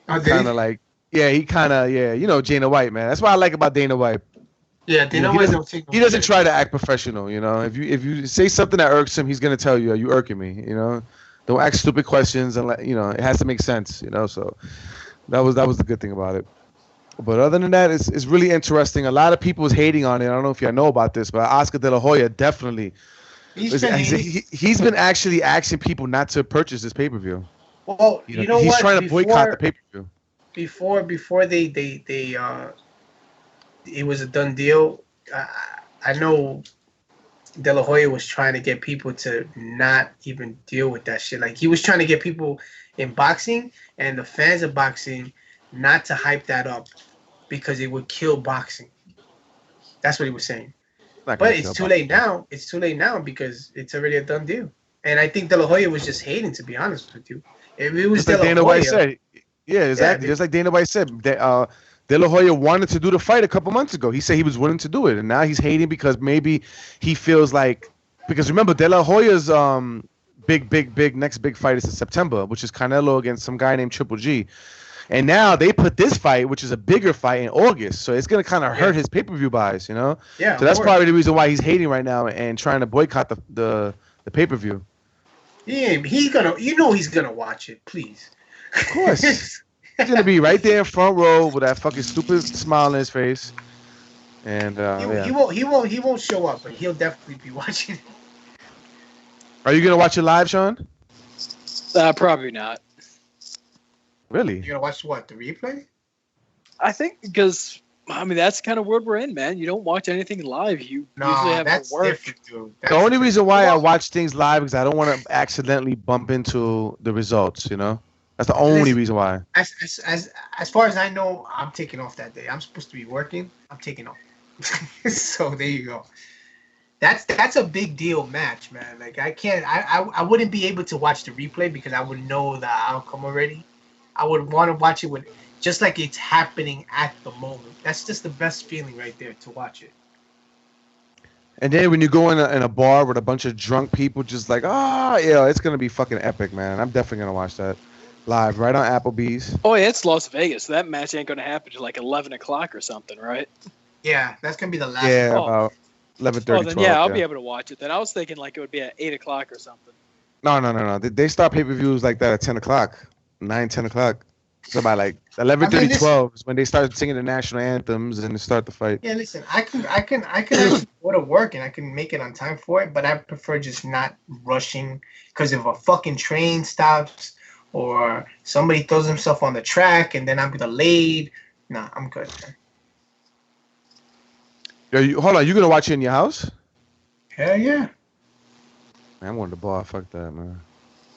Speaker 2: Kind of
Speaker 1: like, Dana White, man. That's what I like about Dana White.
Speaker 2: Yeah, Dana White don't take no
Speaker 1: he doesn't
Speaker 2: shit.
Speaker 1: try to act professional. You know, if you say something that irks him, he's gonna tell you, "Are you irking me?" You know, don't ask stupid questions, and you know, it has to make sense. You know, so that was the good thing about it. But other than that, it's really interesting. A lot of people was hating on it. I don't know if y'all know about this, but Oscar De La Hoya definitely. He's been actually asking people not to purchase this pay-per-view.
Speaker 2: Well, you know
Speaker 1: he's
Speaker 2: what?
Speaker 1: Trying to boycott the pay-per-view.
Speaker 2: Before they it was a done deal. I know De La Hoya was trying to get people to not even deal with that shit. Like he was trying to get people in boxing and the fans of boxing not to hype that up because it would kill boxing. That's what he was saying. But it's too late now. It's too late now because it's already a done deal. And I think De La Hoya was just hating, to be honest with you. If it was
Speaker 1: De La Hoya, Dana White said, yeah, exactly. Just like Dana White said, De La Hoya wanted to do the fight a couple months ago. He said he was willing to do it, and now he's hating because maybe he feels like, because remember De La Hoya's big next big fight is in September, which is Canelo against some guy named Triple G. And now they put this fight, which is a bigger fight, in August. So it's going to kind of hurt his pay-per-view buys, you know?
Speaker 2: Yeah.
Speaker 1: So that's probably the reason why he's hating right now and trying to boycott the pay-per-view.
Speaker 2: Yeah, he's gonna watch it, please.
Speaker 1: Of course. He's going to be right there in front row with that fucking stupid smile on his face. And
Speaker 2: he won't show up, but he'll definitely be watching it.
Speaker 1: Are you going to watch it live, Sean?
Speaker 3: Probably not.
Speaker 1: Really?
Speaker 2: You're gonna watch what, the replay?
Speaker 3: I think because that's the kind of world we're in, man. You don't watch anything live. You usually have to work.
Speaker 2: Dude.
Speaker 1: The only reason why I watch things live is I don't want to accidentally bump into the results. You know, that's the only reason why.
Speaker 2: As far as I know, I'm taking off that day. I'm supposed to be working. I'm taking off. So there you go. That's a big deal match, man. Like I wouldn't be able to watch the replay because I would know the outcome already. I would want to watch it with just like it's happening at the moment. That's just the best feeling right there to watch it.
Speaker 1: And then when you go in a bar with a bunch of drunk people, just like, it's gonna be fucking epic, man. I'm definitely gonna watch that live right on Applebee's.
Speaker 3: Oh yeah, it's Las Vegas. That match ain't gonna happen till like 11 o'clock or something, right?
Speaker 2: Yeah, that's gonna be the last.
Speaker 1: Yeah, about 11:30.
Speaker 3: Oh, then 12, I'll be able to watch it. Then I was thinking like it would be at 8 o'clock or something.
Speaker 1: No. They start pay-per-views like that at 10 o'clock. 9-10 o'clock. So by like 11:30, 12 is when they start singing the national anthems and start the fight.
Speaker 2: Yeah, listen, I can actually go to work and I can make it on time for it, but I prefer just not rushing because if a fucking train stops or somebody throws himself on the track and then I'm delayed, nah, I'm good.
Speaker 1: Hold on, you gonna watch it in your house?
Speaker 2: Hell yeah.
Speaker 1: Man, I'm going to the bar. Fuck that, man.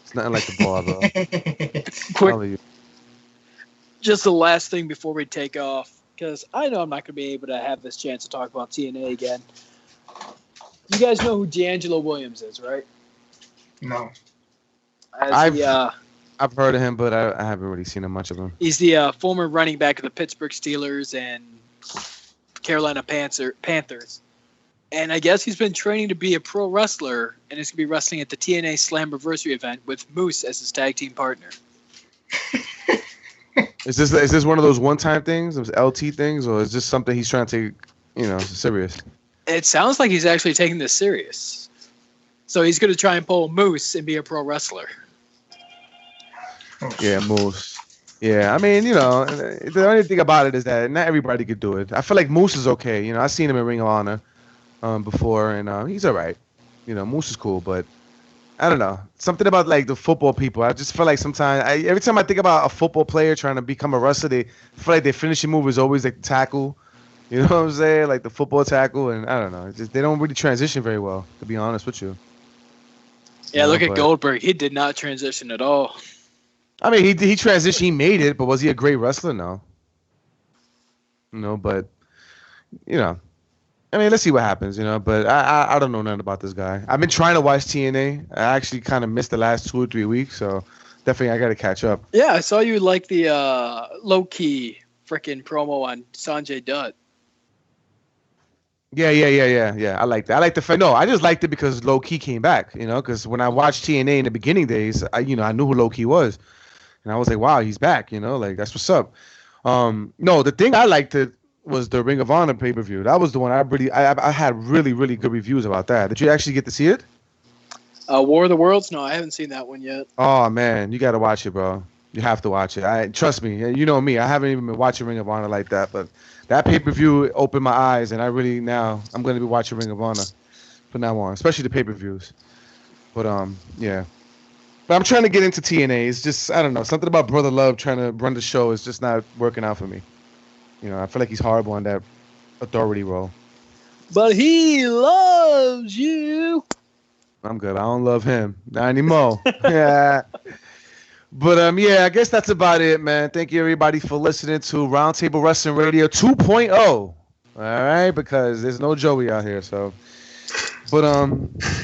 Speaker 1: It's nothing like the bar, though.
Speaker 3: Quick, just the last thing before we take off, because I know I'm not going to be able to have this chance to talk about TNA again. You guys know who D'Angelo Williams is, right?
Speaker 2: No.
Speaker 1: I've heard of him, but I haven't really seen much of him.
Speaker 3: He's the former running back of the Pittsburgh Steelers and Carolina Panthers. And I guess he's been training to be a pro wrestler, and he's going to be wrestling at the TNA Slammiversary event with Moose as his tag team partner.
Speaker 1: Is this one of those one-time things, those LT things, or is this something he's trying to take, serious?
Speaker 3: It sounds like he's actually taking this serious. So he's going to try and pull Moose and be a pro wrestler.
Speaker 1: Yeah, Moose. Yeah, I mean, the only thing about it is that not everybody could do it. I feel like Moose is okay. I've seen him in Ring of Honor before, and he's all right. Moose is cool, but I don't know. Something about like the football people. I just feel like sometimes, every time I think about a football player trying to become a wrestler, they feel like their finishing move is always like the tackle. You know what I'm saying? Like the football tackle, and I don't know. They don't really transition very well, to be honest with you.
Speaker 3: Yeah, look at Goldberg. He did not transition at all.
Speaker 1: I mean, he transitioned. He made it, but was he a great wrestler? No. But I mean, let's see what happens, But I don't know nothing about this guy. I've been trying to watch TNA. I actually kind of missed the last 2 or 3 weeks, so definitely I got to catch up.
Speaker 3: Yeah, I saw you like the low-key freaking promo on Sanjay Dutt.
Speaker 1: Yeah. I liked it. I liked the fact. No, I just liked it because Low Key came back. Because when I watched TNA in the beginning days, I knew who Low Key was, and I was like, wow, he's back. Like that's what's up. No, the thing I liked it was the Ring of Honor pay-per-view. That was the one I had really, really good reviews about that. Did you actually get to see it?
Speaker 3: War of the Worlds? No, I haven't seen that one yet.
Speaker 1: Oh, man. You got to watch it, bro. You have to watch it. Trust me. You know me. I haven't even been watching Ring of Honor like that. But that pay-per-view opened my eyes. And I'm going to be watching Ring of Honor from now on. Especially the pay-per-views. But, yeah. But I'm trying to get into TNA. It's just, I don't know. Something about Brother Love trying to run the show is just not working out for me. You know, I feel like he's horrible on that authority role.
Speaker 3: But he loves you.
Speaker 1: I'm good. I don't love him. Not anymore. Yeah. But, yeah, I guess that's about it, man. Thank you, everybody, for listening to Roundtable Wrestling Radio 2.0. All right? Because there's no Joey out here, so. But,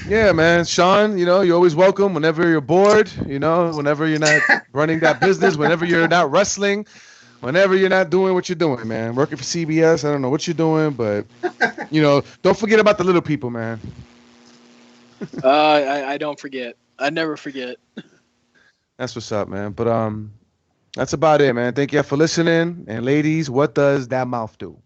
Speaker 1: yeah, man. Sean, you know, you're always welcome whenever you're bored, you know, whenever you're not running that business, whenever you're not wrestling, whenever you're not doing what you're doing, man. Working for CBS, I don't know what you're doing, but, you know, don't forget about the little people, man.
Speaker 3: I don't forget. I never forget.
Speaker 1: That's what's up, man. But that's about it, man. Thank you for listening. And ladies, what does that mouth do?